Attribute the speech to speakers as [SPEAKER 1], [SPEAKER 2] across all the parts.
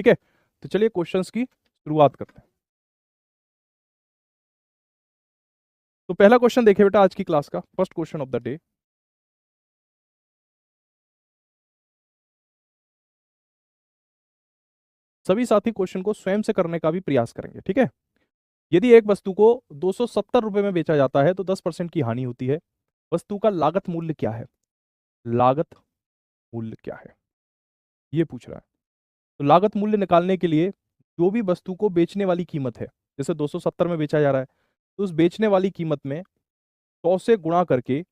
[SPEAKER 1] ठीक है, तो चलिए क्वेश्चंस की शुरुआत करते हैं। तो पहला क्वेश्चन देखिए बेटा आज की क्लास का, first question of the day. सभी साथी क्वेश्चन को स्वयं से करने का भी प्रयास करेंगे, ठीक है। यदि एक वस्तु को 270 रुपए में बेचा जाता है तो 10% की हानि होती है। वस्तु का लागत मूल्य क्या है? लागत मूल्य क्या है, ये पूछ रहा है। तो लागत मूल्य निकालने के लिए जो भी वस्तु को बेचने वाली कीमत है, जैसे 270 में बेचा जा रहा है, तो उस बेचने वाली कीमत में 100 से गुणा करके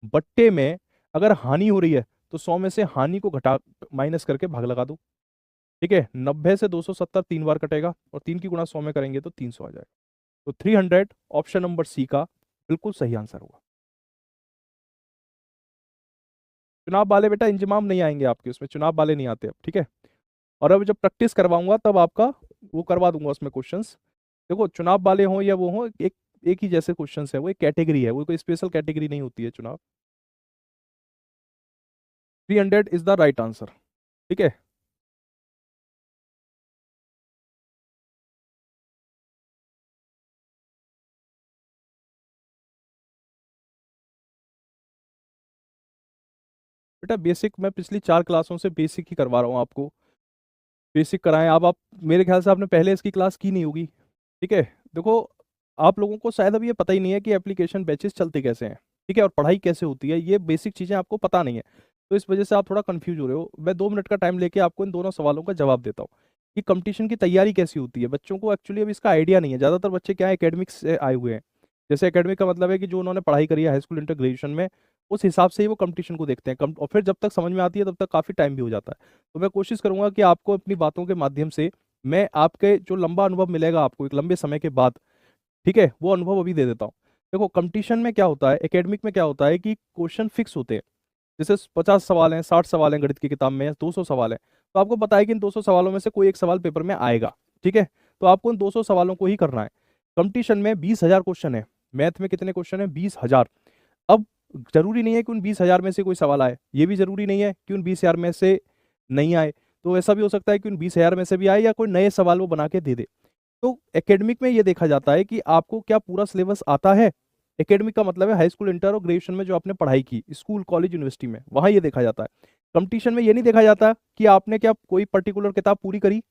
[SPEAKER 1] बट्टे में अगर हानि हो रही है तो 100 में से हानि को घटा माइनस करके भाग लगा दो। ठीक है, 90 से 270 तीन बार कटेगा और 3 की गुणा 100 में करेंगे तो 300 आ जाएगा। तो 300 ऑप्शन नंबर सी का बिल्कुल सही आंसर होगा। चुनाव वाले बेटा इंजमाम नहीं आएंगे आपके उसमें, चुनाव वाले नहीं आते अब, ठीक है। और अब जब प्रैक्टिस करवाऊंगा तब आपका वो करवा दूंगा उसमें क्वेश्चंस। देखो चुनाव वाले हों या वो हों, एक एक ही जैसे क्वेश्चंस है, वो एक कैटेगरी है, वो कोई स्पेशल कैटेगरी नहीं होती है चुनाव। 300 इज द राइट आंसर, ठीक है। बेटा बेसिक मैं पिछली 4 क्लासों से बेसिक ही करवा रहा हूँ आपको। बेसिक कराएं आप मेरे ख्याल से आपने पहले इसकी क्लास की नहीं होगी, ठीक है। देखो आप लोगों को शायद अभी ये पता ही नहीं है कि एप्लीकेशन बैचेस चलते कैसे हैं, ठीक है, और पढ़ाई कैसे होती है, ये बेसिक चीज़ें आपको पता नहीं है। तो इस वजह से आप थोड़ा कंफ्यूज हो रहे हो। मैं 2 मिनट का टाइम लेके आपको इन दोनों सवालों का जवाब देता हूँ कि कंपटीशन की तैयारी कैसी होती है। बच्चों को एक्चुअली अब इसका आइडिया नहीं है, ज़्यादातर बच्चे क्या है एकेडमिक्स से आए हुए हैं। जैसे एकेडमिक का मतलब है कि जो उन्होंने पढ़ाई करी है हाई स्कूल इंटर ग्रेजुएशन में, उस हिसाब से ही वो कंपटीशन को देखते हैं कम, और फिर जब तक समझ में आती है तब तक काफ़ी टाइम भी हो जाता है। तो मैं कोशिश करूंगा कि आपको अपनी बातों के माध्यम से मैं आपके जो लंबा अनुभव मिलेगा आपको एक लंबे समय के बाद, ठीक है, वो अनुभव अभी दे देता हूँ। देखो कंपटीशन में क्या होता है, एकेडमिक में क्या होता है कि क्वेश्चन फिक्स होते हैं। जैसे 50 सवाल हैं, 60 सवाल हैं गणित की किताब में, 200 सवाल हैं, तो आपको पता है कि इन 200 सवालों में से कोई एक सवाल पेपर में आएगा, ठीक है। तो आपको इन 200 सवालों को ही करना है। कंपटीशन में 20,000 क्वेश्चन है। मैथ में कितने क्वेश्चन है? 20,000। अब जरूरी नहीं है कि उन 20,000 में से कोई सवाल आए, ये भी जरूरी नहीं है कि उन 20,000 में से नहीं आए। तो ऐसा भी हो सकता है कि उन 20,000 में से भी आए या कोई नए सवाल वो बना के दे दे। तो एकेडमिक में ये देखा जाता है कि आपको क्या पूरा सिलेबस आता है। एकेडमिक का मतलब है हाई स्कूल इंटर और ग्रेजुएशन में जो आपने पढ़ाई की स्कूल कॉलेज यूनिवर्सिटी में, वहां ये देखा जाता है। कंपटीशन में ये नहीं देखा जाता कि आपने क्या कोई पर्टिकुलर किताब पूरी करी,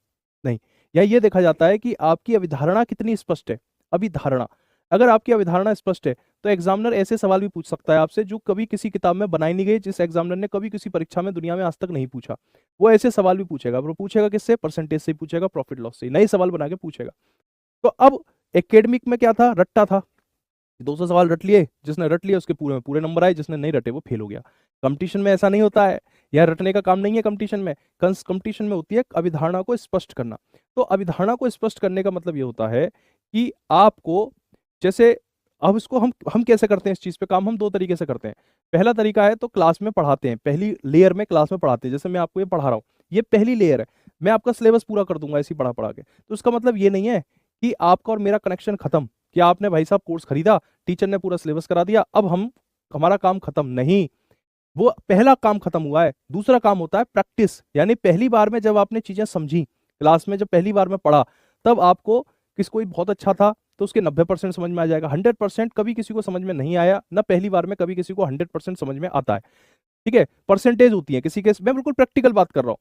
[SPEAKER 1] नहीं। या ये देखा जाता है कि आपकी अवधारणा कितनी स्पष्ट है। अभिधारणा, अगर आपकी अवधारणा स्पष्ट है तो एग्जामिनर ऐसे सवाल भी पूछ सकता है आपसे जो कभी किसी किताब में बनाई नहीं गई, जिस एग्जामिनर ने कभी किसी परीक्षा में दुनिया में आज तक नहीं पूछा। वो ऐसे सवाल भी पूछेगा, वो पूछेगा किससे? परसेंटेज से ही पूछेगा, प्रॉफिट लॉस से, नए सवाल बना के पूछेगा। तो अब एकेडमिक में क्या था? रट्टा था। 200 सवाल रट लिए, जिसने रट लिया उसके पूरे में पूरे नंबर आए, जिसने नहीं रटे वो फेल हो गया। कंपटीशन में ऐसा नहीं होता है, यह रटने का काम नहीं है कंपटीशन में। कंपटीशन में होती है अभिधारणा को स्पष्ट करना। तो अभिधारणा को स्पष्ट करने का मतलब ये होता है कि आपको, जैसे अब इसको हम कैसे करते हैं इस चीज पे काम, हम 2 तरीके से करते हैं। पहला तरीका है तो क्लास में पढ़ाते हैं, पहली लेयर में क्लास में पढ़ाते हैं। जैसे मैं आपको ये पढ़ा रहा हूँ, ये पहली लेयर है, मैं आपका सिलेबस पूरा कर दूंगा ऐसी पढ़ा पढ़ा के। तो उसका मतलब ये नहीं है कि आपका और मेरा कनेक्शन खत्म, कि आपने भाई साहब कोर्स खरीदा, टीचर ने पूरा सिलेबस करा दिया, अब हम हमारा काम खत्म नहीं। वो पहला काम खत्म हुआ है। दूसरा काम होता है प्रैक्टिस, यानी पहली बार में जब आपने चीजें समझी, क्लास में जब पहली बार में पढ़ा, तब आपको किस कोई बहुत अच्छा था तो उसके 90% समझ में आ जाएगा। 100% कभी किसी को समझ में नहीं आया ना, पहली बार में कभी किसी को 100% समझ में आता है, ठीक है। परसेंटेज होती है किसी के, मैं बिल्कुल प्रैक्टिकल बात कर रहा हूँ,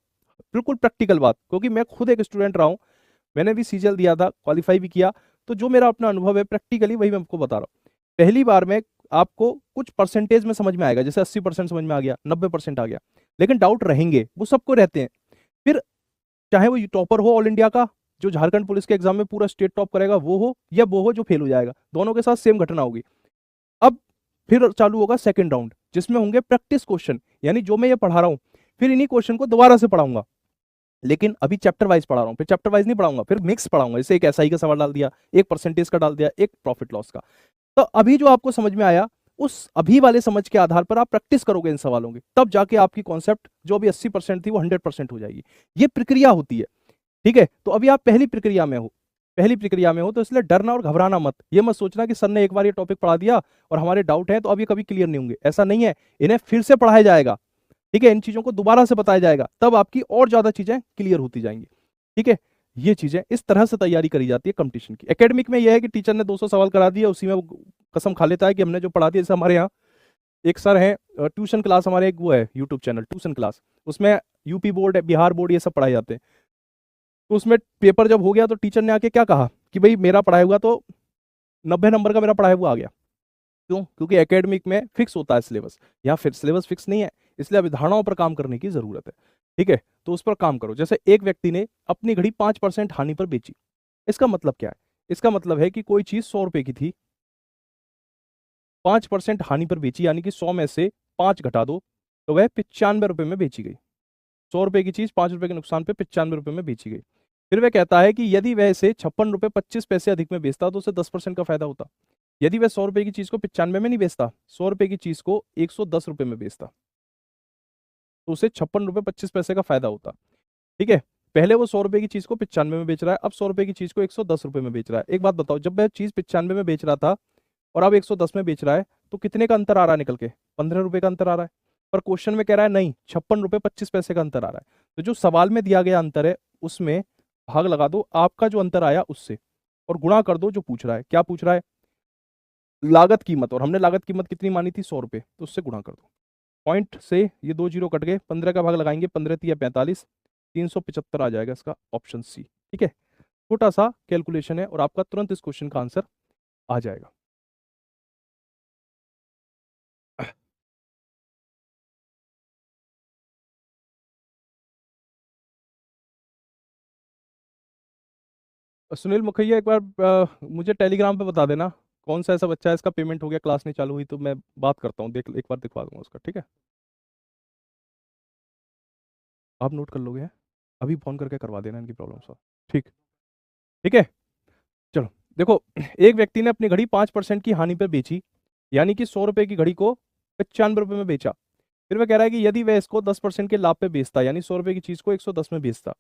[SPEAKER 1] बिल्कुल प्रैक्टिकल बात, क्योंकि मैं खुद एक स्टूडेंट रहा हूँ, मैंने भी सीजीएल दिया था, क्वालिफाई भी किया। तो जो मेरा अपना अनुभव है प्रैक्टिकली वही मैं आपको बता रहा हूँ। पहली बार में आपको कुछ परसेंटेज में समझ में आएगा, जैसे 80% समझ में आ गया, 90% आ गया, लेकिन डाउट रहेंगे, वो सबको रहते हैं। फिर चाहे वो टॉपर हो ऑल इंडिया का, जो झारखंड पुलिस के एग्जाम में पूरा स्टेट टॉप करेगा वो हो, या वो हो जो फेल हो जाएगा, दोनों के साथ सेम घटना होगी। अब फिर चालू होगा सेकंड राउंड, जिसमें होंगे प्रैक्टिस क्वेश्चन, यानी जो मैं ये पढ़ा रहा हूँ फिर इन्हीं क्वेश्चन को दोबारा से पढ़ाऊंगा, लेकिन अभी चैप्टर वाइज पढ़ा रहा हूँ, फिर चैप्टर वाइज नहीं पढ़ाऊंगा, फिर मिक्स पढ़ाऊंगा। जैसे एक एसआई का सवाल डाल दिया, एक परसेंटेज का डाल दिया, एक प्रॉफिट लॉस का। तो अभी जो आपको समझ में आया, उस अभी वाले समझ के आधार पर आप प्रैक्टिस करोगे इन सवालों की, तब जाके आपकी कॉन्सेप्ट जो अभी 80% थी वो 100% हो जाएगी। ये प्रक्रिया होती है, ठीक है। तो अभी आप पहली प्रक्रिया में हो, पहली प्रक्रिया में हो, तो इसलिए डरना और घबराना मत। ये मत सोचना कि सर ने एक बार ये टॉपिक पढ़ा दिया और हमारे डाउट है तो अब ये कभी क्लियर नहीं होंगे, ऐसा नहीं है। इन्हें फिर से पढ़ाया जाएगा, ठीक है, इन चीजों को दोबारा से बताया जाएगा, तब आपकी और ज्यादा चीजें क्लियर होती जाएंगी। ठीक है, ये चीजें इस तरह से तैयारी करी जाती है कंपटीशन की। एकेडमिक में यह है कि टीचर ने 200 सवाल करा दिया, उसी में वो कसम खा लेता है कि हमने जो पढ़ा दिया। जैसे हमारे यहाँ एक सर है, ट्यूशन क्लास, हमारे एक वो है यूट्यूब चैनल ट्यूशन क्लास, उसमें यूपी बोर्ड बिहार बोर्ड ये सब पढ़ाए जाते हैं। तो उसमें पेपर जब हो गया तो टीचर ने आके क्या कहा कि भाई मेरा पढ़ाया हुआ तो 90 नंबर का मेरा पढ़ाया हुआ आ गया। क्यों? क्योंकि एकेडमिक में फिक्स होता है सिलेबस, या फिर सिलेबस फिक्स नहीं है, इसलिए अवधारणाओं पर काम करने की जरूरत है। ठीक है, तो उस पर काम करो। जैसे एक व्यक्ति ने अपनी घड़ी 5% हानि पर बेची, इसका मतलब क्या है? इसका मतलब है कि कोई चीज 100 रुपए की थी, 5% हानि पर बेची, यानी कि 100 में से 5 घटा दो तो वह 95 रुपए में बेची गई। 100 रुपए की चीज 5 रुपए के नुकसान पे 95 रुपए में बेची गई। फिर वह कहता है कि यदि वह इसे 56 रुपए 25 पैसे अधिक में बेचता तो उसे 10% का फायदा होता। यदि वह 100 रुपए की चीज को 95 में नहीं बेचता, 100 रुपए की चीज को 110 रुपए में बेचता, तो उसे 56 रुपए 25 पैसे का फायदा होता। ठीक है, पहले वो 100 रुपए की चीज को 95 में बेच रहा है, अब 100 रुपए की चीज को 110 रुपए में बेच रहा है। एक बात बताओ, जब वह चीज 95 में बेच रहा था और अब 110 में बेच रहा है, तो कितने का अंतर आ रहा है निकल के? 15 रुपए का अंतर आ रहा है। पर क्वेश्चन में कह रहा है नहीं, 56 रुपए 25 पैसे का अंतर आ रहा है। तो जो सवाल में दिया गया अंतर है उसमें भाग लगा दो आपका जो अंतर आया उससे, और गुणा कर दो जो पूछ रहा है। क्या पूछ रहा है? लागत कीमत, और हमने लागत कीमत कितनी मानी थी? 100 रुपए, तो उससे गुणा कर दो। पॉइंट से ये 2 जीरो कट गए, 15 का भाग लगाएंगे, 15 तिया 45, 375 आ जाएगा इसका ऑप्शन सी। ठीक है, छोटा सा कैलकुलेशन है और आपका तुरंत इस क्वेश्चन का आंसर आ जाएगा। सुनील मुखैया, एक बार मुझे टेलीग्राम पे बता देना कौन सा ऐसा बच्चा है इसका पेमेंट हो गया, क्लास नहीं चालू हुई, तो मैं बात करता हूँ, देख एक बार दिखवा दूंगा उसका। ठीक है, आप नोट कर लोगे हैं? अभी फोन करके करवा देना इनकी प्रॉब्लम सॉल्व। ठीक, ठीक है, चलो। देखो, एक व्यक्ति ने अपनी घड़ी 5% की हानि पर बेची, यानी कि 100 रुपए की घड़ी को 95 रुपए में बेचा। फिर वह कह रहा है कि यदि वह इसको 10% के लाभ पे बेचता, यानी 100 रुपए की चीज को 110 में बेचता,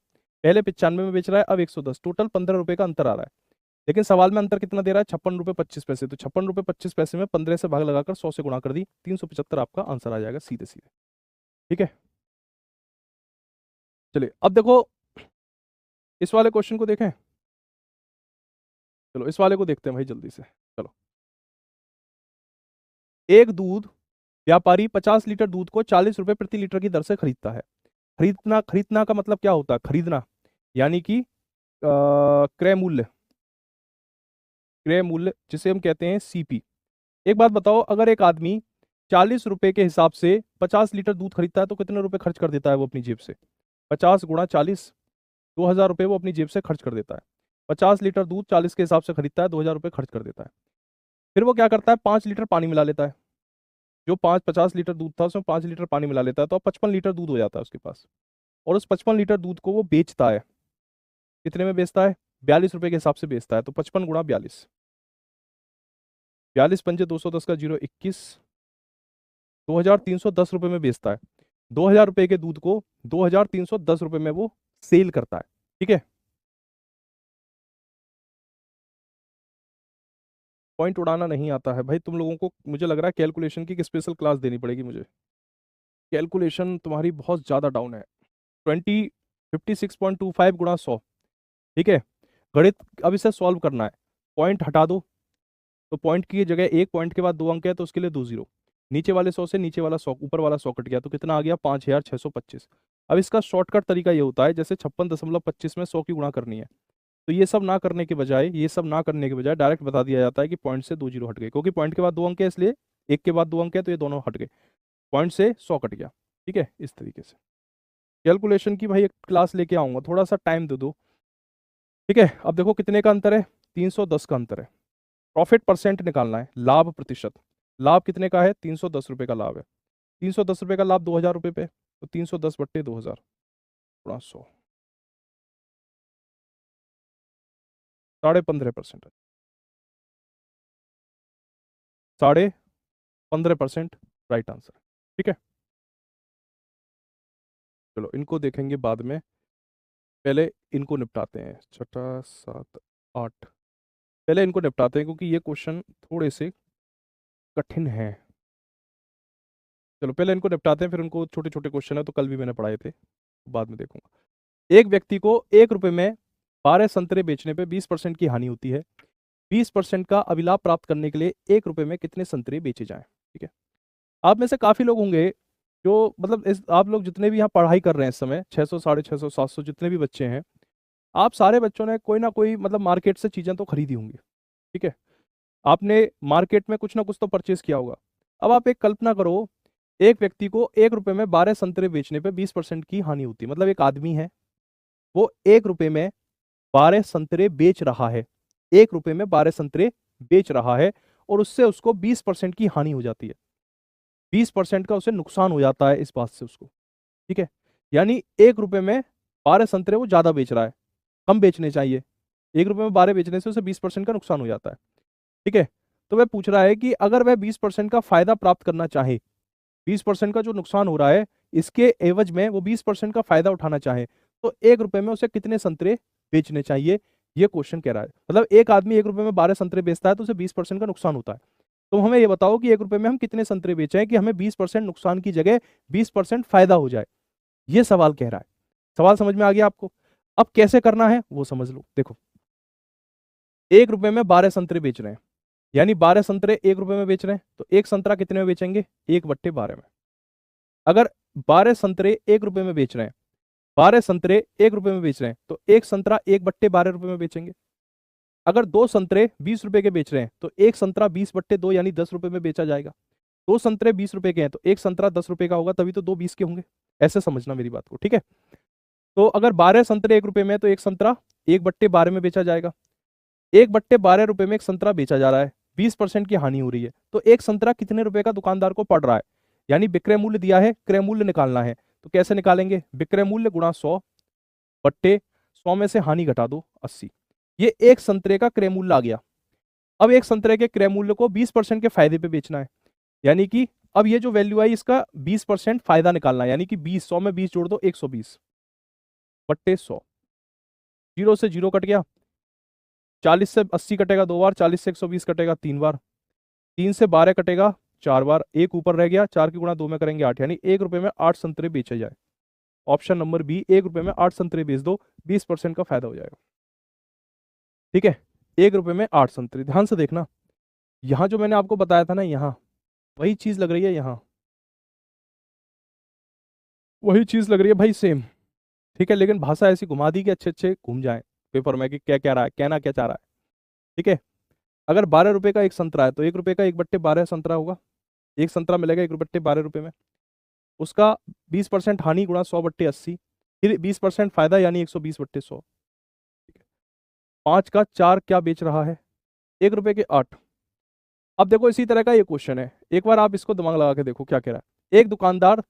[SPEAKER 1] पहले 95 में बेच रहा है, अब 110, टोटल 15 रुपए का अंतर आ रहा है। लेकिन सवाल में अंतर कितना दे रहा है? 56 रुपए 25 पैसे। तो 56 रुपए 25 पैसे में 15 से भाग लगाकर 100 से गुणा कर दी, 375 आपका आंसर आ जाएगा सीधे सीधे। ठीक है, चलिए अब देखो इस वाले क्वेश्चन को देखें। चलो इस वाले को देखते हैं भाई जल्दी से। चलो, एक दूध व्यापारी 50 लीटर दूध को 40 रुपए प्रति लीटर की दर से खरीदता है। खरीदना, खरीदना का मतलब क्या होता है? खरीदना, यानी कि क्रय मूल्य, क्रय मूल्य जिसे हम कहते हैं सीपी। एक बात बताओ, अगर एक आदमी 40 रुपए के हिसाब से 50 लीटर दूध खरीदता है तो कितने रुपए खर्च कर देता है वो अपनी जेब से? 50 गुणा 40, 2000 रुपये वो अपनी जेब से खर्च कर देता है। 50 लीटर दूध 40 के हिसाब से खरीदता है, 2000 रुपये खर्च कर देता है। फिर वो क्या करता है? 5 लीटर पानी मिला लेता है। जो 50 लीटर दूध था उसमें 5 लीटर पानी मिला लेता है, तो अब 55 लीटर दूध हो जाता है उसके पास। और उस 55 लीटर दूध को वो बेचता है, कितने में बेचता है? 42 रुपए के हिसाब से बेचता है। तो 55 गुणा 42, 42 पंजे 210 का जीरो 21, 2310 रुपये में बेचता है। 2000 रुपये के दूध को 2310 रुपये में वो सेल करता है। ठीक है, पॉइंट उड़ाना नहीं आता है भाई तुम लोगों को, मुझे लग रहा है कैलकुलेशन की स्पेशल क्लास देनी पड़ेगी मुझे। कैलकुलेशन तुम्हारी बहुत ज़्यादा डाउन है। 56.25 गुणा 100। ठीक है, गणित अब इसे सॉल्व करना है। पॉइंट हटा दो, तो पॉइंट की जगह एक पॉइंट के बाद 2 अंक है तो उसके लिए 2 जीरो। नीचे वाले 100 से नीचे वाला 100, ऊपर वाला 100 कट गया तो कितना आ गया? 5625। अब इसका शॉर्टकट तरीका ये होता है, जैसे 56.25 में 100 की गुणा करनी है, तो ये सब ना करने के बजाय, ये सब ना करने के बजाय डायरेक्ट बता दिया जाता है कि पॉइंट से 2 जीरो हट गए, क्योंकि पॉइंट के बाद 2 अंक है इसलिए एक के बाद 2 अंक है तो ये दोनों हट गए, पॉइंट से 100 कट गया। ठीक है, इस तरीके से कैलकुलेशन की भाई एक क्लास लेके आऊंगा, थोड़ा सा टाइम दे दो। ठीक है, अब देखो कितने का अंतर है? 310 का अंतर है। प्रॉफिट परसेंट निकालना है, लाभ प्रतिशत। लाभ कितने का है? 310 रुपये का लाभ है। 310 रुपये का लाभ 2000 रुपये पे, तो 310/2000 गुणा 100, 15.5%। 15.5% राइट आंसर। ठीक है, चलो इनको देखेंगे बाद में, पहले इनको निपटाते हैं। छठा, सात, आठ, पहले इनको निपटाते हैं क्योंकि ये क्वेश्चन थोड़े से कठिन है। चलो पहले इनको निपटाते हैं, फिर उनको छोटे छोटे क्वेश्चन है तो कल भी मैंने पढ़ाए थे, बाद में देखूंगा। एक व्यक्ति को 1 रुपए में 12 संतरे बेचने पे 20% की हानि होती है। 20% का अभिलाभ प्राप्त करने के लिए 1 रुपए में कितने संतरे बेचे जाएं? ठीक है। आप में से काफी लोग होंगे जो मतलब आप लोग जितने भी यहाँ पढ़ाई कर रहे हैं इस समय, 600 650 700 जितने भी बच्चे हैं, आप सारे बच्चों ने कोई ना कोई मतलब मार्केट से चीजें तो खरीदी होंगी। ठीक है। आपने मार्केट में कुछ ना कुछ तो परचेज किया होगा। अब आप एक कल्पना करो, एक व्यक्ति को 1 रुपए में 12 संतरे बेचने पे 20% की हानि होती है। मतलब एक आदमी है, वो 1 रुपए में 12 संतरे बेच रहा है। 1 रुपए में 12 संतरे बेच रहा है और उससे उसको 20% की हानि हो जाती है। 20% का उसे नुकसान हो जाता है इस बात से उसको। ठीक है। यानी 1 रुपए में 12 संतरे वो ज्यादा बेच रहा है, कम बेचने चाहिए। 1 रुपए में 12 बेचने से उसे 20% का नुकसान हो जाता है। ठीक है। तो वह पूछ रहा है कि अगर वह 20% का फायदा प्राप्त करना चाहे, 20% का जो नुकसान हो रहा है इसके एवज में वो 20% का फायदा उठाना चाहे, तो 1 रुपए में उसे कितने संतरे बेचने चाहिए, ये क्वेश्चन कह रहा है। मतलब एक आदमी 1 रुपए में 12 संतरे बेचता है तो उसे 20% का नुकसान होता है। तो हमें ये बताओ कि 1 रुपए में हम कितने संतरे बेचें कि हमें 20% नुकसान की जगह 20% फायदा हो जाए, ये सवाल कह रहा है। सवाल समझ में आ गया आपको? अब कैसे करना है वो समझ लो। देखो, 1 रुपए में 12 संतरे बेच रहे हैं, यानी 12 संतरे 1 रुपए में बेच रहे हैं, तो एक संतरा कितने में बेचेंगे? 1/12 में। अगर 12 संतरे 1 रुपए में बेच रहे हैं, 12 संतरे 1 रुपए में बेच रहे हैं, तो एक संतरा 1/12 रुपए में बेचेंगे। अगर 2 संतरे 20 रुपए के बेच रहे हैं, तो एक संतरा 20/2 यानी 10 रुपए में बेचा जाएगा। 2 संतरे 20 रुपए के हैं, तो एक संतरा 10 रुपए का होगा, तभी तो 2 20 के होंगे। ऐसे समझना मेरी बात को, ठीक है। तो अगर 12 संतरे 1 रुपए में है, तो एक संतरा 1/12 में बेचा जाएगा। 1/12 रुपए में एक संतरा बेचा जा रहा है, 20% की हानि हो रही है, तो एक संतरा कितने रुपए का दुकानदार को पड़ रहा है? यानी विक्रय मूल्य दिया है, क्रय मूल्य निकालना है। तो कैसे निकालेंगे? विक्रय मूल्य गुणा 100 बट्टे 100 में से हानि घटा दो 80। ये एक संतरे का क्रय मूल्य आ गया। अब एक संतरे के क्रय मूल्य को 20% के फायदे पे बेचना है, यानी कि अब ये जो वैल्यू आई इसका 20% फायदा निकालना है, यानी कि 20, 100 में 20 जोड़ दो, 120 बट्टे 100। 0 से 0 कट गया, 40 से 80 कटेगा 2 बार, 40 से 120 कटेगा 3 बार, 3 से 12 कटेगा 4 बार, एक ऊपर रह गया, 4 की गुणा 2 में करेंगे 8, यानी 1 रुपए में 8 संतरे बेचे जाए। ऑप्शन नंबर बी, 1 रुपए में 8 संतरे बेच दो, 20% का फायदा हो जाएगा। ठीक है। 1 रुपए में 8 संतरे, ध्यान से देखना, यहां जो मैंने आपको बताया था ना, यहां वही चीज लग रही है, यहां वही चीज लग रही है भाई, सेम। ठीक है, लेकिन भाषा ऐसी घुमा दी कि अच्छे अच्छे घूम जाए पेपर में कि क्या कह रहा है, कहना क्या चाह रहा है। ठीक है। अगर 12 रुपए का एक संतरा है, तो 1 रुपए का 1/12 संतरा होगा, एक संतरा मिलेगा 1/12 में। उसका 20% हानि गुणा 100/80, फिर 20% फायदा यानी 120/100। ठीक है। 5 का 4 क्या बेच रहा है? 1 रुपए के 8। अब देखो इसी तरह का ये क्वेश्चन है, एक बार आप इसको दिमाग लगा के देखो क्या कह रहा है। एक दुकानदार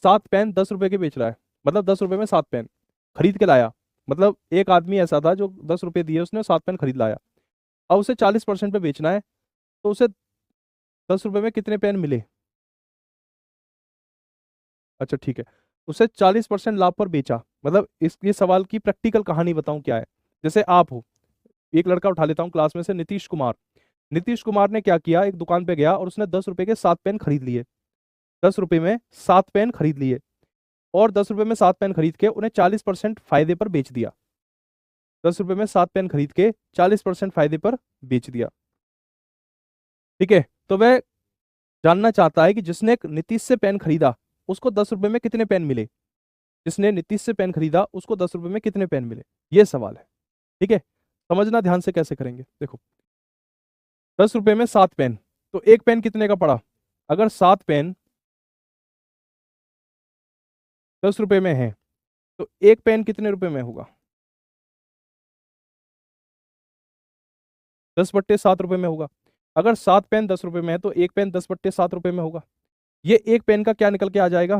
[SPEAKER 1] 7 पेन 10 रुपए के बेच रहा है, मतलब 10 रुपए में 7 पेन खरीद के लाया। मतलब एक आदमी ऐसा था जो 10 रुपए दिए, उसने 7 पेन खरीद लाया। अब उसे 40% पे बेचना है, तो उसे 10 रुपए में कितने पेन मिले? अच्छा ठीक है, उसे 40% लाभ पर बेचा। मतलब इस ये सवाल की प्रैक्टिकल कहानी बताऊं क्या है। जैसे आप हो, एक लड़का उठा लेता हूँ क्लास में से, नीतीश कुमार। नीतीश कुमार ने क्या किया, एक दुकान पे गया और उसने 10 रुपए के 7 पेन खरीद लिए। 10 रुपए में 7 पेन खरीद लिए, और 10 रुपए में 7 पेन खरीद के उन्हें 40% फायदे पर बेच दिया। 10 रुपए में 7 पेन खरीद के 40% फायदे पर बेच दिया। ठीक है। तो वह जानना चाहता है कि जिसने नीतीश से पेन खरीदा उसको 10 रुपए में कितने पेन मिले, जिसने नीतीश से पेन खरीदा उसको 10 रुपए में कितने पेन मिले, ये सवाल है। ठीक है। समझना ध्यान से कैसे करेंगे, देखो 10 रुपए में 7 पेन, तो एक पेन कितने का पड़ा? अगर 7 पेन 10 रुपए में है, तो एक पेन कितने रुपए में होगा? 10/7 रुपए में होगा। अगर 7 पेन 10 रुपए में है, तो एक पेन 10/7 रुपए में होगा। ये एक पेन का क्या निकल के आ जाएगा?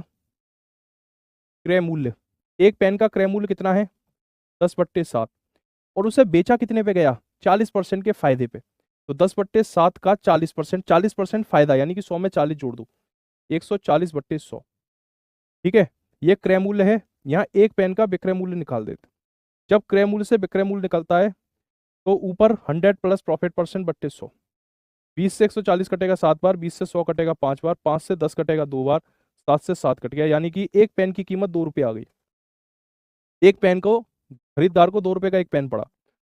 [SPEAKER 1] क्रय मूल्य। एक पेन का क्रय मूल्य कितना है? 10/7। और उसे बेचा कितने पे गया? 40% के फायदे पे। तो 10/7 का 40%, 40% फायदा, यानी कि 100 में 40 जोड़ दो, 140/100। ठीक है। ये क्रय मूल्य है, यहाँ एक पेन का विक्रय मूल्य निकाल देते। जब क्रय मूल्य से विक्रय मूल्य निकलता है, तो ऊपर 100 प्लस प्रॉफिट परसेंट बट्टे 100। 20 से 140 कटेगा 7 बार, 20 से 100 कटेगा 5 बार, 5 से 10 कटेगा 2 बार, 7 से 7 कट गया, यानी कि एक पेन की कीमत 2 रुपये आ गई। एक पेन को, खरीदार को 2 रुपए का एक पेन पड़ा,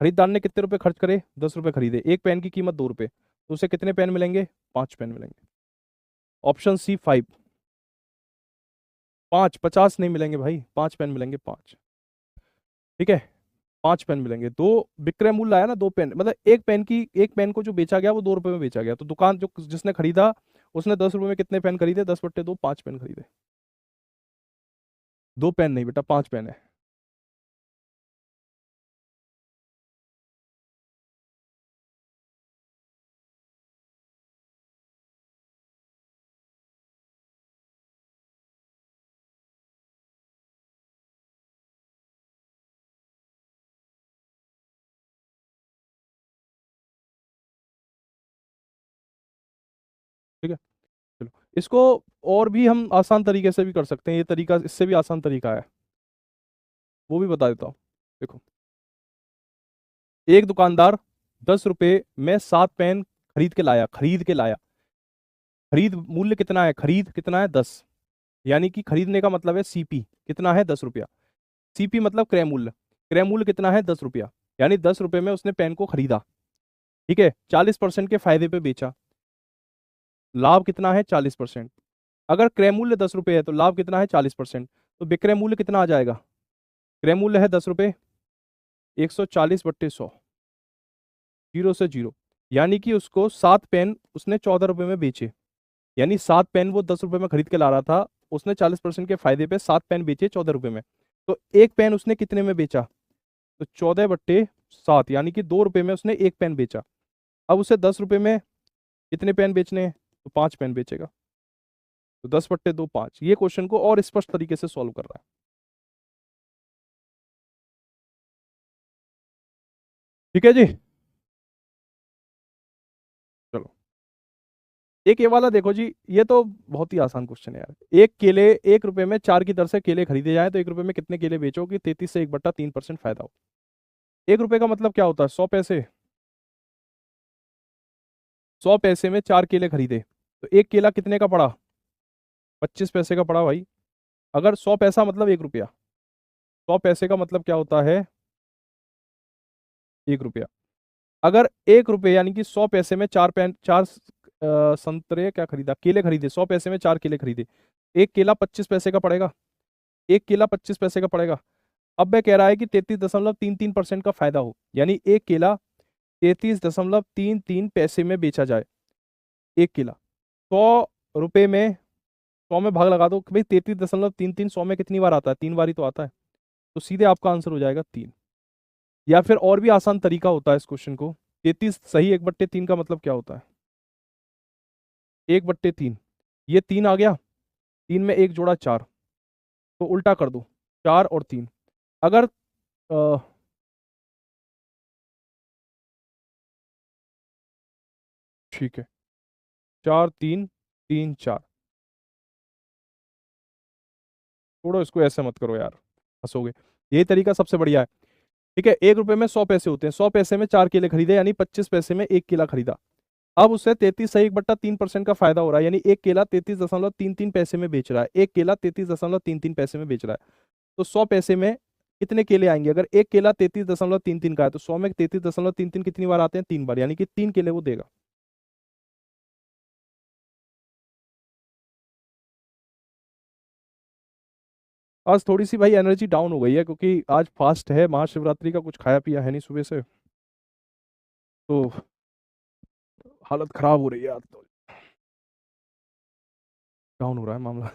[SPEAKER 1] खरीदार ने कितने रुपए खर्च करे, 10 रुपए खरीदे, एक पेन की कीमत 2 रुपए, तो उसे कितने पेन मिलेंगे, 5 पेन मिलेंगे। Option C 5। 5, 50 नहीं मिलेंगे भाई, 5 पेन मिलेंगे, 5। ठीक है, 5 पेन मिलेंगे। दो विक्रय मूल्य आया ना, 2 पेन, मतलब एक पेन को जो बेचा गया वो 2 रुपए में बेचा गया, तो दुकान जो जिसने खरीदा उसने 10 रुपए में कितने पेन खरीदे, 10/2, 5 पेन खरीदे। 2 पेन नहीं बेटा, 5 पेन है। ठीक है, चलो इसको और भी हम आसान तरीके से भी कर सकते हैं, ये तरीका इससे भी आसान तरीका है, वो भी बता देता हूँ। देखो, एक दुकानदार 10 रुपए में 7 पेन खरीद के लाया। खरीद मूल्य कितना है, खरीद कितना है, 10, यानी कि खरीदने का मतलब है सीपी कितना है, 10 रुपया। सीपी मतलब क्रय मूल्य, क्रय मूल्य कितना है, 10 रुपया, यानी 10 रुपए में उसने पेन को खरीदा। ठीक है, 40% के फायदे पे बेचा, लाभ कितना है, 40%। अगर क्रय मूल्य 10 रुपये है तो लाभ कितना है, 40%, तो विक्रय मूल्य कितना आ जाएगा, क्रय मूल्य है 10 रुपये, 140/100, जीरो से जीरो, यानी कि उसको 7 पेन उसने 14 रुपए में बेचे, यानी 7 पेन वो 10 रुपए में खरीद के ला रहा था, उसने 40% के फायदे पे 7 पेन बेचे 14 रुपए में, तो एक पेन उसने कितने में बेचा, तो 14/7, यानी कि 2 रुपए में उसने एक पेन बेचा। अब उसे 10 रुपए में कितने पेन बेचने हैं, तो 5 पेन बेचेगा, तो 10/2, 5। ये क्वेश्चन को और स्पष्ट तरीके से सॉल्व कर रहा है। ठीक है जी, चलो एक ये वाला देखो जी, ये तो बहुत ही आसान क्वेश्चन है यार। एक केले 1 रुपए में 4 की दर से केले खरीदे जाए तो 1 रुपए में कितने केले बेचो कि 33 से 1/3% फायदा हो। 1 रुपए का मतलब क्या होता है, 100 पैसे। 100 पैसे में 4 केले खरीदे, तो एक केला कितने का पड़ा, 25 पैसे का पड़ा भाई। अगर 100 पैसा मतलब 1 रुपया, 100 पैसे का मतलब क्या होता है, 1 रुपया। अगर 1 रुपये यानी कि 100 पैसे में संतरे क्या खरीदा, केले खरीदे, 100 पैसे में 4 केले खरीदे, एक केला 25 पैसे का पड़ेगा, एक केला 25 पैसे का पड़ेगा। अब मैं कह रहा है कि 33.33% का फायदा हो, यानी एक केला 33.33 पैसे में बेचा जाए, एक केला। 100 रुपये में 100 में भाग लगा दो कि भाई 33.33 100 में कितनी बार आता है, 3 बार ही तो आता है, तो सीधे आपका आंसर हो जाएगा 3। या फिर और भी आसान तरीका होता है इस क्वेश्चन को, 33 सही 1/3 का मतलब क्या होता है, 1/3, ये 3 आ गया, 3 में एक जोड़ा 4, तो उल्टा कर दो, 4 और 3। अगर ठीक है, 4 3 3 4, छोड़ो इसको, ऐसे मत करो यार, हंसोगे। यही तरीका सबसे बढ़िया है। ठीक है, 1 रुपए में 100 पैसे होते हैं, 100 पैसे में 4 केले खरीदे, यानी 25 पैसे में एक केला खरीदा। अब उससे 33 सही 1/3% का फायदा हो रहा है, यानी एक केला 33.33 पैसे में बेच रहा है, एक केला 33.33 पैसे में बेच रहा है। तो 100 पैसे में कितने केले आएंगे, अगर एक केला 33.33 का है तो 100 में 33.33 कितनी बार आते हैं, 3 बार, यानी कि 3 केले वो देगा। आज थोड़ी सी भाई एनर्जी डाउन हो गई है, क्योंकि आज फास्ट है, महाशिवरात्रि का कुछ खाया पिया है नहीं सुबह से, तो हालत खराब हो रही है आज तो, डाउन हो रहा है मामला।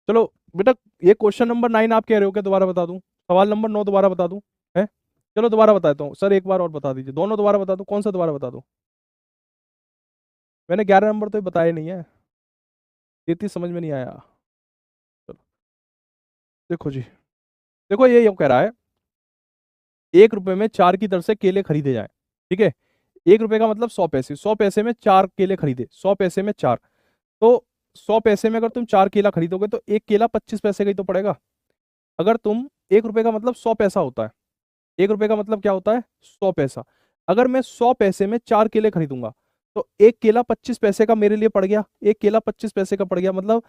[SPEAKER 1] चलो बेटा, ये क्वेश्चन नंबर 9 आप कह रहे हो, क्या दोबारा बता दूं, सवाल नंबर 9 दोबारा बता दूं, है? चलो दोबारा बताता हूँ सर, एक बार और बता दीजिए, दोनों दोबारा बता दूं, कौन सा दोबारा बता दूं, मैंने 11 नंबर तो बताया नहीं है, 33 समझ में नहीं आया। चलो देखो जी, देखो ये यूं कह रहा है 1 रुपए में 4 की दर से केले खरीदे जाएं। ठीक है, 1 रुपए का मतलब 100 पैसे, 100 पैसे में 4 केले खरीदे, 100 पैसे में 4, तो 100 पैसे में अगर तुम 4 केला खरीदोगे तो एक केला 25 पैसे का ही तो पड़ेगा। अगर तुम 1 रुपए का मतलब 100 पैसा होता है, 1 रुपए का मतलब क्या होता है 100 पैसा। अगर मैं 100 पैसे में 4 केले खरीदूंगा तो एक केला 25 पैसे का मेरे लिए पड़ गया, एक केला 25 पैसे का पड़ गया, मतलब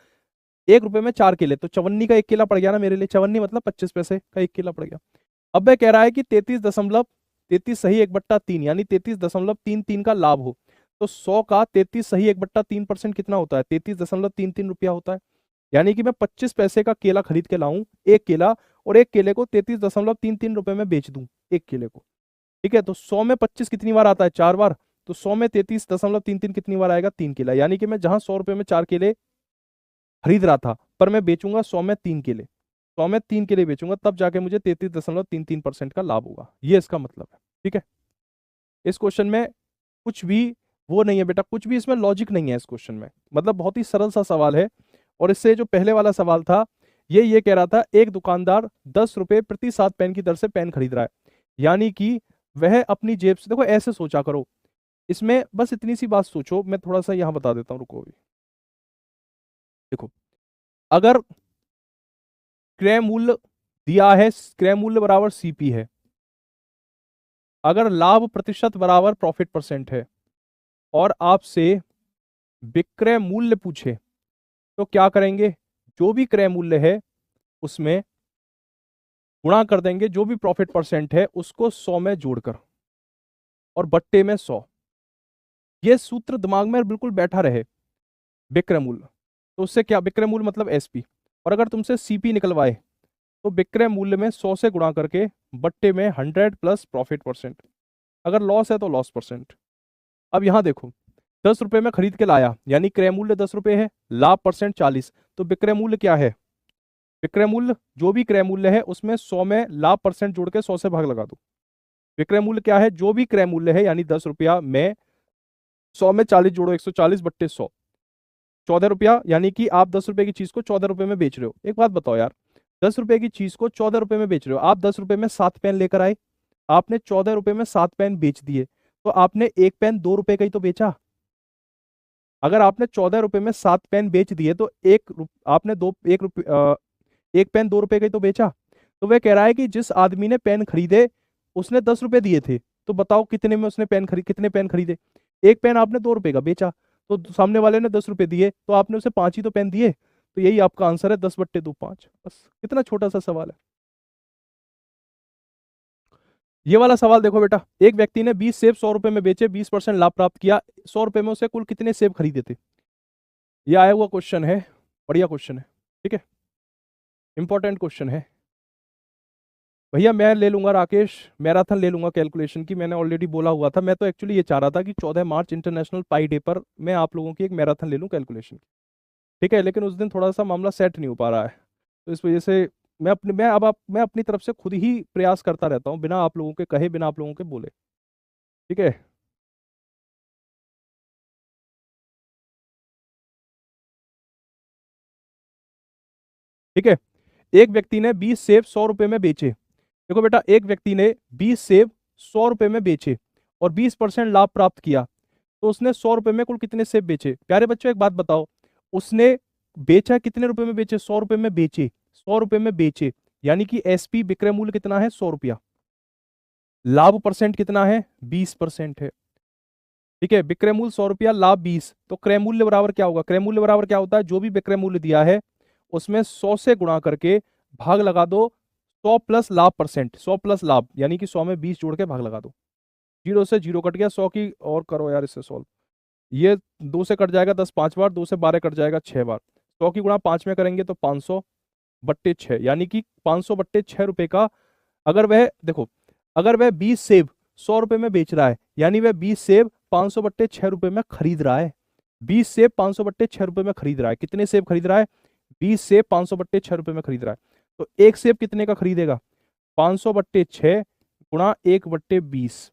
[SPEAKER 1] 1 रुपए में 4 केले तो चवन्नी का एक केला पड़ गया ना मेरे लिए, चवन्नी मतलब 25 पैसे का एक केला पड़ गया। अब वह कह रहा है कि 33 सही 1/3 यानी 33.33 का लाभ हो, तो 100 का 33 सही 1/3% कितना होता है, 33.33 रुपया होता है। यानी कि मैं 25 पैसे का केला खरीद के लाऊं एक केला, और एक केले को 33.33 रुपए में बेच दूं एक केले को। ठीक है, तो 100 में 25 कितनी बार आता है, 4 बार, तो 100 में 33.33 कितनी बार आएगा, 3 केला। यानी कि मैं जहां 100 रुपए में 4 केले खरीद रहा था, पर मैं बेचूंगा 100 में 3 केले, 100 में 3 केले बेचूंगा, तब जाके मुझे 33.33% का लाभ होगा। ये इसका मतलब है। ठीक है, इस क्वेश्चन में कुछ भी वो नहीं है बेटा, कुछ भी इसमें लॉजिक नहीं है इस क्वेश्चन में, मतलब बहुत ही सरल सा सवाल है। और इससे जो पहले वाला सवाल था ये कह रहा था एक दुकानदार 10 रुपए प्रति 7 पेन की दर से पेन खरीद रहा है, यानी कि वह अपनी जेब से, देखो ऐसे सोचा करो, इसमें बस इतनी सी बात सोचो, मैं थोड़ा सा यहां बता देता हूं, रुको अभी। देखो, अगर क्रय मूल्य दिया है, क्रय मूल्य बराबर सीपी है, अगर लाभ प्रतिशत बराबर प्रॉफिट परसेंट है, और आपसे विक्रय मूल्य पूछे, तो क्या करेंगे, जो भी क्रय मूल्य है उसमें गुणा कर देंगे जो भी प्रॉफिट परसेंट है उसको 100 में जोड़कर, और बट्टे में 100। ये सूत्र दिमाग में बिल्कुल बैठा रहे, विक्रय मूल्य, तो उससे क्या, विक्रय मूल्य मतलब एसपी, और अगर तुमसे सीपी निकलवाए तो विक्रय मूल्य में 100 से गुणा करके बट्टे में 100 प्लस प्रॉफिट परसेंट, अगर लॉस है तो लॉस परसेंट। अब यहां देखो, 10 रुपए में खरीद के लाया, यानी क्रय मूल्य 10 रुपए है, लाभ परसेंट 40, तो विक्रय मूल्य क्या है, विक्रय मूल्य जो भी क्रय मूल्य है उसमें 100 में लाभ परसेंट जोड़ के 100 से भाग लगा दो। विक्रय मूल्य क्या है, जो भी क्रय मूल्य है, यानी 10 रुपया में 100 में 40 जोड़ो, 140 बट्टे 100, 14 रुपया, यानी कि आप 10 रुपए की चीज को 14 रुपए में बेच रहे हो। एक बात बताओ यार, 10 रुपए की चीज को 14 रुपए में बेच रहे हो, आप 10 रुपए में 7 पेन लेकर आए, आपने 14 रुपए में 7 पेन बेच दिए, तो आपने एक पेन 2 रुपए का ही तो बेचा। अगर आपने 14 रुपए में 7 पेन बेच दिए तो आपने दो एक रुपये एक पेन 2 रुपए का ही तो बेचा। तो वह कह रहा है कि जिस आदमी ने पेन खरीदे उसने 10 रुपए दिए थे, तो बताओ कितने में उसने कितने पेन खरीदे, एक पेन आपने 2 रुपए का बेचा, तो सामने वाले ने 10 रुपए दिए तो आपने उसे 5 ही तो पेन दिए। तो यही आपका आंसर है, 10/2 5। बस कितना छोटा सा सवाल है। ये वाला सवाल देखो बेटा, एक व्यक्ति ने 20 सेब 100 रुपए में बेचे, 20% लाभ प्राप्त किया, 100 रुपए में उसे कुल कितने सेब खरीदे थे। ये आया हुआ क्वेश्चन है, बढ़िया क्वेश्चन है। ठीक है, इंपॉर्टेंट क्वेश्चन है। भैया मैं ले लूंगा राकेश, मैराथन ले लूंगा कैलकुलेशन की, मैंने ऑलरेडी बोला हुआ था। मैं तो एक्चुअली ये चाह रहा था कि 14 मार्च इंटरनेशनल पाई डे पर मैं आप लोगों की एक मैराथन ले लूं कैलकुलेशन की। ठीक है, लेकिन उस दिन थोड़ा सा मामला सेट नहीं हो पा रहा है, तो इस वजह से मैं अपनी तरफ से खुद ही प्रयास करता रहता हूँ, बिना आप लोगों के कहे, बिना आप लोगों के बोले। ठीक है, ठीक है, एक व्यक्ति ने 20 सेब 100 रुपए में बेचे। देखो बेटा, एक व्यक्ति ने 20 सेब 100 रुपए में बेचे और 20% लाभ प्राप्त किया, तो उसने 100 रुपए में कुल कितने सेब बेचे। प्यारे बच्चों एक बात बताओ, उसने बेचा कितने रुपए में बेचे, 100 रुपए में बेचे, 100 रुपए में बेचे, यानी कि एसपी विक्रय मूल्य कितना है, 100 रुपया, लाभ परसेंट कितना है, 20% है। ठीक है, विक्रय मूल्य 100 रुपया, लाभ 20, तो क्रय मूल्य बराबर क्या होगा, क्रय मूल्य बराबर क्या होता है, जो भी विक्रय मूल्य दिया है उसमें 100 से गुणा करके भाग लगा दो 100 प्लस लाभ परसेंट, 100 प्लस लाभ, यानी कि 100 में 20 जोड़ के भाग लगा दो। जीरो से जीरो कट गया, 100 की और करो यार इससे सॉल्व, ये 2 से कट जाएगा 10 5 बार, 2 से 12 कट जाएगा 6 बार, 100 की गुणा 5 में करेंगे तो 500/6, यानी कि 500/6 रुपए का। अगर वह देखो, अगर वह 20 सेब 100 रुपए में बेच रहा है, यानी वह 20 सेब 500/6 रुपए में खरीद रहा है, 20 सेब 500/6 रुपए में खरीद रहा है। कितने सेब खरीद रहा है, 20 सेब 500/6 रुपए में खरीद रहा है, तो एक सेब कितने का खरीदेगा, 500/6 गुणा 1/20।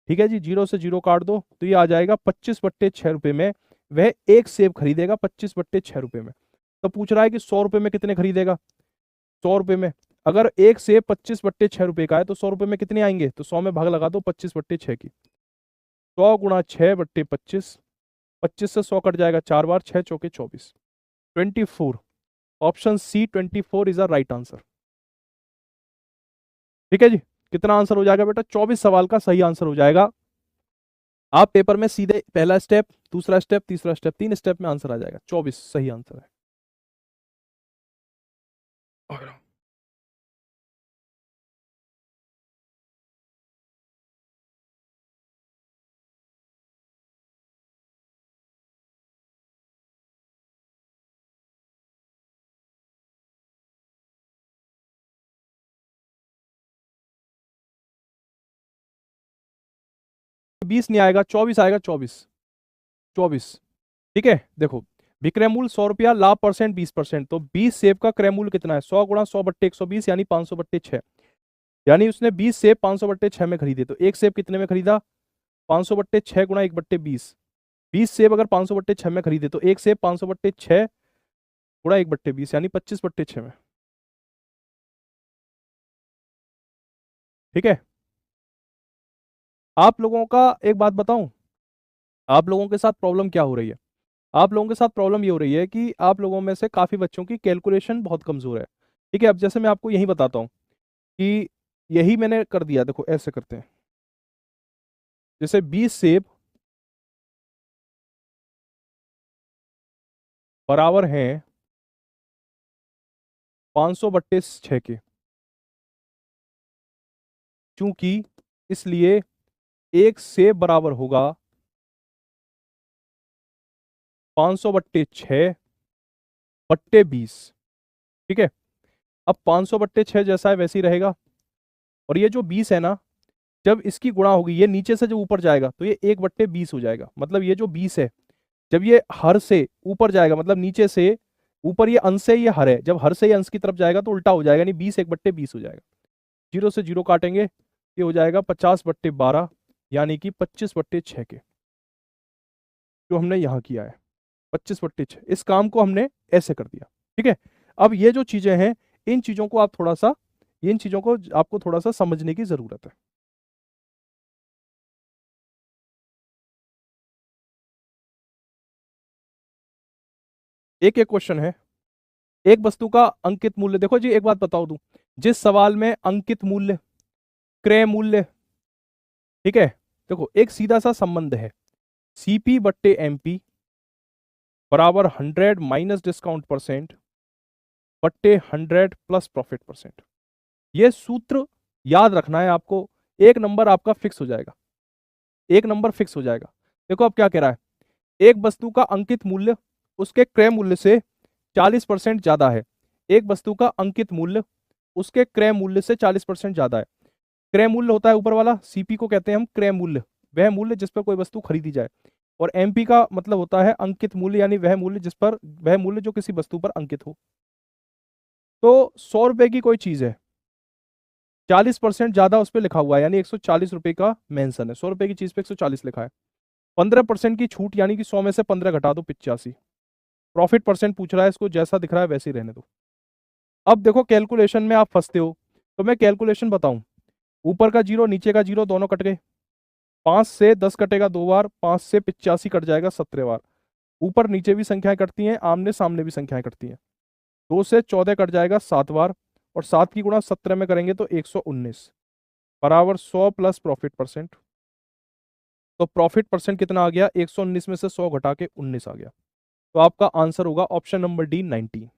[SPEAKER 1] ठीक है जी, जीरो से जीरो काट दो तो ये आ जाएगा 25/6 रुपए में वह एक सेब खरीदेगा, 25/6 रुपए में। तो पूछ रहा है कि 100 रुपए में कितने खरीदेगा, 100 रुपए में अगर एक सेब 25/6 रुपए का है तो 100 रुपए में कितने आएंगे, तो 100 में भाग लगा दो 25/6 की, 100 × 6/25, 25 से 100 कट जाएगा 4 बार, 6 × 4 = 24, 24। Option C 24 is a right answer. ठीक है जी, कितना आंसर हो जाएगा बेटा, 24 सवाल का सही आंसर हो जाएगा। आप पेपर में सीधे पहला स्टेप, दूसरा स्टेप, तीसरा स्टेप, 3 स्टेप में आंसर आ जाएगा, 24 सही आंसर है। 20 नहीं आएगा, 24 आएगा, 24, 24। ठीक है, देखो विक्रय मूल्य 100 रुपया, लाभ परसेंट 20%, तो 20 सेब का क्रय मूल्य कितना है, 100 × 100/120 यानी 500/6। यानी उसने 20 सेब 500/6 में खरीदे, तो एक सेब कितने में खरीदा, 500/6 × 1/20। 20 सेब अगर 500/6 में खरीदे तो एक सेब 500/6 × 1/20 यानी 25/6 में। ठीक है, आप लोगों का एक बात बताऊं, आप लोगों के साथ प्रॉब्लम क्या हो रही है, आप लोगों के साथ प्रॉब्लम ये हो रही है कि आप लोगों में से काफी बच्चों की कैलकुलेशन बहुत कमजोर है। ठीक है, अब जैसे मैं आपको यही बताता हूँ कि यही मैंने कर दिया, देखो ऐसे करते हैं, जैसे 20 सेब बराबर हैं 500/6 के, क्योंकि इसलिए एक सेब बराबर होगा 500/6/20। ठीक है, अब 500/6 जैसा है वैसे ही रहेगा, और ये जो 20 है ना, जब इसकी गुणा होगी, ये नीचे से जब ऊपर जाएगा तो ये 1/20 हो जाएगा। मतलब ये जो 20 है, जब ये हर से ऊपर जाएगा, मतलब नीचे से ऊपर, ये अंश से ये हर है, जब हर से ये अंश की तरफ जाएगा तो उल्टा हो जाएगा, यानी 20 1/20 हो जाएगा। जीरो से जीरो काटेंगे, ये हो जाएगा 50/12, यानी कि 25/6 के, जो हमने यहाँ किया है 25/6। इस काम को हमने ऐसे कर दिया। ठीक है, अब ये जो चीजें हैं, इन चीजों को आप थोड़ा सा, इन चीजों को आपको थोड़ा सा समझने की जरूरत है। एक एक क्वेश्चन है, एक वस्तु का अंकित मूल्य, देखो जी एक बात बताओ दूं, जिस सवाल में अंकित मूल्य, क्रय मूल्य, ठीक है, देखो एक सीधा सा संबंध है, CP/MP बराबर 100 माइनस डिस्काउंट परसेंट बट्टे 100 प्लस प्रॉफिट परसेंट। ये सूत्र याद रखना है आपको, एक नंबर आपका फिक्स हो जाएगा, एक नंबर फिक्स हो जाएगा। देखो अब क्या कह रहा है, एक वस्तु का अंकित मूल्य उसके क्रय मूल्य से 40% ज्यादा है, एक वस्तु का अंकित मूल्य उसके क्रय मूल्य से 40% ज्यादा है। क्रय मूल्य होता है ऊपर वाला, सीपी को कहते हैं हम क्रय मूल्य, वह मूल्य जिस पर कोई वस्तु खरीदी जाए, और एमपी का मतलब होता है अंकित मूल्य, यानी वह मूल्य जिस पर, वह मूल्य जो किसी वस्तु पर अंकित हो। तो 100 रुपए की कोई चीज है, 40% ज्यादा उस पर लिखा हुआ है, यानी 140 रुपए का मेंशन है, 100 रुपए की चीज पे 140 लिखा है, 15% की छूट, यानी कि 100 में से 15 घटा दो 85। प्रॉफिट परसेंट पूछ रहा है, इसको जैसा दिख रहा है वैसे ही रहने दो। अब देखो कैलकुलेशन में आप फंसते हो, तो मैं कैलकुलेशन बताऊं, ऊपर का जीरो नीचे का जीरो दोनों कट गए, 5 से 10 कटेगा 2 बार, 5 से 85 कट जाएगा 17 बार, ऊपर नीचे भी संख्याएं कटती हैं, आमने सामने भी संख्याएं कटती हैं, 2 से 14 कट जाएगा 7 बार, और 7 की गुणा 17 में करेंगे तो 119 बराबर 100 प्लस प्रॉफिट परसेंट। तो प्रॉफिट परसेंट कितना आ गया, 119 में से 100 घटा के 19 आ गया। तो आपका आंसर होगा ऑप्शन नंबर डी 19।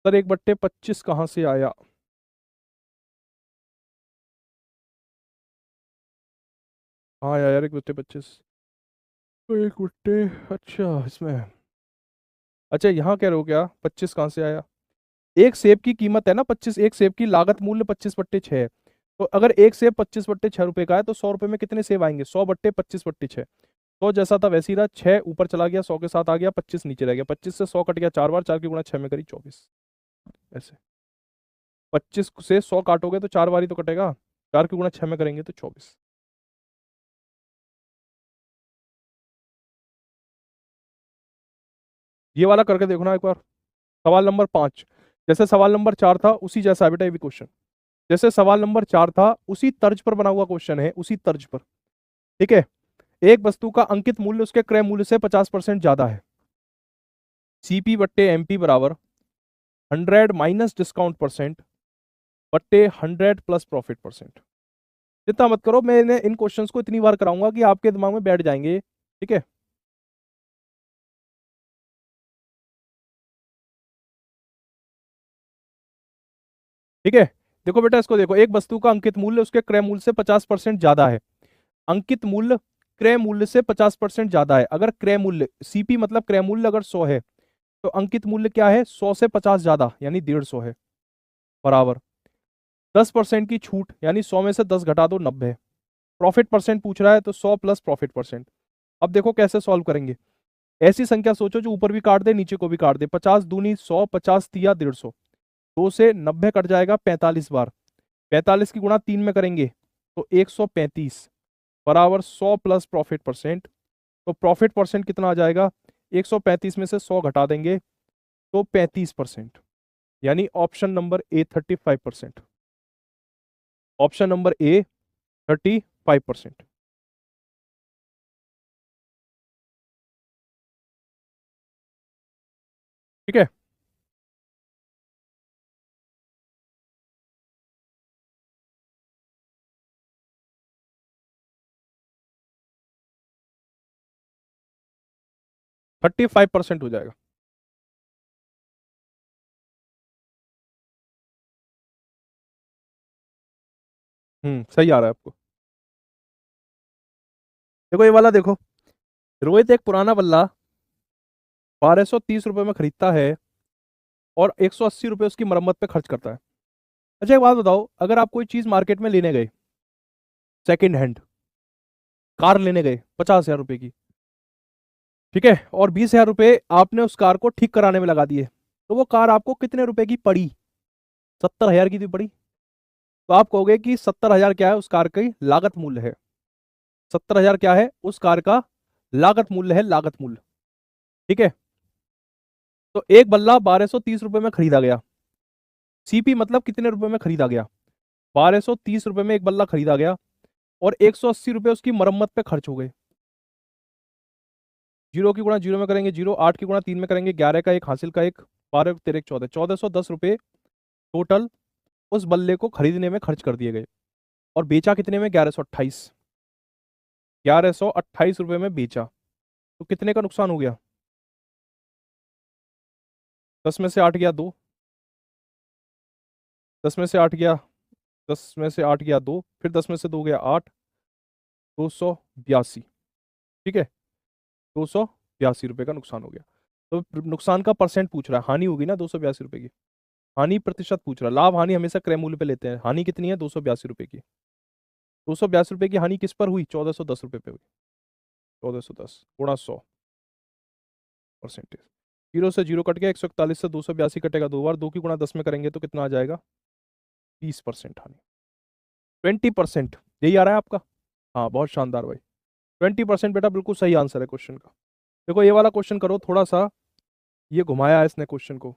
[SPEAKER 1] सर 1/25 कहां से आया, हाँ यार 1/25, तो 1/, अच्छा इसमें, अच्छा यहाँ कह रहे हो क्या, 25 कहाँ से आया, एक सेब की कीमत है ना 25, एक सेब की लागत मूल्य 25/6 है, तो अगर एक सेब 25/6 रुपए का है तो 100 रुपए में कितने सेब आएंगे, 100/25/6। 100 जैसा था वैसे ही रहा, 6 ऊपर चला गया, 100 के साथ आ गया, 25 नीचे रह गया, 25 से 100 कट गया 4 बार, 4 की गुणा 6 में करी 24, ऐसे। 25 से 100 काटोगे तो 4 बार ही तो कटेगा, 4 की गुणा 6 में करेंगे तो 24। ये वाला करके देखो ना एक बार। सवाल नंबर 5, जैसे सवाल नंबर 4 था उसी जैसा है बेटा ये भी क्वेश्चन। जैसे सवाल नंबर 4 था उसी तर्ज पर बना हुआ क्वेश्चन है, उसी तर्ज पर। ठीक है। एक वस्तु का अंकित मूल्य उसके क्रय मूल्य से 50% ज्यादा है। सीपी बट्टे एमपी बराबर 100 माइनस डिस्काउंट परसेंट बट्टे 100 प्लस प्रॉफिट परसेंट। चिंता मत करो, मैंने इन क्वेश्चंस को इतनी बार कराऊंगा कि आपके दिमाग में बैठ जाएंगे। ठीक है। ठीक है। देखो बेटा इसको देखो, एक वस्तु का अंकित मूल्य उसके क्रय मूल्य से 50% ज्यादा है। अंकित मूल्य क्रय मूल्य से 50% ज्यादा है। अगर क्रय मूल्य सीपी मतलब क्रय मूल्य अगर 100 है तो अंकित मूल्य क्या है, 100 से 50 ज्यादा यानी 150 है। बराबर 10% की छूट यानी 100 में से 10 घटा दो 90। प्रॉफिट परसेंट पूछ रहा है तो 100 प्लस प्रॉफिट परसेंट। अब देखो कैसे सॉल्व करेंगे। ऐसी संख्या सोचो जो ऊपर भी काट दे नीचे को भी काट दे। 50 दूनी 100, 50 तिया 150। 2 से 90 कट जाएगा 45 बार। 45 की गुणा 3 में करेंगे तो 135 बराबर 100 प्लस प्रॉफिट परसेंट। तो प्रॉफिट परसेंट कितना आ जाएगा, 135 में से 100 घटा देंगे तो 35%। यानी option number A 35%। Option number A 35%। ठीक है। 35% हो जाएगा। सही आ रहा है आपको। देखो ये वाला देखो, रोहित एक पुराना बल्ला 1230 रुपए में खरीदता है और 180 रुपए उसकी मरम्मत पे खर्च करता है। अच्छा एक बात बताओ, अगर आप कोई चीज मार्केट में लेने गए, सेकंड हैंड कार लेने गए 50,000 रुपए की, ठीक है, और 20,000 रुपए आपने उस कार को ठीक कराने में लगा दिए, तो वो कार आपको कितने रुपए की पड़ी, 70,000 की थी पड़ी। तो आप कहोगे कि 70,000 क्या है, उस कार की लागत मूल्य है। 70,000 क्या है, उस कार का लागत मूल्य है, लागत मूल्य। ठीक है। तो एक बल्ला 1230 रुपए में खरीदा गया। सीपी मतलब कितने रुपए में खरीदा गया, 1230 रुपए में एक बल्ला खरीदा गया और 180 रुपए उसकी मरम्मत पे खर्च हो गए। जीरो की गुणा जीरो में करेंगे जीरो, 8 की गुणा 3 में करेंगे 11 का एक, हासिल का एक, 12 तेरह 14, 1410 रुपए टोटल उस बल्ले को खरीदने में खर्च कर दिए गए। और बेचा कितने में, 1128। 1128 रुपए में बेचा, तो कितने का नुकसान हो गया, 10 में से 8 गया 2, 10 में से 8 गया, 10 में से 8 गया 2, फिर 10 में से 2 गया 8, 282। ठीक है। 282 रुपए का नुकसान हो गया। तो नुकसान का परसेंट पूछ रहा है, हानि होगी ना 282 रुपए की, हानि प्रतिशत पूछ रहा है। लाभ हानि हमेशा क्रय मूल्य पे लेते हैं। हानि कितनी है, 282 रुपए की। 282 रुपए की हानि किस पर हुई, 1410 रुपए पे हुई। 1410 गुणा 100%। जीरो से जीरो कट गया, 141 से 282 कटेगा 2 बार, 2 की गुणा 10 में करेंगे तो कितना आ जाएगा, 30% हानि। 20%, यही आ रहा है आपका। हाँ बहुत शानदार भाई, 20% बेटा बिल्कुल सही आंसर है क्वेश्चन का। देखो ये वाला क्वेश्चन करो थोड़ा सा, ये घुमाया है इसने क्वेश्चन को।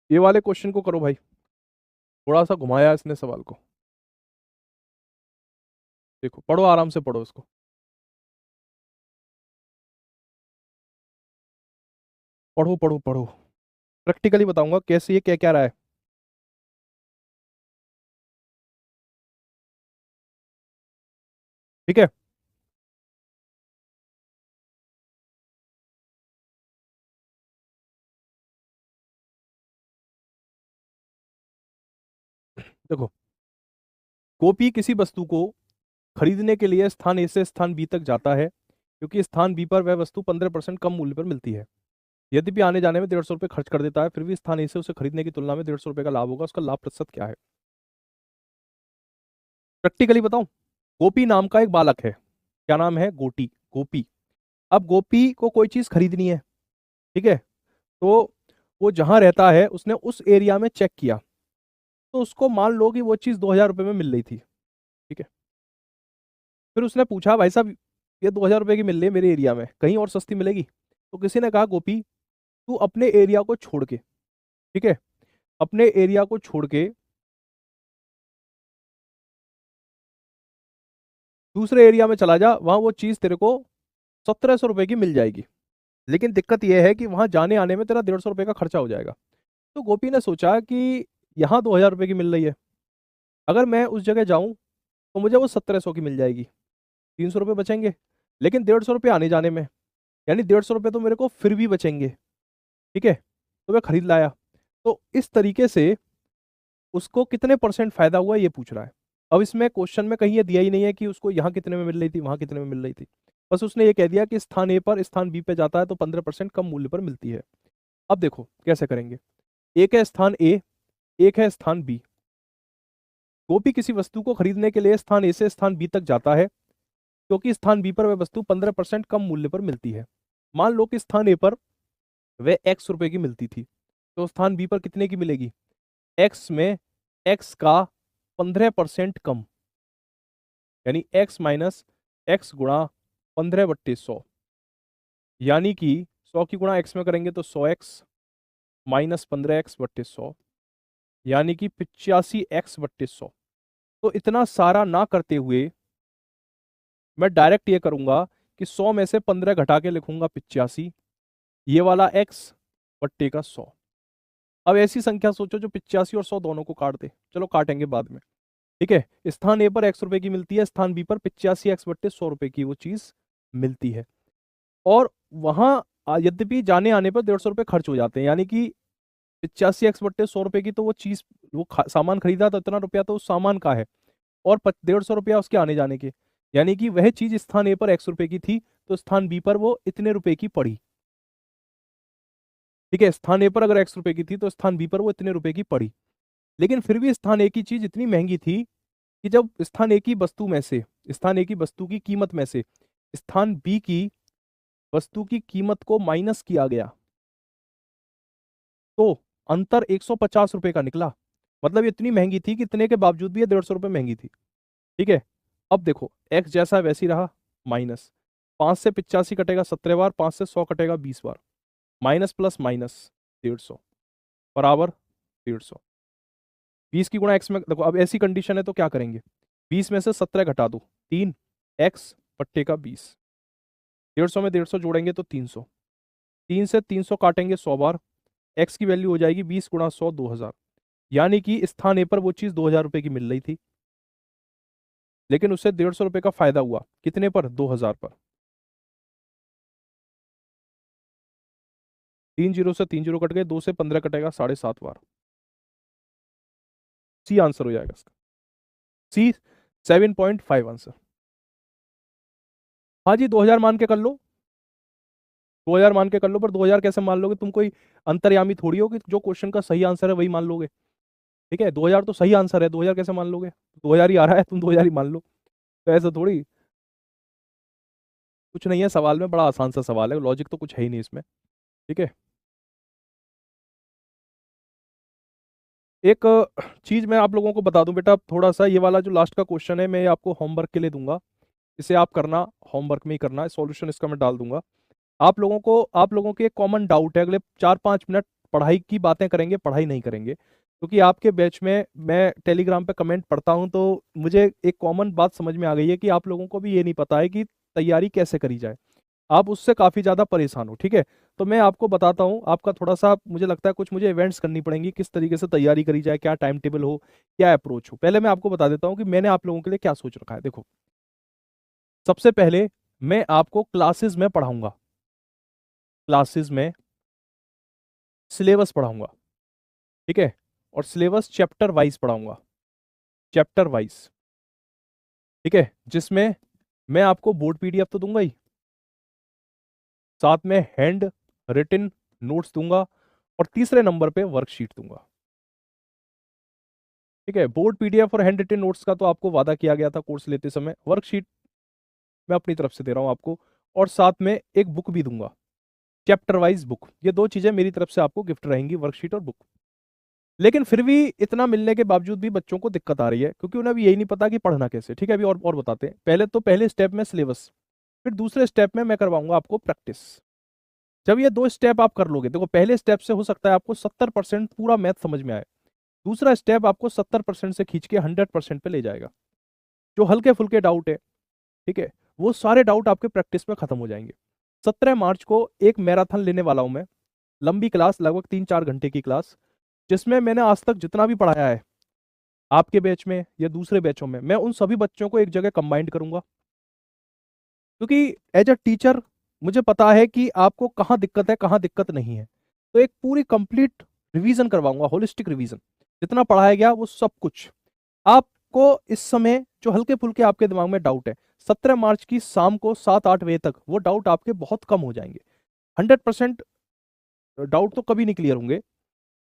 [SPEAKER 1] ये वाले क्वेश्चन को करो भाई, थोड़ा सा घुमाया है इसने सवाल को। देखो पढ़ो, आराम से पढ़ो इसको। पढ़ो पढ़ो पढ़ो, प्रैक्टिकली बताऊंगा कैसे ये क्या क्या रहा है। ठीक है। देखो, गोपी किसी वस्तु को खरीदने के लिए स्थान ए से स्थान बी तक जाता है, क्योंकि स्थान बी पर वह वस्तु 15% कम मूल्य पर मिलती है। यद्यपि आने जाने में 150 रुपये खर्च कर देता है, फिर भी स्थान ए से उसे खरीदने की तुलना में 150 रुपये का लाभ होगा। उसका लाभ प्रतिशत क्या है, प्रैक्टिकली बताऊं। गोपी नाम का एक बालक है, क्या नाम है, गोटी, गोपी। अब गोपी को कोई चीज खरीदनी है, ठीक है, तो वो जहां रहता है उसने उस एरिया में चेक किया, तो उसको मान लो कि वो चीज 2,000 रुपये में मिल रही थी। ठीक है। फिर उसने पूछा भाई साहब, ये 2,000 रुपये की मिल रही है मेरे एरिया में, कहीं और सस्ती मिलेगी? तो किसी ने कहा गोपी तू अपने एरिया को छोड़ के, ठीक है, अपने एरिया को छोड़ के दूसरे एरिया में चला जा, वहां वो चीज तेरे को 1,700 रुपए की मिल जाएगी, लेकिन दिक्कत यह है कि वहां जाने आने में तेरा 150 रुपए का खर्चा हो जाएगा। तो गोपी ने सोचा कि यहाँ 2,000 रुपये की मिल रही है, अगर मैं उस जगह जाऊं तो मुझे वो 1,700 की मिल जाएगी, 300 रुपये बचेंगे, लेकिन 150 रुपये आने जाने में, यानी 150 रुपये तो मेरे को फिर भी बचेंगे। ठीक है, तो मैं खरीद लाया। तो इस तरीके से उसको कितने परसेंट फायदा हुआ ये पूछ रहा है। अब इसमें क्वेश्चन में कहीं ये दिया ही नहीं है कि उसको यहाँ कितने में मिल रही थी, वहां कितने में मिल रही थी, बस उसने ये कह दिया कि स्थान ए पर स्थान बी पे जाता है तो 15% कम मूल्य पर मिलती है। अब देखो कैसे करेंगे। एक है स्थान ए, एक है स्थान बी। गोपी किसी वस्तु को खरीदने के लिए स्थान ए से स्थान बी तक जाता है, क्योंकि स्थान बी पर वह वस्तु 15% कम मूल्य पर मिलती है। मान लो कि स्थान ए पर वह x रुपए की मिलती थी, तो स्थान बी पर कितने की मिलेगी? x में x का 15% कम, यानी x माइनस एक्स गुणा 15/100, यानी कि 100 की गुणा x में करेंगे तो 100x माइनस 15x/100, यानी कि 85x/100। तो इतना सारा ना करते हुए मैं डायरेक्ट ये करूंगा कि 100 में से 15 घटा के लिखूंगा 85, ये वाला x बट्टे का 100। अब ऐसी संख्या सोचो जो 85 और 100 दोनों को काट दे, चलो काटेंगे बाद में। ठीक है, स्थान ए पर x रुपए की मिलती है, स्थान बी पर 85x/100 रुपए की वो चीज मिलती है, और वहां यद्यपि जाने आने पर 150 रुपये खर्च हो जाते हैं, यानी कि 85x/100 रुपए की तो वो चीज, वो सामान खरीदा तो इतना रुपया तो उस सामान का है, और 150 रुपया उसके आने जाने के, यानी कि वह चीज स्थान ए पर x रुपए की थी तो स्थान बी पर वो इतने रुपए की पड़ी। ठीक है, स्थान ए पर अगर x रुपए की थी तो स्थान बी पर वो इतने रुपए की पड़ी, लेकिन फिर भी स्थान ए की चीज इतनी महंगी थी कि जब स्थान ए की वस्तु में से, स्थान ए की वस्तु की कीमत में से स्थान बी की वस्तु की कीमत को माइनस किया गया, तो अंतर 150 रुपए का निकला। मतलब ये इतनी महंगी थी कि इतने के बावजूद भी ये 150 रुपये महंगी थी। ठीक है, अब देखो x जैसा है वैसी रहा, माइनस 5 से 85 कटेगा 17 बार, 5 से 100 कटेगा 20 बार, माइनस प्लस माइनस 150 बराबर 150। 20 की गुणा x में देखो, अब ऐसी कंडीशन है तो क्या करेंगे, 20 में से 17 घटा दो, 3 x पट्टे का 20, 150 में 150 जोड़ेंगे तो 300, 3 से 300 काटेंगे 100 बार, x की वैल्यू हो जाएगी 20 गुणा 100 2000, यानी कि स्थान ए पर वो चीज 2,000 रुपए की मिल रही थी, लेकिन उससे 150 रुपए का फायदा हुआ, कितने पर? 2,000 पर। 3 जीरो से 3 जीरो कट गए, 2 से 15 कटेगा 7.5 बार, सी आंसर हो जाएगा इसका, सी 7.5 आंसर। हाँ जी, 2,000 मान के कर लो, 2,000 मान के कर लो, पर 2,000 कैसे मान लोगे? तुम कोई अंतर्यामी थोड़ी हो कि जो क्वेश्चन का सही आंसर है वही मान लोगे। ठीक है, 2,000 तो सही आंसर है, 2,000 कैसे मान लोगे? 2,000 ही आ रहा है, तुम 2,000 ही मान लो, तो ऐसा थोड़ी। कुछ नहीं है सवाल में, बड़ा आसान सा सवाल है, लॉजिक तो कुछ है ही नहीं इसमें। ठीक है, एक चीज मैं आप लोगों को बता दूं बेटा, थोड़ा सा ये वाला जो लास्ट का क्वेश्चन है मैं ये आपको होमवर्क के लिए दूंगा, इसे आप करना, होमवर्क में ही करना है, सॉल्यूशन इसका मैं डाल दूंगा। आप लोगों के एक कॉमन डाउट है, अगले 4-5 मिनट पढ़ाई की बातें करेंगे, पढ़ाई नहीं करेंगे, क्योंकि आपके बैच में मैं टेलीग्राम पे कमेंट पढ़ता हूं तो मुझे एक कॉमन बात समझ में आ गई है कि आप लोगों को भी ये नहीं पता है कि तैयारी कैसे करी जाए, आप उससे काफी ज्यादा परेशान हो। ठीक है, तो मैं आपको बताता हूँ, आपका थोड़ा सा मुझे लगता है कुछ मुझे इवेंट्स करनी पड़ेंगी, किस तरीके से तैयारी करी जाए, क्या टाइम टेबल हो, क्या अप्रोच हो। पहले मैं आपको बता देता हूँ कि मैंने आप लोगों के लिए क्या सोच रखा है। देखो, सबसे पहले मैं आपको क्लासेस में पढ़ाऊंगा, क्लासेस में सिलेबस पढ़ाऊंगा। ठीक है, और सिलेबस चैप्टर वाइज पढ़ाऊंगा, चैप्टर वाइज। ठीक है, जिसमें मैं आपको बोर्ड पीडीएफ तो दूंगा ही, साथ में हैंड रिटन नोट्स दूंगा, और तीसरे नंबर पे वर्कशीट दूंगा। ठीक है, बोर्ड पीडीएफ और हैंड रिटन नोट्स का तो आपको वादा किया गया था कोर्स लेते समय, वर्कशीट मैं अपनी तरफ से दे रहा हूं आपको, और साथ में एक बुक भी दूंगा, चैप्टर वाइज बुक। ये दो चीजें मेरी तरफ से आपको गिफ्ट रहेंगी, वर्कशीट और बुक। लेकिन फिर भी इतना मिलने के बावजूद भी बच्चों को दिक्कत आ रही है, क्योंकि उन्हें अभी यही नहीं पता कि पढ़ना कैसे। ठीक है, अभी और बताते हैं। पहले स्टेप में सिलेबस, फिर दूसरे स्टेप में मैं करवाऊंगा आपको प्रैक्टिस। जब ये 2 स्टेप आप कर लोगे, देखो पहले स्टेप से हो सकता है आपको 70% पूरा मैथ समझ में आए, दूसरा स्टेप आपको 70% से खींच के 100% पे ले जाएगा। जो हल्के फुल्के डाउट है, ठीक है, वो सारे डाउट आपके प्रैक्टिस में खत्म हो जाएंगे। 17 मार्च को एक मैराथन लेने वाला हूं मैं, लंबी क्लास, लगभग 3-4 घंटे की क्लास, जिसमें मैंने आज तक जितना भी पढ़ाया है आपके बैच में या दूसरे बैचों में, मैं उन सभी बच्चों को एक जगह कंबाइंड करूंगा। क्योंकि एज अ टीचर मुझे पता है कि आपको कहाँ दिक्कत है, कहाँ दिक्कत नहीं है। तो एक पूरी कंप्लीट रिवीजन करवाऊंगा, होलिस्टिक रिवीजन, जितना पढ़ाया गया वो सब कुछ। आपको इस समय जो हल्के फुल्के आपके दिमाग में डाउट है, 17 मार्च की शाम को 7-8 बजे तक वो डाउट आपके बहुत कम हो जाएंगे। 100% डाउट तो कभी नहीं क्लियर होंगे,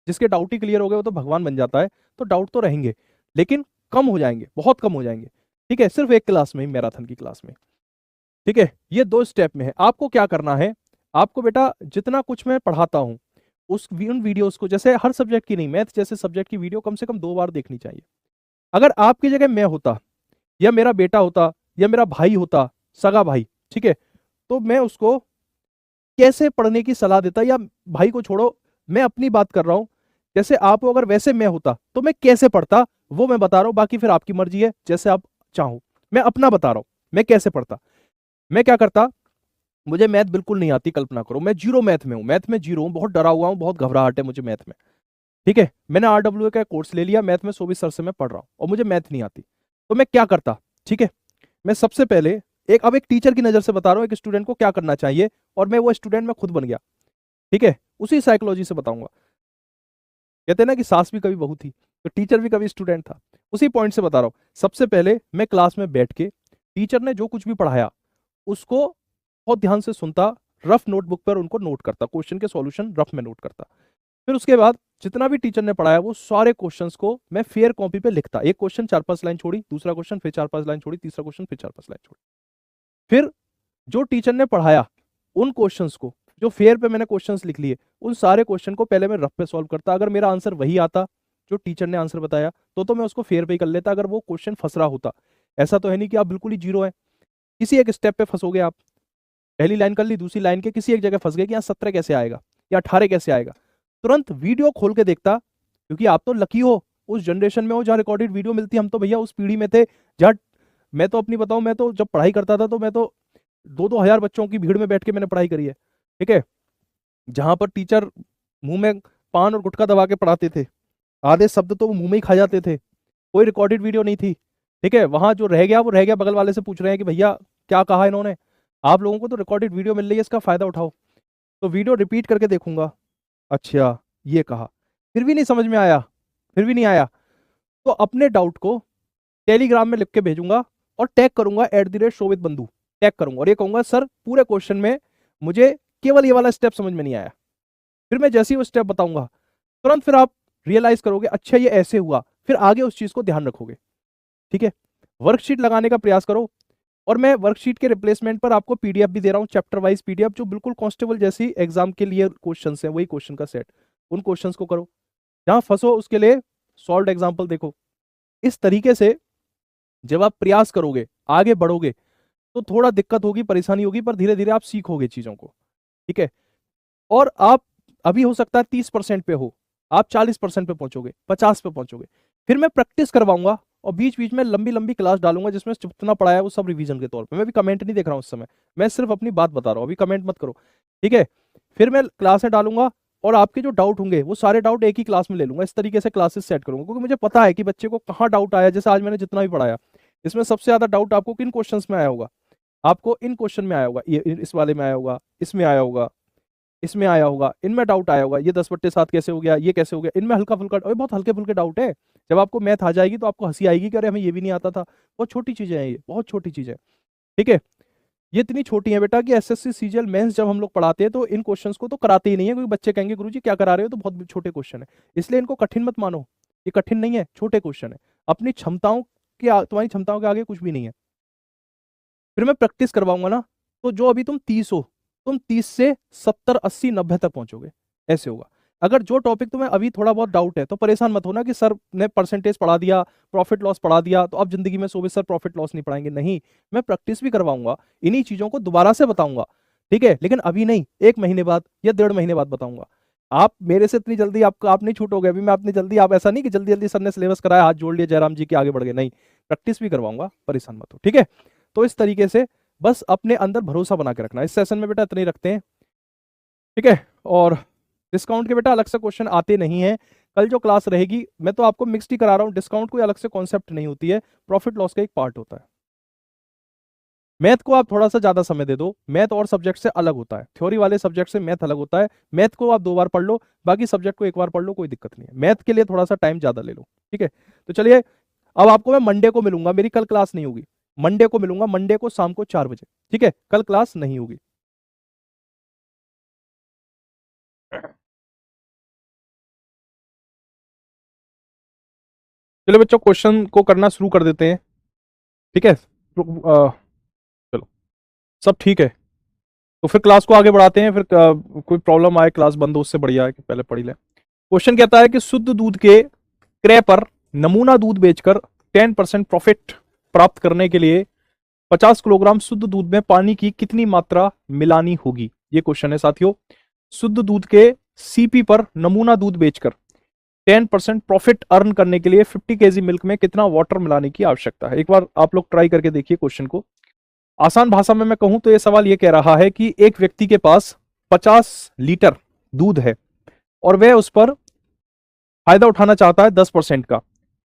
[SPEAKER 1] जिसके डाउट ही क्लियर हो गए वो तो भगवान बन जाता है, तो डाउट तो रहेंगे, लेकिन कम हो जाएंगे, बहुत कम हो जाएंगे। ठीक है, सिर्फ एक क्लास में ही, मैराथन की क्लास में। ठीक है, ये 2 स्टेप में है। आपको क्या करना है, आपको बेटा जितना कुछ मैं पढ़ाता हूं उन वीडियोस को, जैसे हर सब्जेक्ट की नहीं, मैथ जैसे सब्जेक्ट की वीडियो कम से कम 2 बार देखनी चाहिए। अगर आपकी जगह मैं होता, या मेरा बेटा होता, या मेरा भाई होता, सगा भाई, ठीक है, तो मैं उसको कैसे पढ़ने की सलाह देता, या भाई को छोड़ो, मैं अपनी बात कर रहा हूं, जैसे आप हो, अगर वैसे मैं होता तो मैं कैसे पढ़ता वो मैं बता रहा हूं, बाकी फिर आपकी मर्जी है जैसे आप चाहो। मैं अपना बता रहा हूं मैं कैसे पढ़ता। मैं क्या करता, मुझे मैथ बिल्कुल नहीं आती, कल्पना करो मैं जीरो मैथ में हूं, मैथ में जीरो हूं, बहुत डरा हुआ हूं, बहुत घबराहट है मुझे मैथ में। ठीक है, मैंने RWA का कोर्स ले लिया, मैथ में सोबित सर से मैं पढ़ रहा हूं और मुझे मैथ नहीं आती, तो मैं क्या करता। ठीक है, मैं सबसे पहले अब एक टीचर की नजर से बता रहा हूं एक स्टूडेंट को क्या करना चाहिए, और मैं वो स्टूडेंट मैं खुद बन गया। ठीक है, उसी साइकोलॉजी से बताऊंगा। कहते हैं ना कि सास भी कभी बहू थी, तो टीचर भी कभी स्टूडेंट था, उसी पॉइंट से बता रहा हूं। सबसे पहले मैं क्लास में बैठ के टीचर ने जो कुछ भी पढ़ाया उसको बहुत ध्यान से सुनता, रफ नोटबुक पर उनको नोट करता, क्वेश्चन के सॉल्यूशन रफ में नोट करता। फिर उसके बाद जितना भी टीचर ने पढ़ाया वो सारे क्वेश्चंस को मैं फेयर कॉपी पे लिखता, एक क्वेश्चन 4-5 लाइन छोड़ी, दूसरा क्वेश्चन फिर 4-5 लाइन छोड़ी, तीसरा क्वेश्चन फिर 4-5 लाइन छोड़ी। फिर जो टीचर ने पढ़ाया उन क्वेश्चंस को, जो फेयर पे मैंने क्वेश्चंस लिख लिए, उन सारे क्वेश्चन को पहले मैं रफ पे सॉल्व करता। अगर मेरा आंसर वही आता जो टीचर ने आंसर बताया तो मैं उसको फेयर पे ही कर लेता, अगर वो क्वेश्चन फंस रहा होता। ऐसा तो है नहीं कि आप बिल्कुल ही जीरो है, किसी एक स्टेप पे फंसोगे आप, पहली लाइन कर ली, दूसरी लाइन के किसी एक जगह फंस गए कि यहाँ 17 कैसे आएगा या 18 कैसे आएगा, तुरंत वीडियो खोल के देखता। क्योंकि आप तो लकी हो, उस जनरेशन में हो जहाँ रिकॉर्डेड वीडियो मिलती है, हम तो भैया उस पीढ़ी में थे जहाँ, मैं तो अपनी बताऊं, मैं तो जब पढ़ाई करता था तो मैं तो 2-2 हजार बच्चों की भीड़ में बैठ के मैंने पढ़ाई करी है। ठीक है, जहां पर टीचर मुंह में पान और गुटखा दबा के पढ़ाते थे, आधे शब्द तो वो मुंह में ही खा जाते थे, कोई रिकॉर्डेड वीडियो नहीं थी। ठीक है, वहां जो रह गया वो रह गया, बगल वाले से पूछ रहे हैं कि भैया क्या कहा इन्होंने। आप लोगों को तो रिकॉर्डेड वीडियो मिल रही है, इसका फायदा उठाओ। तो वीडियो रिपीट करके देखूंगा, अच्छा ये कहा, फिर भी नहीं समझ में आया, फिर भी नहीं आया, तो अपने डाउट को टेलीग्राम में लिख के भेजूंगा और टैग करूंगा @शोभित बंधु, टैग करूंगा और ये कहूंगा सर पूरे क्वेश्चन में मुझे केवल ये वाला स्टेप समझ में नहीं आया। फिर मैं जैसे ही वो स्टेप बताऊंगा तुरंत फिर आप रियलाइज करोगे अच्छा ये ऐसे हुआ, फिर आगे उस चीज को ध्यान रखोगे। ठीक है, वर्कशीट लगाने का प्रयास करो, और मैं वर्कशीट के रिप्लेसमेंट पर आपको पीडीएफ भी दे रहा हूँ, चैप्टर वाइज पीडीएफ, जो बिल्कुल कांस्टेबल जैसी एग्जाम के लिए क्वेश्चन है, वही क्वेश्चन का सेट, उन क्वेश्चंस को करो, जहां फंसो उसके लिए सॉल्व एग्जाम्पल देखो। इस तरीके से जब आप प्रयास करोगे, आगे बढ़ोगे, तो थोड़ा दिक्कत होगी, परेशानी होगी, पर धीरे धीरे आप सीखोगे चीजों को। ठीक है, और आप अभी हो सकता है 30% पे हो, आप 40% पे पहुंचोगे, 50 पे पहुंचोगे। फिर मैं प्रैक्टिस करवाऊंगा और बीच बीच में लंबी लंबी क्लास डालूंगा जिसमें जितना पढ़ाया वो सब रिवीजन के तौर पे। मैं भी कमेंट नहीं देख रहा हूं उस समय, मैं सिर्फ अपनी बात बता रहा हूं, अभी कमेंट मत करो। ठीक है, फिर मैं क्लासें डालूंगा और आपके जो डाउट होंगे वो सारे डाउट एक ही क्लास में ले लूंगा, इस तरीके से क्लासेस सेट करूंगा, क्योंकि मुझे पता है कि बच्चे को कहाँ डाउट आया। जैसे आज मैंने जितना भी पढ़ाया, इसमें सबसे ज्यादा डाउट आपको किन क्वेश्चन में आया होगा, आपको इन क्वेश्चन में आया होगा, ये इस वाले में आया होगा, इसमें आया होगा, इसमें आया होगा, इनमें डाउट आया होगा, ये 10/7 कैसे हो गया, ये कैसे हो गया, इनमें हल्का फुल्का, और बहुत हल्के फुल्के डाउट है। जब आपको मैथ आ जाएगी तो आपको हंसी आएगी कि अरे हमें ये भी नहीं आता था। बहुत छोटी चीजें हैं ये, बहुत छोटी चीजें। ठीक है, ये इतनी छोटी है बेटा कि एसएससी सीजीएल मेंस जब हम लोग पढ़ाते हैं तो इन क्वेश्चंस को तो कराते ही नहीं है, क्योंकि बच्चे कहेंगे गुरुजी क्या करा रहे हो, तो बहुत छोटे क्वेश्चन है, इसलिए इनको कठिन मत मानो। ये कठिन नहीं है, छोटे क्वेश्चन है, अपनी क्षमताओं के तुम्हारी क्षमताओं के आगे कुछ भी नहीं है। फिर मैं प्रैक्टिस करवाऊंगा ना, तो जो अभी तुम 30 हो, तुम 30 से 70 80 90 तक पहुंचोगे, ऐसे होगा। अगर जो टॉपिक तुम्हें अभी थोड़ा बहुत डाउट है तो परेशान मत होना कि सर ने परसेंटेज पढ़ा दिया, प्रॉफिट लॉस पढ़ा दिया, तो अब जिंदगी में सर प्रॉफिट लॉस नहीं पढ़ाएंगे। नहीं, मैं प्रैक्टिस भी करवाऊंगा, इन्हीं चीजों को दोबारा से बताऊंगा, ठीक है, लेकिन अभी नहीं, 1 महीने बाद या 1.5 महीने बाद बताऊंगा। आप मेरे से इतनी जल्दी आप नहीं छूटोगे, अभी मैं अपनी जल्दी, आप ऐसा नहीं कि जल्दी जल्दी सर ने सिलेबस कराया, हाथ जोड़ लिया जयराम जी के आगे बढ़ गए, नहीं, प्रैक्टिस भी करवाऊंगा, परेशान मत हो, ठीक है। तो इस तरीके से बस अपने अंदर भरोसा बना के रखना। इस सेशन में बेटा इतने ही रखते हैं, ठीक है। और डिस्काउंट के बेटा अलग से क्वेश्चन आते नहीं है। कल जो क्लास रहेगी, मैं तो आपको मिक्स्ड ही करा रहा हूँ, डिस्काउंट कोई अलग से कॉन्सेप्ट नहीं होती है, प्रॉफिट लॉस का एक पार्ट होता है। मैथ को आप थोड़ा सा ज्यादा समय दे दो, मैथ और सब्जेक्ट से अलग होता है, थ्योरी वाले सब्जेक्ट से मैथ अलग होता है। मैथ को आप 2 बार पढ़ लो, बाकी सब्जेक्ट को 1 बार पढ़ लो, कोई दिक्कत नहीं है, मैथ के लिए थोड़ा सा टाइम ज्यादा ले लो, ठीक है। तो चलिए, अब आपको मैं मंडे को मिलूंगा, मेरी कल क्लास नहीं होगी, मंडे को मिलूंगा, मंडे को शाम को 4 बजे, ठीक है, कल क्लास नहीं होगी। चलिए बच्चों, क्वेश्चन को करना शुरू कर देते हैं, ठीक है। चलो, सब ठीक है, तो फिर क्लास को आगे बढ़ाते हैं। फिर कोई प्रॉब्लम आए, क्लास बंद हो, उससे बढ़िया है कि पहले पढ़ ही लें। क्वेश्चन कहता है कि शुद्ध दूध के क्रय पर नमूना दूध बेचकर 10% प्रॉफिट प्राप्त करने के लिए 50 किलोग्राम शुद्ध दूध में पानी की कितनी मात्रा मिलानी होगी, ये क्वेश्चन है साथियों। शुद्ध दूध के सीपी पर नमूना दूध बेचकर 10% प्रॉफिट अर्न करने के लिए 50 केजी मिल्क में कितना वाटर मिलाने की आवश्यकता है। एक बार आप लोग ट्राई करके देखिए क्वेश्चन को। आसान भाषा में मैं कहूं तो यह सवाल यह कह रहा है कि एक व्यक्ति के पास 50 लीटर दूध है और वह उस पर फायदा उठाना चाहता है 10% का,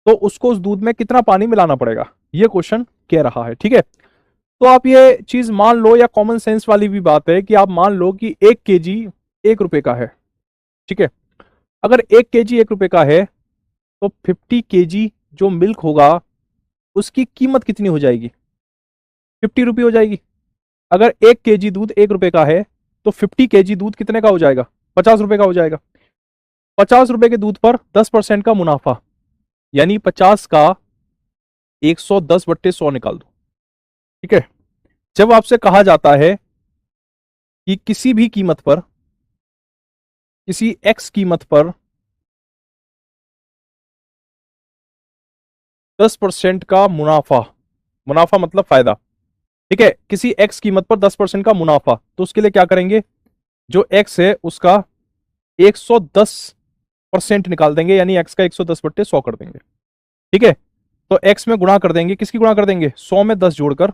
[SPEAKER 1] तो उसको उस दूध में कितना पानी मिलाना पड़ेगा, यह क्वेश्चन कह रहा है, ठीक है। तो आप ये चीज मान लो, या कॉमन सेंस वाली भी बात है कि आप मान लो कि 1 केजी 1 रुपए का है, ठीक है। अगर 1 केजी 1 रुपए का है तो 50 केजी जो मिल्क होगा उसकी कीमत कितनी हो जाएगी, 50 रुपये हो जाएगी। अगर 1 केजी दूध 1 रुपए का है तो 50 केजी दूध कितने का हो जाएगा, 50 रुपए का हो जाएगा। 50 रुपए के दूध पर 10% का मुनाफा, यानी 50 का 110/100 निकाल दो, ठीक है। जब आपसे कहा जाता है कि किसी भी कीमत पर, किसी एक्स कीमत पर 10% का मुनाफा, मुनाफा मतलब फायदा, ठीक है, किसी एक्स कीमत पर 10% का मुनाफा, तो उसके लिए क्या करेंगे, जो एक्स है उसका 110% निकाल देंगे, यानी एक्स का 110/100 कर देंगे, ठीक है। तो एक्स में गुणा कर देंगे, किसकी गुणा कर देंगे, 100 में 10 जोड़कर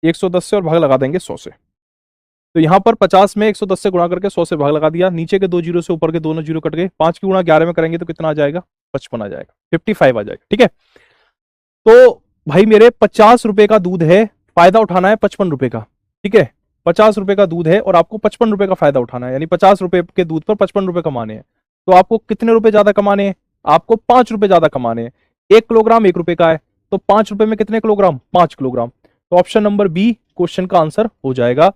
[SPEAKER 1] 110 से, और भाग लगा देंगे 100 से। तो यहां पर 50 में 110 से गुणा करके 100 से भाग लगा दिया, नीचे के 2 जीरो से ऊपर के दोनों जीरो कट गए, 5 की गुणा 11 में करेंगे तो कितना आ जाएगा, 55 आ जाएगा, 55 आ जाएगा, ठीक है। तो भाई मेरे 50 रुपए का दूध है, फायदा उठाना है 55 रुपए का, ठीक है। 50 रुपए का दूध है और आपको 55 रुपए का फायदा उठाना है, यानी 50 रुपए के दूध पर 55 रुपए कमाने हैं। तो आपको कितने रुपए ज्यादा कमाने हैं, आपको 5 रुपए ज्यादा कमाने हैं। 1 किलोग्राम 1 रुपए का है, तो 5 रुपए में कितने किलोग्राम, 5 किलोग्राम। तो ऑप्शन नंबर बी क्वेश्चन का आंसर हो जाएगा,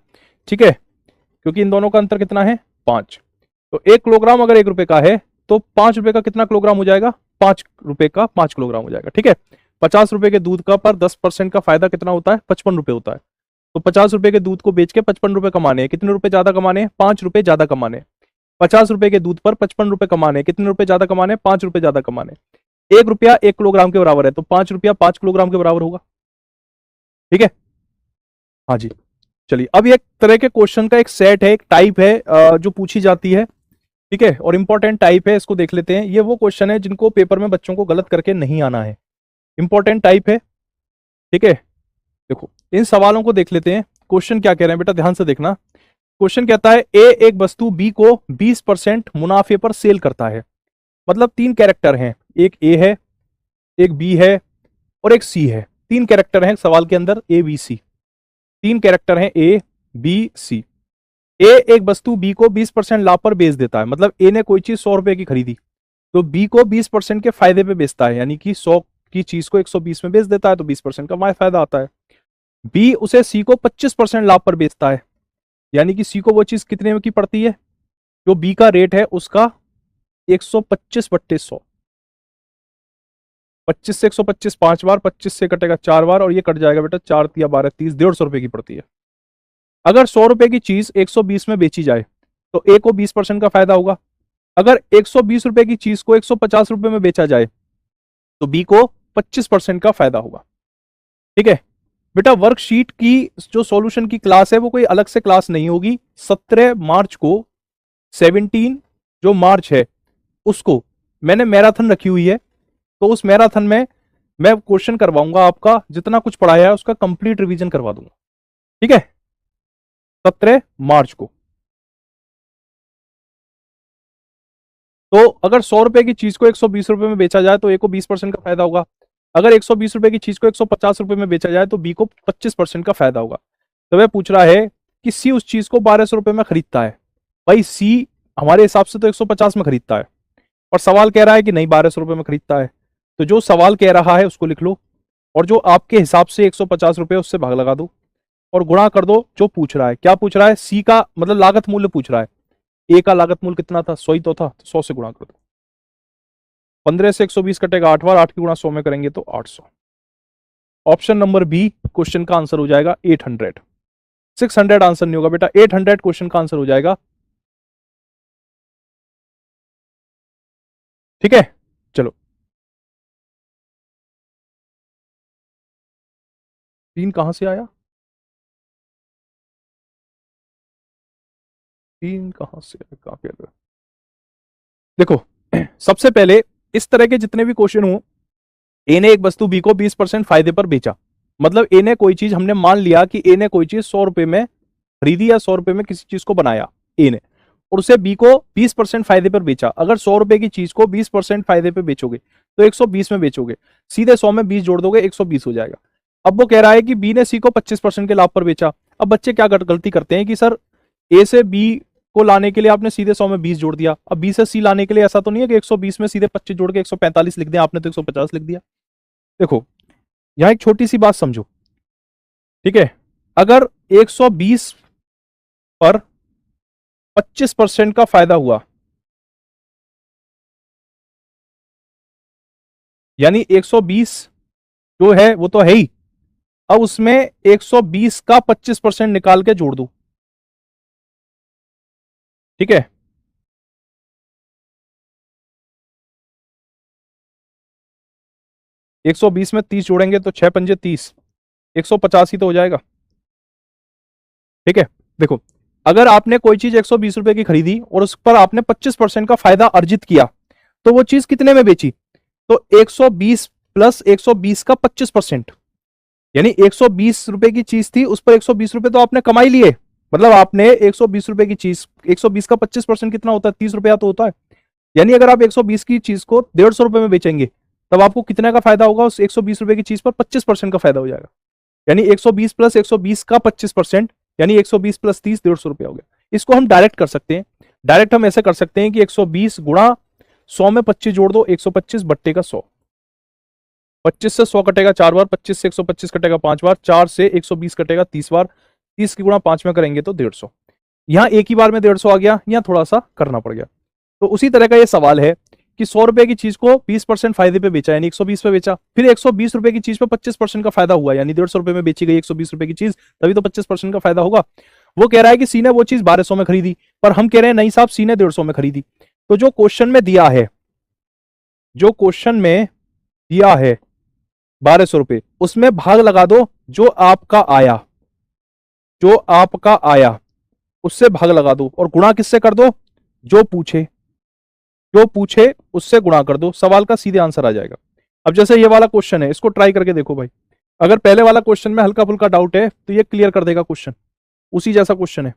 [SPEAKER 1] ठीक है, क्योंकि इन दोनों का अंतर कितना है, 5। तो 1 किलोग्राम अगर 1 रुपए का है तो 5 रुपए का कितना किलोग्राम हो जाएगा, 5 रुपए का 5 किलोग्राम हो जाएगा, ठीक है। 50 रुपए के दूध का पर 10% का फायदा कितना होता है, 55 रुपए होता है। तो 50 रुपए के दूध को बेच के 55 रुपए कमाने हैं, कितने रुपए ज्यादा कमाने हैं, 5 रुपए ज्यादा कमाने। 50 रुपए के दूध पर 55 रुपए कमाने, कितने रुपए ज्यादा कमाने, 5 रुपए ज्यादा कमाने। 1 रुपया 1 किलोग्राम के बराबर है, तो 5 रुपया 5 किलोग्राम के बराबर होगा, ठीक है। हाँ जी, चलिए, अब एक तरह के क्वेश्चन का एक सेट है, एक टाइप है जो पूछी जाती है, ठीक है, और इंपॉर्टेंट टाइप है, इसको देख लेते हैं। ये वो क्वेश्चन है जिनको पेपर में बच्चों को गलत करके नहीं आना है, इंपॉर्टेंट टाइप है, ठीक है। देखो इन सवालों को देख लेते हैं, क्वेश्चन क्या कह रहे हैं बेटा, ध्यान से देखना। क्वेश्चन कहता है ए एक वस्तु बी को 20% मुनाफे पर सेल करता है। मतलब 3 कैरेक्टर हैं, एक ए है, एक बी है और एक सी है। 3 कैरेक्टर हैं सवाल के अंदर, ए बी सी, 3 कैरेक्टर हैं, ए बी सी। ए एक वस्तु बी को 20% लाभ पर बेच देता है। मतलब ए ने कोई चीज 100 रुपए की खरीदी तो बी को 20% के फायदे पे बेचता है, यानी कि 100 की चीज को 120 में बेच देता है तो 20% का फायदा आता है। बी उसे सी को 25% लाभ पर बेचता है, यानी कि सी को वो चीज कितने की पड़ती है, जो बी का रेट है उसका 125/100। 25 से 125 5 बार, 25 से कटेगा 4 बार और ये कट जाएगा बेटा 4 या 12 30, 150 रुपए की पड़ती है। अगर 100 रुपए की चीज 120 में बेची जाए तो ए को 20% का फायदा होगा। अगर 120 रुपए की चीज को 150 रुपए में बेचा जाए तो बी को 25% का फायदा होगा। ठीक है बेटा, वर्कशीट की जो सॉल्यूशन की क्लास है वो कोई अलग से क्लास नहीं होगी। 17 मार्च को 17 जो मार्च है उसको मैंने मैराथन रखी हुई है, तो उस मैराथन में मैं क्वेश्चन करवाऊंगा, आपका जितना कुछ पढ़ाया है उसका कंप्लीट रिवीजन करवा दूंगा। ठीक है, 17 मार्च को। तो अगर 100 रुपए की चीज को 120 रुपए में बेचा जाए तो ए को 20% का फायदा होगा। अगर 120 रुपए की चीज को 150 रुपए में बेचा जाए तो बी को 25% का फायदा होगा। तो वह पूछ रहा है कि सी उस चीज को 1200 रुपए में खरीदता है। भाई सी हमारे हिसाब से तो 150 में खरीदता है, और सवाल कह रहा है कि नहीं 1200 रुपए में खरीदता है। तो जो सवाल कह रहा है उसको लिख लो, और जो आपके हिसाब से 150 रुपए उससे भाग लगा दो और गुणा कर दो जो पूछ रहा है। क्या पूछ रहा है? सी का मतलब लागत मूल्य पूछ रहा है। ए का लागत मूल्य कितना था? 100 ही तो था, तो 100 से गुणा कर दो। 15 से 120 कटेगा 8 बार, 8 की गुणा 100 में करेंगे तो 800। ऑप्शन नंबर बी क्वेश्चन का आंसर हो जाएगा 800। 600 आंसर नहीं होगा बेटा, 800 क्वेश्चन का आंसर हो जाएगा। ठीक है, चलो 3 कहां से आया? 3 कहां से आया? काफी अलग। देखो सबसे पहले इस तरह के जितने भी क्वेश्चन हो, ए ने एक वस्तु बी को 20% फायदे पर बेचा, मतलब ए ने कोई चीज, हमने मान लिया कि ए ने कोई चीज 100 रुपए में खरीदी या 100 रुपए में किसी चीज को बनाया ए ने, और उसे बी को 20% फायदे पर बेचा। अगर 100 रुपए की चीज को 20% फायदे पे बेचोगे तो 120 में बेचोगे, सीधे 100 में 20 जोड़ दोगे 120 हो जाएगा। अब वो कह रहा है कि बी ने सी को 25% के लाभ पर बेचा। अब बच्चे क्या गलती करते हैं कि सर ए से बी को लाने के लिए आपने सीधे 100 में 20 जोड़ दिया, अब बी से सी लाने के लिए ऐसा तो नहीं है कि 120 में सीधे 25 जोड़ के 145 लिख दिया, आपने तो 150 लिख दिया। देखो यहां एक छोटी सी बात समझो, ठीक है, अगर 120 पर 25% का फायदा हुआ, यानी 120 जो है वो तो है ही, अब उसमें 120 का 25% निकाल के जोड़ दो। ठीक है, 120 में 30 जोड़ेंगे तो 6 पंजे 30, 150 ही तो हो जाएगा। ठीक है, देखो अगर आपने कोई चीज 120 रुपए की खरीदी और उस पर आपने 25% का फायदा अर्जित किया, तो वो चीज कितने में बेची? तो 120 प्लस 120 का 25%, यानी 120 रुपए की चीज थी, उस पर 120 रुपए तो आपने कमाई लिए। मतलब आपने 120 रुपए की चीज, 120 का 25% कितना होता है? 30 रुपया तो होता है। यानी अगर आप 120 की चीज को 150 रुपए में बेचेंगे तब आपको कितने का फायदा होगा? उस 120 रुपए की चीज पर 25% का फायदा हो जाएगा। यानी 120 प्लस 120 का 25%, यानी 120 प्लस 30, 150 रुपया हो गया। इसको हम डायरेक्ट कर सकते हैं। डायरेक्ट हम ऐसे कर सकते हैं कि 120 गुणा 100 में 25 जोड़ दो, 125 बट्टे का 100। 25 से 100 कटेगा 4 बार, 25 से 125 कटेगा 5 बार, 4 से 120 कटेगा 30 बार, 30 की गुणा 5 में करेंगे तो 150। यहां एक ही बार में 150 आ गया, यहां थोड़ा सा करना पड़ गया। तो उसी तरह का ये सवाल है कि 100 रुपए की चीज को 20% फायदे पे बेचा, यानी 120 पे बेचा, फिर 120 रुपए की चीज पे 25% का फायदा हुआ, यानी 150 रुपए में बेची गई 120 रुपए की चीज, तभी तो 25% का फायदा होगा। वो कह रहा है कि सी ने वो चीज 1200 में खरीदी, पर हम कह रहे हैं नहीं साहब, सी ने 150 में खरीदी। तो जो क्वेश्चन में दिया है, जो क्वेश्चन में दिया है 1200 रुपए, उसमें भाग लगा दो जो आपका आया, जो आपका आया उससे भाग लगा दो, और गुणा किससे कर दो? जो पूछे, जो पूछे उससे गुणा कर दो, सवाल का सीधे आंसर आ जाएगा। अब जैसे ये वाला क्वेश्चन है, इसको ट्राई करके देखो भाई। अगर पहले वाला क्वेश्चन में हल्का फुल्का डाउट है तो ये क्लियर कर देगा क्वेश्चन। उसी जैसा क्वेश्चन है।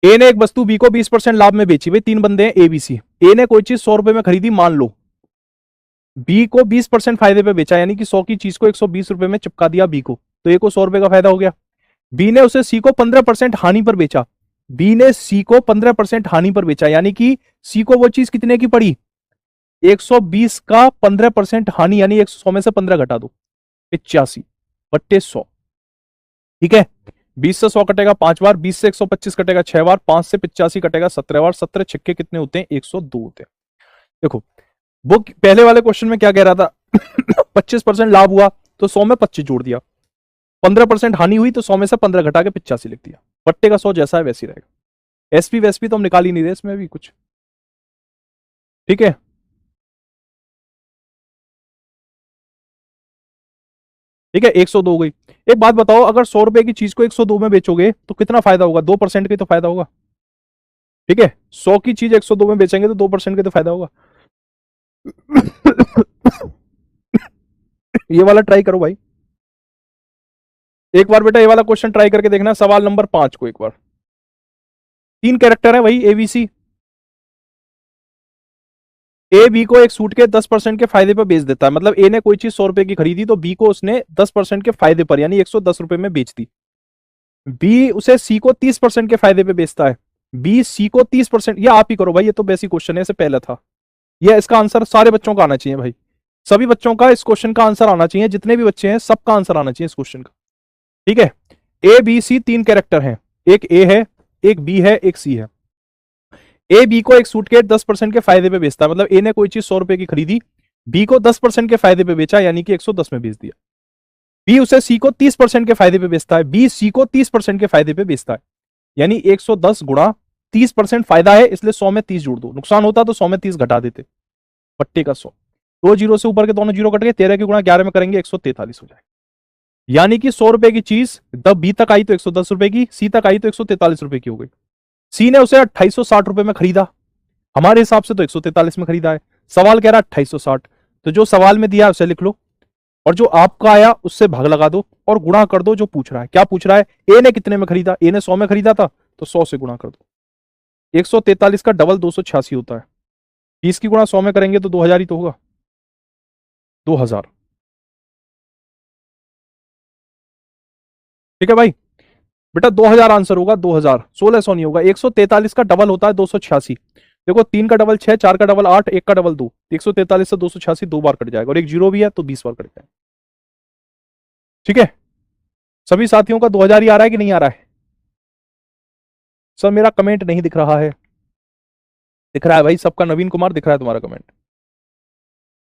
[SPEAKER 1] ए ने एक वस्तु बी को 20% लाभ में बेची। भाई 3 बंदे हैं ए बी सी। ए ने कोई चीज 100 रुपए में खरीदी मान लो, बी को 20% फायदे पे बेचा, यानी कि 100 की चीज को 120 रुपए में चिपका दिया बी को, तो ए को 100 रुपए का फायदा हो गया। बी ने उसे सी को 15% हानि पर बेचा, बी ने सी को 15% हानि पर बेचा, यानी कि सी को वो चीज कितने की पड़ी? 120 का 15% हानि, यानी 100 में से 15 घटा दो, 85 बट्टे 100। ठीक है, 20 से 100 कटेगा 5 बार, 20 से 125 कटेगा 6 बार, 5 से 85 कटेगा 17 बार, 17 छक्के कितने होते हैं? 102 होते हैं। देखो वो पहले वाले क्वेश्चन में क्या कह रहा था? 25% लाभ हुआ तो 100 में 25 जोड़ दिया, 15% हानि हुई तो 100 में से 15 घटा के 85 लिख दिया, बट्टे का 100 जैसा है वैसे ही रहेगा। एसपी वेसपी तो हम निकाल ही नहीं रहे इसमें भी कुछ, ठीक है। ठीक है, 102 हो गई। एक बात बताओ, अगर 100 रुपए की चीज को 102 में बेचोगे तो कितना फायदा होगा? 2% की तो फायदा होगा, ठीक है। 100 की चीज 102 में बेचेंगे तो 2% की तो फायदा होगा। ये वाला ट्राई करो भाई, एक बार बेटा ये वाला क्वेश्चन ट्राई करके देखना, सवाल नंबर 5 को एक बार। 3 कैरेक्टर है भाई, एबीसी। ए बी को एक सूट के 10% के फायदे पर बेच देता है, मतलब ए ने कोई चीज 100 रुपए की खरीदी तो बी को उसने 10% के फायदे पर यानी 110 रुपए में बेच दी। बी उसे सी को 30% के फायदे पे बेचता है, बी सी को 30%, ये आप ही करो भाई, ये तो बेसिक क्वेश्चन है, इससे पहले था। ये इसका आंसर सारे बच्चों का आना चाहिए भाई, सभी बच्चों का इस क्वेश्चन का आंसर आना चाहिए, जितने भी बच्चे हैं सबका आंसर आना चाहिए इस क्वेश्चन का, ठीक है। ए बी सी 3 कैरेक्टर हैं, एक ए है, एक बी है, एक सी है। ए बी को एक सूट के 10% के फायदे पे बेचता है, मतलब ए ने कोई चीज 100 रुपए की खरीदी, बी को 10% के फायदे पे बेचा यानी कि 110 में बेच दिया। बी उसे सी को 30% के फायदे पे बेचता है, बी सी को 30% के फायदे पे बेचता है, यानी 110 गुणा 30% फायदा है इसलिए 100 में 30 जोड़ दो, नुकसान होता तो 100 में 30 घटा देते, पट्टे का 100। 2 जीरो से ऊपर के दोनों जीरो कट गए, 13 के गुणा 11 में करेंगे 143 हो जाएगा, यानी कि 100 रुपए की चीज जब बी तक आई तो 110 रुपए की, सी तक आई तो 143 रुपए की हो गई। सी ने उसे 2860 रुपए में खरीदा, हमारे हिसाब से तो 143 में खरीदा है, सवाल कह रहा है 2860, तो जो सवाल में दिया है उसे लिख लो और जो आपका आया उससे भाग लगा दो और गुणा कर दो जो पूछ रहा है। क्या पूछ रहा है? ए ने कितने में खरीदा? ए ने 100 में खरीदा था तो 100 से गुणा कर दो। 143 का डबल 286 होता है, 30 की गुणा 100 में करेंगे तो 2000 ही तो होगा, 2000, ठीक है भाई। बेटा 2000 आंसर होगा, 2000, 1600 नहीं होगा। 143 का डबल होता है 286, देखो 3 का डबल 6, 4 का डबल 8, 1 का डबल 2, 143 से 286 2 बार कट जाएगा और एक जीरो भी है तो 20 बार कट जाएगा, ठीक है। सभी साथियों का 2000 ही आ रहा है कि नहीं आ रहा है? सर मेरा कमेंट नहीं दिख रहा है, दिख रहा है भाई सबका, नवीन कुमार दिख रहा है तुम्हारा कमेंट,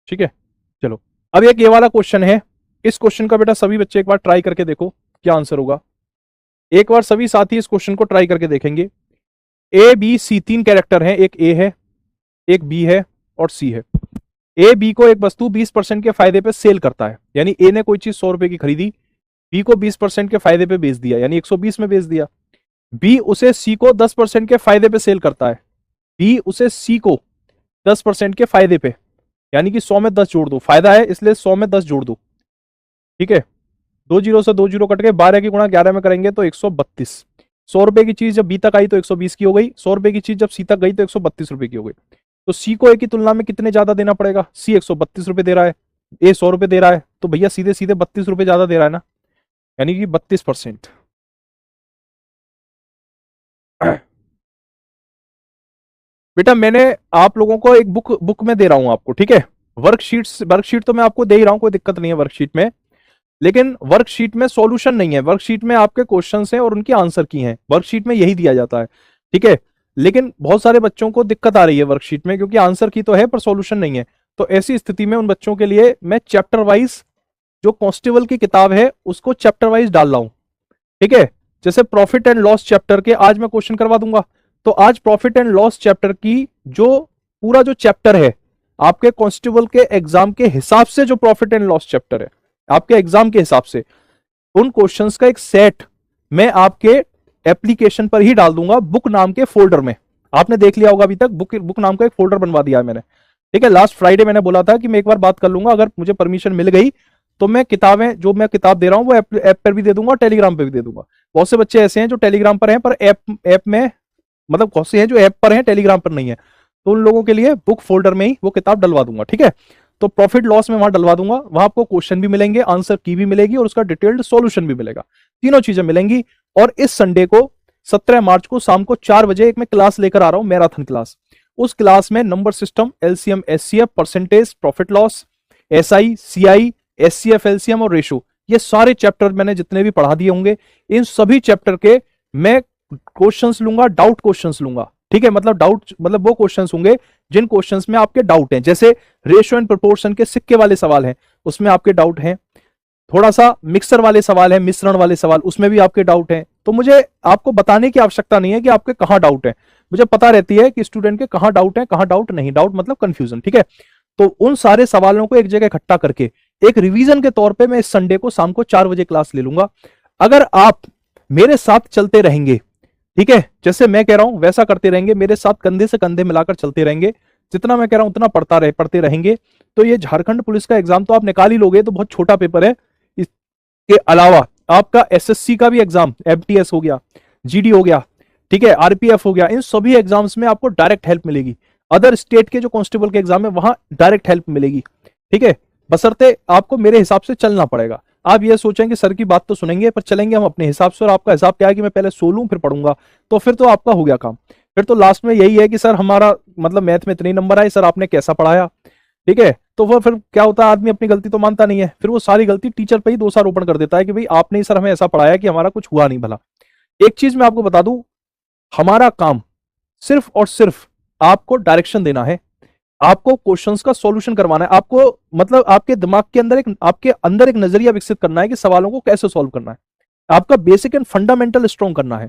[SPEAKER 1] ठीक है। चलो अब एक ये वाला क्वेश्चन है, इस क्वेश्चन का बेटा सभी बच्चे एक बार ट्राई करके देखो क्या आंसर होगा। एक बार सभी साथी इस क्वेश्चन को ट्राई करके देखेंगे। ए बी सी 3 कैरेक्टर हैं, एक ए है, एक बी है और सी है। ए बी को एक वस्तु 20% के फायदे पे सेल करता है, यानी ए ने कोई चीज 100 रुपए की खरीदी, बी को 20% के फायदे पे बेच दिया यानी 120 में बेच दिया। बी उसे सी को 10% के फायदे पे सेल करता है, बी उसे सी को 10% के फायदे पे, यानी कि 100 में 10 जोड़ दो, फायदा है इसलिए 100 में 10 जोड़ दो, ठीक है। 2 जीरो से 2 जीरो कट गए, 12 की गुणा 11 में करेंगे तो 132। 100 रुपए की चीज जब बी तक आई तो 120 की हो गई, 100 रुपए की चीज जब सी तक गई तो 132 रुपए की हो गई। तो सी को ए की तुलना में कितने ज्यादा देना पड़ेगा? सी 132 रुपए दे रहा है, ए 100 रुपए दे रहा है, तो भैया सीधे सीधे 32 रुपए ज्यादा दे रहा है ना, यानी कि 32%। बेटा मैंने आप लोगों को एक बुक में दे रहा हूं आपको, ठीक है। वर्कशीट तो मैं आपको दे ही रहा हूं, कोई दिक्कत नहीं है वर्कशीट में, लेकिन वर्कशीट में सॉल्यूशन नहीं है, वर्कशीट में आपके क्वेश्चंस हैं और उनकी आंसर की हैं, वर्कशीट में यही दिया जाता है, ठीक है। लेकिन बहुत सारे बच्चों को दिक्कत आ रही है वर्कशीट में, क्योंकि आंसर की तो है पर सॉल्यूशन नहीं है, तो ऐसी स्थिति में उन बच्चों के लिए मैं चैप्टर वाइज जो कांस्टेबल की किताब है उसको चैप्टर वाइज डाल रहा हूं, ठीक है। जैसे प्रॉफिट एंड लॉस चैप्टर के आज मैं क्वेश्चन करवा दूंगा, तो आज प्रॉफिट एंड लॉस चैप्टर की जो पूरा जो चैप्टर है आपके कांस्टेबल के एग्जाम के हिसाब से, जो प्रॉफिट एंड लॉस चैप्टर है आपके एग्जाम के हिसाब से, उन क्वेश्चंस का एक सेट मैं आपके एप्लीकेशन पर ही डाल दूंगा, बुक नाम के फोल्डर में। आपने देख लिया होगा अभी तक, बुक नाम का एक फोल्डर बनवा दिया है मैंने, ठीक है। लास्ट फ्राइडे मैंने बोला था कि मैं एक बार बात कर लूंगा, अगर मुझे परमिशन मिल गई तो मैं किताबें, जो मैं किताब दे रहा हूं वो ऐप पर भी दे दूंगा, टेलीग्राम पर भी दे दूंगा। बहुत से बच्चे ऐसे हैं जो टेलीग्राम पर हैं पर ऐप में, मतलब बहुत से हैं जो ऐप पर हैं टेलीग्राम पर नहीं है, तो उन लोगों के लिए बुक फोल्डर में ही वो किताब डलवा दूंगा, ठीक है। तो प्रॉफिट लॉस में वहां डलवा दूंगा, वहां आपको क्वेश्चन भी मिलेंगे, आंसर की भी मिलेगी और उसका डिटेल्ड सॉल्यूशन भी मिलेगा, तीनों चीजें मिलेंगी। और इस संडे को 17 मार्च को शाम को 4 बजे एक मैं क्लास लेकर आ रहा हूं, मैराथन क्लास। उस क्लास में number system, LCM HCF, percentage, profit loss, SI, CI, HCF, LCM और रेशो, ये सारे चैप्टर मैंने जितने भी पढ़ा दिए होंगे, इन सभी चैप्टर के मैं क्वेश्चंस लूंगा, डाउट क्वेश्चंस लूंगा, ठीक है। मतलब डाउट मतलब वो क्वेश्चंस होंगे जिन क्वेश्चंस में आपके डाउट हैं, जैसे रेशियो एंड प्रोपोर्शन के सिक्के वाले सवाल हैं उसमें आपके डाउट हैं, थोड़ा सा मिक्सर वाले सवाल हैं, मिश्रण वाले सवाल उसमें भी आपके डाउट हैं, तो मुझे आपको बताने की आवश्यकता नहीं है कि आपके कहाँ डाउट है, मुझे पता रहती है कि स्टूडेंट के कहाँ डाउट है, कहाँ डाउट नहीं, डाउट मतलब कंफ्यूजन, ठीक है। तो उन सारे सवालों को एक जगह इकट्ठा करके एक रिवीजन के तौर पे मैं इस संडे को शाम को 4 बजे क्लास ले लूंगा। अगर आप मेरे साथ चलते रहेंगे, ठीक है, जैसे मैं कह रहा हूं वैसा करते रहेंगे, मेरे साथ कंधे से कंधे मिलाकर चलते रहेंगे, जितना मैं कह रहा हूं उतना पढ़ते रहेंगे, तो ये झारखंड पुलिस का एग्जाम तो आप निकाल ही लोगे, तो बहुत छोटा पेपर है। इसके अलावा आपका एसएससी का भी एग्जाम, एमटीएस हो गया, जीडी हो गया, ठीक है, आरपीएफ हो गया, इन सभी एग्जाम्स में आपको डायरेक्ट हेल्प मिलेगी। अदर स्टेट के जो कांस्टेबल के एग्जाम है वहां डायरेक्ट हेल्प मिलेगी, ठीक है, बशर्ते आपको मेरे हिसाब से चलना पड़ेगा। आप ये सोचें कि सर की बात तो सुनेंगे, पर चलेंगे हम अपने हिसाब से, और आपका हिसाब क्या है कि मैं पहले सो लूं फिर पढ़ूंगा, तो फिर तो आपका हो गया काम। फिर तो लास्ट में यही है कि सर हमारा मतलब मैथ में इतने नंबर आए, सर आपने कैसा पढ़ाया, ठीक है। तो वो फिर क्या होता है, आदमी अपनी गलती तो मानता नहीं है, फिर वो सारी गलती टीचर पे ही दोषारोपण कर देता है कि भाई आपने ही सर हमें ऐसा पढ़ाया कि हमारा कुछ हुआ नहीं भला। एक चीज मैं आपको बता दूं, हमारा काम सिर्फ और सिर्फ आपको डायरेक्शन देना है, आपको क्वेश्चंस का सॉल्यूशन करवाना है, आपको मतलब आपके दिमाग के अंदर आपके अंदर एक नजरिया विकसित करना है कि सवालों को कैसे सॉल्व करना है, आपका बेसिक एंड फंडामेंटल स्ट्रॉन्ग करना है।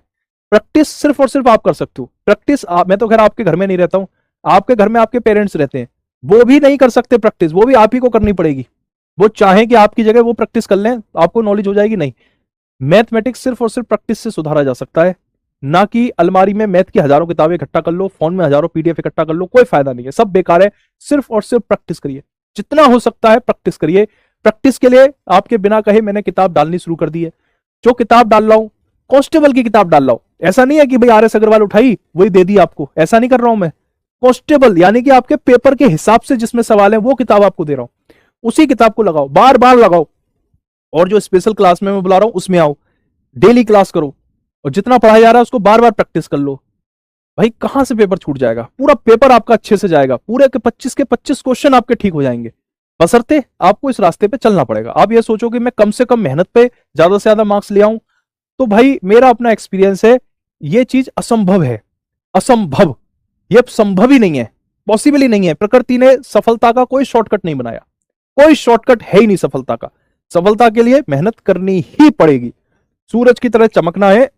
[SPEAKER 1] प्रैक्टिस सिर्फ और सिर्फ आप कर सकते हो। प्रैक्टिस मैं तो खैर आपके घर में नहीं रहता हूं, आपके घर में आपके पेरेंट्स रहते हैं, वो भी नहीं कर सकते प्रैक्टिस, वो भी आप ही को करनी पड़ेगी। वो चाहे कि आपकी जगह वो प्रैक्टिस कर लें, आपको नॉलेज हो जाएगी, नहीं। मैथमेटिक्स सिर्फ और सिर्फ प्रैक्टिस से सुधारा जा सकता है, ना कि अलमारी में मैथ की हजारों किताबें इकट्ठा कर लो, फोन में हजारों पीडीएफ इकट्ठा कर लो, कोई फायदा नहीं है, सब बेकार है। सिर्फ और सिर्फ प्रैक्टिस करिए, जितना हो सकता है प्रैक्टिस करिए। प्रैक्टिस के लिए आपके बिना कहे मैंने किताब डालनी शुरू कर दी है, जो किताब डाल रहा हूं कांस्टेबल की किताब डाल रहा हूं। ऐसा नहीं है कि भाई आरएस अग्रवाल उठाई वही दे दी आपको, ऐसा नहीं कर रहा हूं मैं। कांस्टेबल यानी कि आपके पेपर के हिसाब से जिसमें सवाल है वो किताब आपको दे रहा हूं, उसी किताब को लगाओ, बार बार लगाओ, और जो स्पेशल क्लास में मैं बुला रहा हूं उसमें आओ, डेली क्लास करो, और जितना पढ़ाया जा रहा है उसको बार बार प्रैक्टिस कर लो। भाई कहां से पेपर छूट जाएगा, पूरा पेपर आपका अच्छे से जाएगा, पूरे के 25 क्वेश्चन आपके ठीक हो जाएंगे, बशर्ते आपको इस रास्ते पे चलना पड़ेगा। आप ये सोचो कि मैं कम से कम मेहनत पे ज्यादा से ज्यादा मार्क्स ले आऊं, तो भाई मेरा अपना एक्सपीरियंस है, ये चीज असंभव है, असंभव, ये संभव ही नहीं है, पॉसिबल ही नहीं है। प्रकृति ने सफलता का कोई शॉर्टकट नहीं बनाया, कोई शॉर्टकट है ही नहीं सफलता का। सफलता के लिए मेहनत करनी ही पड़ेगी, सूरज की तरह चमकना है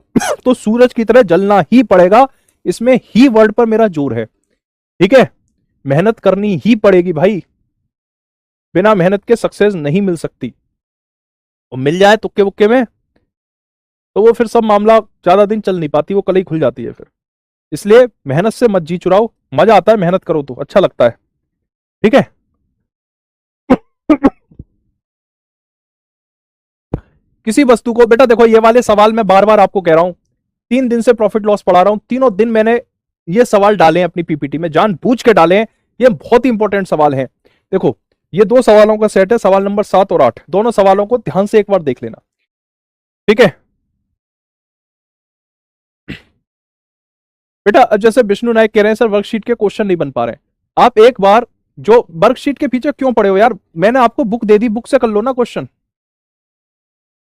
[SPEAKER 1] तो सूरज की तरह जलना ही पड़ेगा, इसमें ही वर्ड पर मेरा जोर है, ठीक है। मेहनत करनी ही पड़ेगी भाई, बिना मेहनत के सक्सेस नहीं मिल सकती, और मिल जाए तुक्के बुक्के में तो वो फिर सब मामला ज्यादा दिन चल नहीं पाती, वो कल ही खुल जाती है फिर। इसलिए मेहनत से मत जी चुराओ, मजा आता है मेहनत करो तो अच्छा लगता है, ठीक है। किसी वस्तु को, बेटा देखो ये वाले सवाल मैं बार बार आपको कह रहा हूं, 3 दिन से प्रॉफिट लॉस पढ़ा रहा हूं, तीनों दिन मैंने ये सवाल डाले हैं अपनी पीपीटी में, जानबूझ के डाले हैं, ये बहुत ही इंपॉर्टेंट सवाल है। देखो ये 2 सवालों का सेट है, सवाल नंबर 7 और 8, दोनों सवालों को ध्यान से एक बार देख लेना, ठीक है। बेटा जैसे विष्णु नायक कह रहे हैं सर वर्कशीट के क्वेश्चन नहीं बन पा रहे, आप एक बार जो वर्कशीट के पीछे क्यों पड़े हो यार, मैंने आपको बुक दे दी, बुक से कर लो ना क्वेश्चन,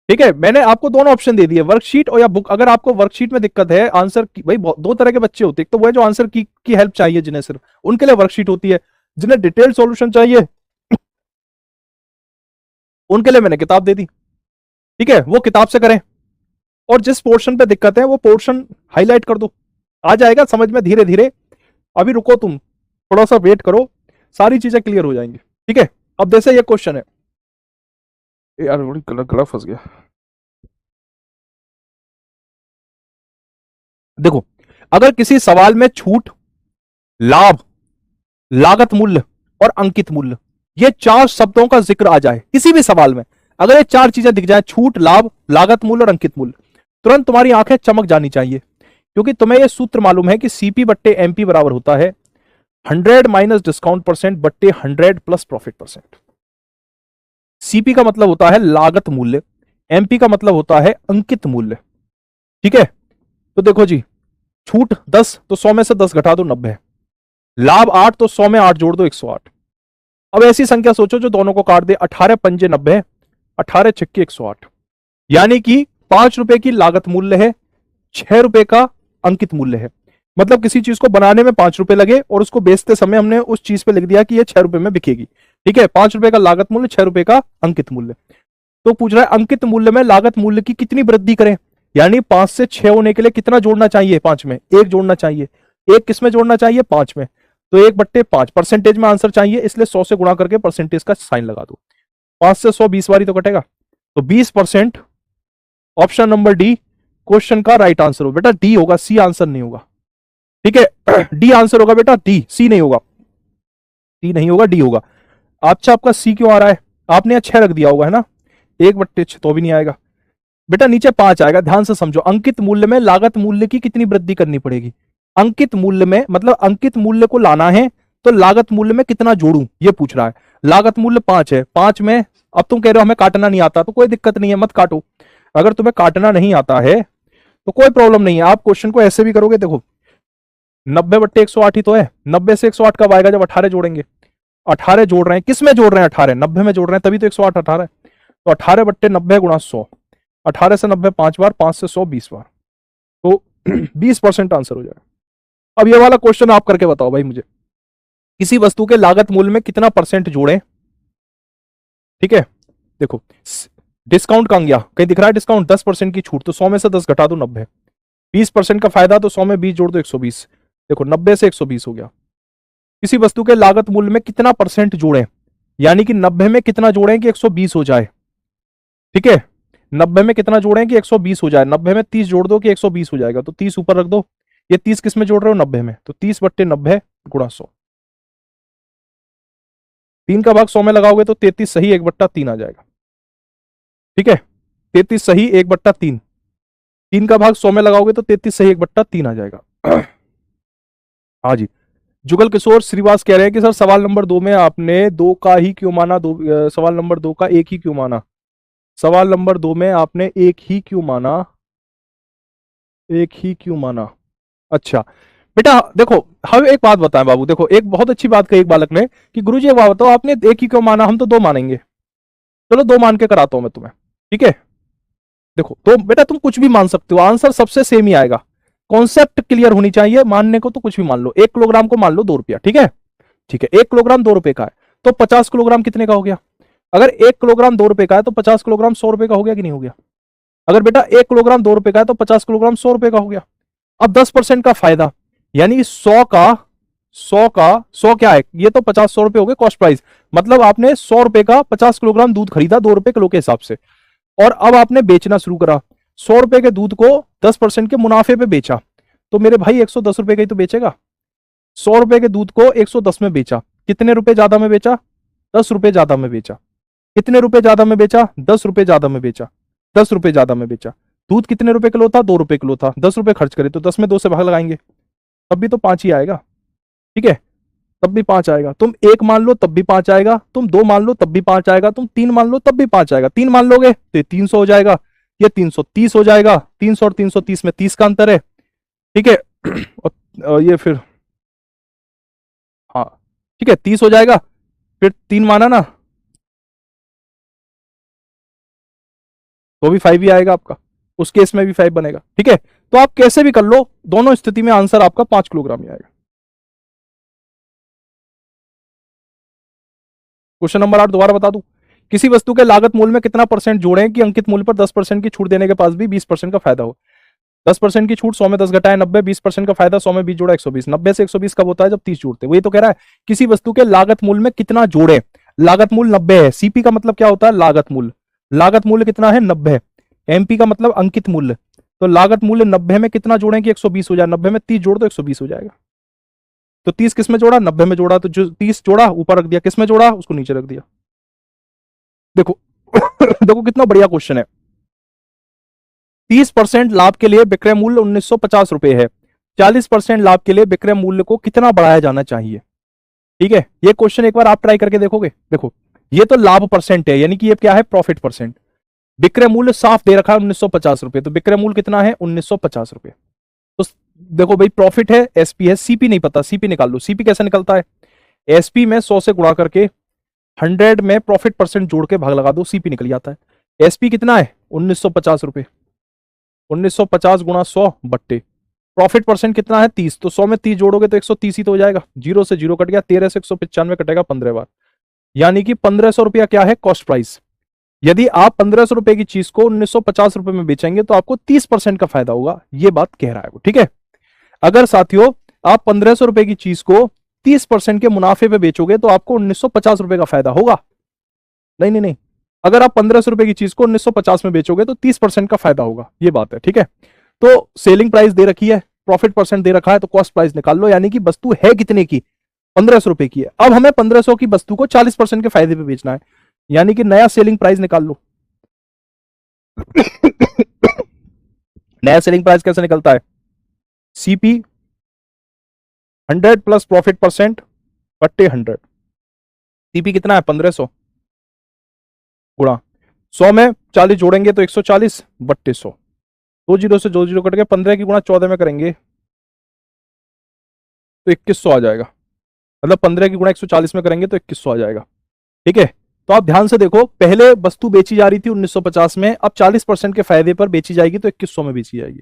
[SPEAKER 1] ठीक है। मैंने आपको दोनों ऑप्शन दे दिए, वर्कशीट और या बुक। अगर आपको वर्कशीट में दिक्कत है, आंसर की, भाई 2 तरह के बच्चे होते हैं, तो वो जो आंसर की हेल्प चाहिए जिन्हें, सिर्फ उनके लिए वर्कशीट होती है, जिन्हें डिटेल सॉल्यूशन चाहिए उनके लिए मैंने किताब दे दी, ठीक है, वो किताब से करें, और जिस पोर्शन पे दिक्कत है वो पोर्शन हाईलाइट कर दो, आ जाएगा समझ में धीरे धीरे। अभी रुको, तुम थोड़ा सा वेट करो, सारी चीजें क्लियर हो जाएंगी, ठीक है। अब जैसे ये क्वेश्चन है, यार गला फंस गया, देखो अगर किसी सवाल में छूट, लाभ, लागत मूल्य और अंकित मूल्य, ये 4 शब्दों का जिक्र आ जाए किसी भी सवाल में, अगर ये 4 चीजें दिख जाए, छूट, लाभ, लागत मूल्य और अंकित मूल्य, तुरंत तुम्हारी आंखें चमक जानी चाहिए, क्योंकि तुम्हें यह सूत्र मालूम है कि सीपी बट्टे एमपी बराबर होता है 100 माइनस डिस्काउंट परसेंट बट्टे 100 प्लस प्रॉफिट परसेंट। सीपी का मतलब होता है लागत मूल्य, एमपी का मतलब होता है अंकित मूल्य, ठीक है। तो देखो जी, छूट 10 तो 100 में से 10 घटा दो 90, लाभ 8 तो 100 में 8 जोड़ दो 108। अब ऐसी संख्या सोचो जो दोनों को काट दे, 18 पंजे 90, 18 छक्के 108, यानी कि 5 रुपए की लागत मूल्य है, 6 रुपए का अंकित मूल्य है। मतलब किसी चीज को बनाने में 5 रुपए लगे और उसको बेचते समय हमने उस चीज पे लिख दिया कि ये 6 रुपए में बिकेगी, ठीक है। 5 रुपए का लागत मूल्य, 6 रुपए का अंकित मूल्य। तो पूछ रहा है अंकित मूल्य में लागत मूल्य की कितनी वृद्धि करें, यानी 5 से 6 होने के लिए कितना जोड़ना चाहिए? 5 में 1 जोड़ना चाहिए। 1 किस में जोड़ना चाहिए? 5 में। तो 1/5 परसेंटेज में आंसर चाहिए, इसलिए 100 से गुणा करके परसेंटेज का साइन लगा दो। 5 से 100 20 बारी तो कटेगा, तो 20%। ऑप्शन नंबर डी क्वेश्चन का राइट आंसर हो बेटा, डी होगा, सी आंसर नहीं होगा। ठीक है, डी आंसर होगा बेटा, डी, सी नहीं होगा, डी नहीं होगा, डी होगा। अच्छा, आपका सी क्यों आ रहा है? आपने 6 रख दिया होगा, है ना? 1/6 तो भी नहीं आएगा बेटा, नीचे 5 आएगा। ध्यान से समझो, अंकित मूल्य में लागत मूल्य की कितनी वृद्धि करनी पड़ेगी? अंकित मूल्य में मतलब अंकित मूल्य को लाना है तो लागत मूल्य में कितना जोड़ूं, ये पूछ रहा है। लागत मूल्य 5 है, 5 में अब तुम कह रहे हो हमें काटना नहीं आता, तो कोई दिक्कत नहीं है, मत काटो। अगर तुम्हें काटना नहीं आता है तो कोई प्रॉब्लम नहीं है, आप क्वेश्चन को ऐसे भी करोगे। देखो 90/108 ही तो है, 90 से 108 कब आएगा? जब 18 जोड़ेंगे। 18 जोड़ रहे हैं, किस में जोड़ रहे हैं? 18 90 में जोड़ रहे हैं, तभी तो 108 18 है। तो 18/90 गुणा 100, 18 से 90 5 बार, 5 से 100 20 बार, तो 20% आंसर हो जाएगा। अब ये वाला क्वेश्चन आप करके बताओ भाई मुझे, किसी वस्तु के लागत मूल्य में कितना परसेंट जोड़ें? ठीक है, देखो डिस्काउंट कहां गया? कहीं दिख रहा है डिस्काउंट? 10% की छूट, तो 100 में से 10 घटा दो 90। 20% का फायदा, तो 100 में 20 जोड़ दो 120। देखो 90 से 120 हो गया। किसी वस्तु के लागत मूल्य में कितना परसेंट जोड़ें, यानी कि 90 में कितना जोड़ें कि 120 हो जाए? ठीक है, 90 में कितना जोड़ें कि 120 हो जाए? 90 में 30 जोड़ दो कि 120 हो जाएगा, तो 30 ऊपर रख दो। ये 30 किस में जोड़ रहे हो? 90 में, तो 30/90 गुणा 100। 3 का भाग 100 में लगाओगे तो 33 सही 1/3 आ जाएगा। ठीक है, 33 सही 1/3। 3 का भाग 100 में लगाओगे तो 33 सही 1/3 आ जाएगा। हाँ जी, जुगल किशोर श्रीवास कह रहे हैं कि सर सवाल नंबर 2 में आपने 2 का ही क्यों माना? सवाल नंबर 2 का 1 ही क्यों माना? सवाल नंबर 2 में आपने 1 ही क्यों माना? 1 ही क्यों माना? अच्छा बेटा देखो, हम एक बात बताएं बाबू, देखो एक बहुत अच्छी बात कही एक बालक ने कि गुरुजी एक बात बताओ, आपने 1 ही क्यों माना? हम तो 2 मानेंगे। चलो 2 मान के कराता हूं मैं तुम्हें, ठीक है? देखो तो बेटा तुम कुछ भी मान सकते हो, आंसर सबसे सेम ही आएगा। कॉन्सेप्ट क्लियर होनी चाहिए, मानने को तो कुछ भी मान लो। 1 किलोग्राम को मान लो 2 रुपया, ठीक है? ठीक है, 1 किलोग्राम 2 रुपए का है, तो 50 किलोग्राम कितने का हो गया? अगर 1 किलोग्राम 2 रुपए का है तो 50 किलोग्राम 100 रुपए का हो गया कि नहीं हो गया? अगर बेटा 1 किलोग्राम 2 रुपए का है तो 50 किलोग्राम 100 रुपए का हो गया। अब 10% का फायदा, यानी 100 क्या है? ये तो 50 100 रुपए हो गए कॉस्ट प्राइस, मतलब आपने 100 रुपए का 50 किलोग्राम दूध खरीदा 2 रुपए किलो के हिसाब से, और अब आपने बेचना शुरू करा। 100 रुपए के दूध को 10% के मुनाफे पे बेचा, तो मेरे भाई 110 रुपए का ही तो बेचेगा। 100 रुपए के दूध को 110 में बेचा, कितने रुपए ज्यादा में बेचा? 10 रुपए ज्यादा में बेचा। कितने रुपए ज्यादा में बेचा? 10 रुपए ज्यादा में बेचा। 10 रुपए ज्यादा में बेचा। दूध कितने रुपए किलो था? 2 रुपए किलो था। 10 रुपए खर्च करे तो 10 में 2 से भाग लगाएंगे, तब भी तो 5 ही आएगा। ठीक है, तब भी 5 आएगा। तुम 1 मान लो तब भी 5 आएगा, तुम 2 मान लो तब भी 5 आएगा, तुम 3 मान लो तब भी 5 आएगा। 3 मान लोगे तो ये 300 हो जाएगा, ये 330 हो जाएगा। 300 और 330 में 30 का अंतर है, ठीक है? और ये फिर हाँ ठीक है 30 हो जाएगा, फिर 3 माना ना तो भी 5 ही आएगा आपका, उस केस में भी 5 बनेगा। ठीक है, तो आप कैसे भी कर लो, दोनों स्थिति में आंसर आपका 5 किलोग्राम ही आएगा। क्वेश्चन नंबर 8 दोबारा बता दूं, किसी वस्तु के लागत मूल्य में कितना परसेंट जोड़ें कि अंकित मूल्य पर 10% की छूट देने के पास भी 20% का फायदा हो? 10% की छूट, 100 में 10 घटाए 90, 20% का फायदा, 100 में 20 जोड़ा 120। 90 से 120 कब होता है? जब 30 जोड़ते। वही तो कह रहा है, किसी वस्तु के लागत मूल्य में कितना जोड़े। लागत मूल्य 90 है, सीपी का मतलब क्या होता है? लागत मूल्य। लागत मूल्य कितना है? 90। एमपी का मतलब अंकित मूल्य, तो लागत मूल्य 90 में कितना जोड़ें कि 120 हो जाए? 90 में 30 जोड़ दो 120 हो जाएगा। तो 30 किस में जोड़ा? 90 में जोड़ा, तो जो 30 जोड़ा ऊपर रख दिया, किस में जोड़ा? उसको नीचे रख दिया। देखो देखो कितना बढ़िया क्वेश्चन है। 30% लाभ के लिए विक्रय मूल्य 1950 रुपए है, 40% लाभ के लिए विक्रय मूल्य को कितना बढ़ाया जाना चाहिए? ठीक है, ये क्वेश्चन एक बार आप ट्राई करके देखोगे। देखो ये तो लाभ परसेंट है, यानी कि ये क्या है? Profit percent. विक्रय मूल्य साफ दे रखा है 1950 रुपए, तो विक्रय मूल्य कितना है? 1950 रुपए। तो देखो भाई प्रॉफिट है, एसपी है, सीपी नहीं पता, सीपी निकाल लो। सीपी कैसे निकलता है? एसपी में 100 से गुणा करके 100 में प्रॉफिट परसेंट जोड़ के भाग लगा दो, सीपी निकल जाता है। एसपी कितना है? 1950 रुपए। 1950 गुणा 100 बट्टे प्रॉफिट परसेंट कितना है? 30, तो 100 में 30 जोड़ोगे तो 130 ही तो हो जाएगा। 0 से 0 कट गया, 13 से 195 कटेगा 15 बार, यानी कि 1500 रुपया क्या है? Cost price. यदि आप 1500 रुपए की चीज को 1950 रुपए में बेचेंगे तो आपको 30% का फायदा होगा, ये बात कह रहा है वो, ठीक है। अगर साथियों आप 1500 रुपए की चीज को 30% के मुनाफे पे बेचोगे तो आपको 1950 रुपए का फायदा होगा। नहीं नहीं नहीं, अगर आप 1500 रुपए की चीज को 1950 में बेचोगे तो 30% का फायदा होगा, ये बात है, ठीक है। तो सेलिंग प्राइस दे रखी है, प्रॉफिट परसेंट दे रखा है, तो कॉस्ट प्राइस निकाल लो, यानी कि वस्तु है कितने की, 1500 रुपए की है। अब हमें 1500 की वस्तु को 40% के फायदे पे बेचना है, यानी कि नया सेलिंग प्राइस निकाल लो। नया सेलिंग प्राइस कैसे निकलता है? सीपी 100 प्लस प्रॉफिट परसेंट बट्टे 100। सीपी कितना है? 1500 गुणा 100 में 40 जोड़ेंगे तो 140 बट्टे 100। 2 जीरो से 2 जीरो कट के 15 की गुणा 14 में करेंगे तो 2100 आ जाएगा। मतलब 15 की गुणा 140 में करेंगे तो 2100 आ जाएगा, ठीक है। तो आप ध्यान से देखो, पहले वस्तु बेची जा रही थी 1950 में, अब 40% के फायदे पर बेची जाएगी तो 2100 में बेची जाएगी।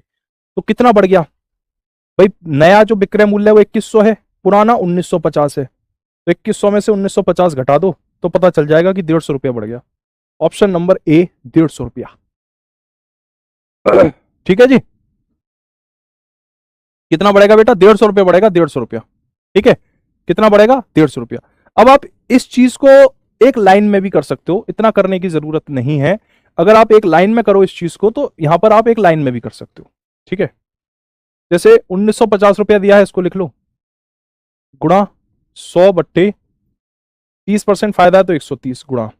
[SPEAKER 1] तो कितना बढ़ गया भाई? नया जो विक्रय मूल्य है वो 2100 है, पुराना 1950 है, तो 2100 में से 1950 घटा दो तो पता चल जाएगा कि 150 रुपया बढ़ गया। ऑप्शन नंबर ए 150 रुपया, ठीक है जी। कितना बढ़ेगा बेटा? 150 रुपया बढ़ेगा, 150 रुपया, ठीक है। कितना बढ़ेगा? 150 रुपया। अब आप इस चीज को एक लाइन में भी कर सकते हो, इतना करने की जरूरत नहीं है। अगर आप एक लाइन में करो इस चीज को तो यहां पर आप एक लाइन में भी कर सकते हो, ठीक है। जैसे 1950 रुपया दिया है, इसको लिख लो, गुणा 100 बट्टे 30% फायदा है तो 130 गुणा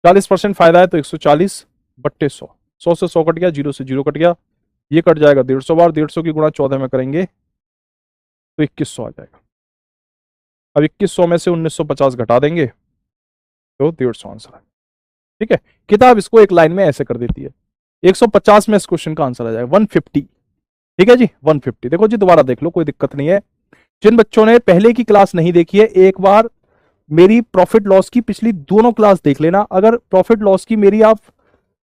[SPEAKER 1] 40% फायदा है तो 140 बट्टे 100। 100 से 100 कट गया, 0 से 0 कट गया, ये कट जाएगा 150 बार, 150 की गुणा 14 में करेंगे तो 2100 आ जाएगा। अब 2100 में से 1950 घटा देंगे तो 150 आंसर है, ठीक है। किताब इसको एक लाइन में ऐसे कर देती है। 150 में इस क्वेश्चन का आंसर आ जाएगा 150, ठीक है जी 150। देखो जी दोबारा देख लो, कोई दिक्कत नहीं है। जिन बच्चों ने पहले की क्लास नहीं देखी है, एक बार मेरी प्रॉफिट लॉस की पिछली दोनों क्लास देख लेना। अगर प्रॉफिट लॉस की मेरी आप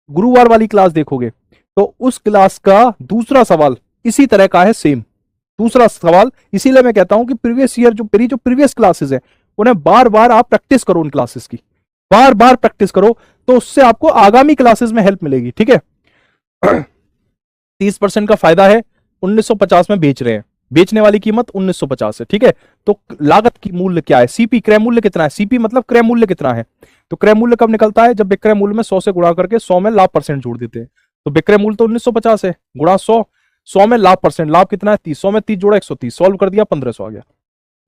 [SPEAKER 1] गुरुवार वाली क्लास देखोगे तो उस क्लास का दूसरा सवाल इसी तरह का है, सेम दूसरा सवाल। इसीलिए मैं कहता हूं कि प्रीवियस ईयर जो मेरी जो प्रीवियस क्लासेस है उन्हें बार बार आप प्रैक्टिस करो, उन क्लासेस की बार बार प्रैक्टिस करो, तो उससे आपको आगामी क्लासेस में हेल्प मिलेगी, ठीक है। 30% का फायदा है, 1950 में बेच रहे हैं, बेचने वाली कीमत 1950 है, ठीक है। तो लागत की मूल्य क्या है? सीपी क्रय मूल्य कितना है? सीपी मतलब क्रय मूल्य कितना है। तो क्रय मूल्य कब निकलता है? जब विक्रय मूल्य में 100 से गुणा करके 100 में लाभ परसेंट जोड़ देते हैं। तो विक्रय मूल्य तो 1950 है, गुणा 100, 100 में लाभ परसेंट, लाभ कितना है? 30, 100 में 30 जोड़ा 130, सॉल्व कर दिया 1500 आ गया,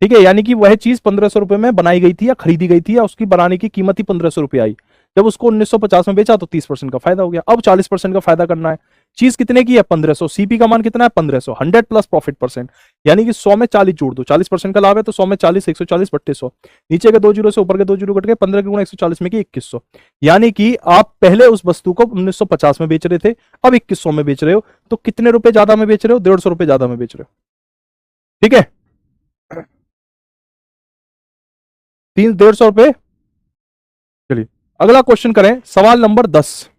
[SPEAKER 1] ठीक है। यानी कि वह चीज 1500 रुपए में बनाई गई थी या खरीदी गई थी, या उसकी बनाने की कीमत ही 1500 रुपए आई। जब उसको 1950 में बेचा तो 30% का फायदा हो गया। अब 40% का फायदा करना है। चीज कितने की है? 1500। सीपी का मान कितना है? 1500। 100 प्लस प्रॉफिट परसेंट, यानी कि 100 में 40 जोड़ दो, 40% का लाभ है तो 100 में 40, 140 बट्टे 100। नीचे के 2 जीरो से ऊपर के 2 जीरो कट के 15 के गुणा 140 में की 2100। यानी कि आप पहले उस वस्तु को 1950 में बेच रहे थे, अब 2100 में बेच रहे हो, तो कितने रुपए ज्यादा में बेच रहे हो? 150 रुपए ज्यादा में बेच रहे हो, ठीक है। 150 रुपए। चलिए अगला क्वेश्चन करें, सवाल नंबर 10।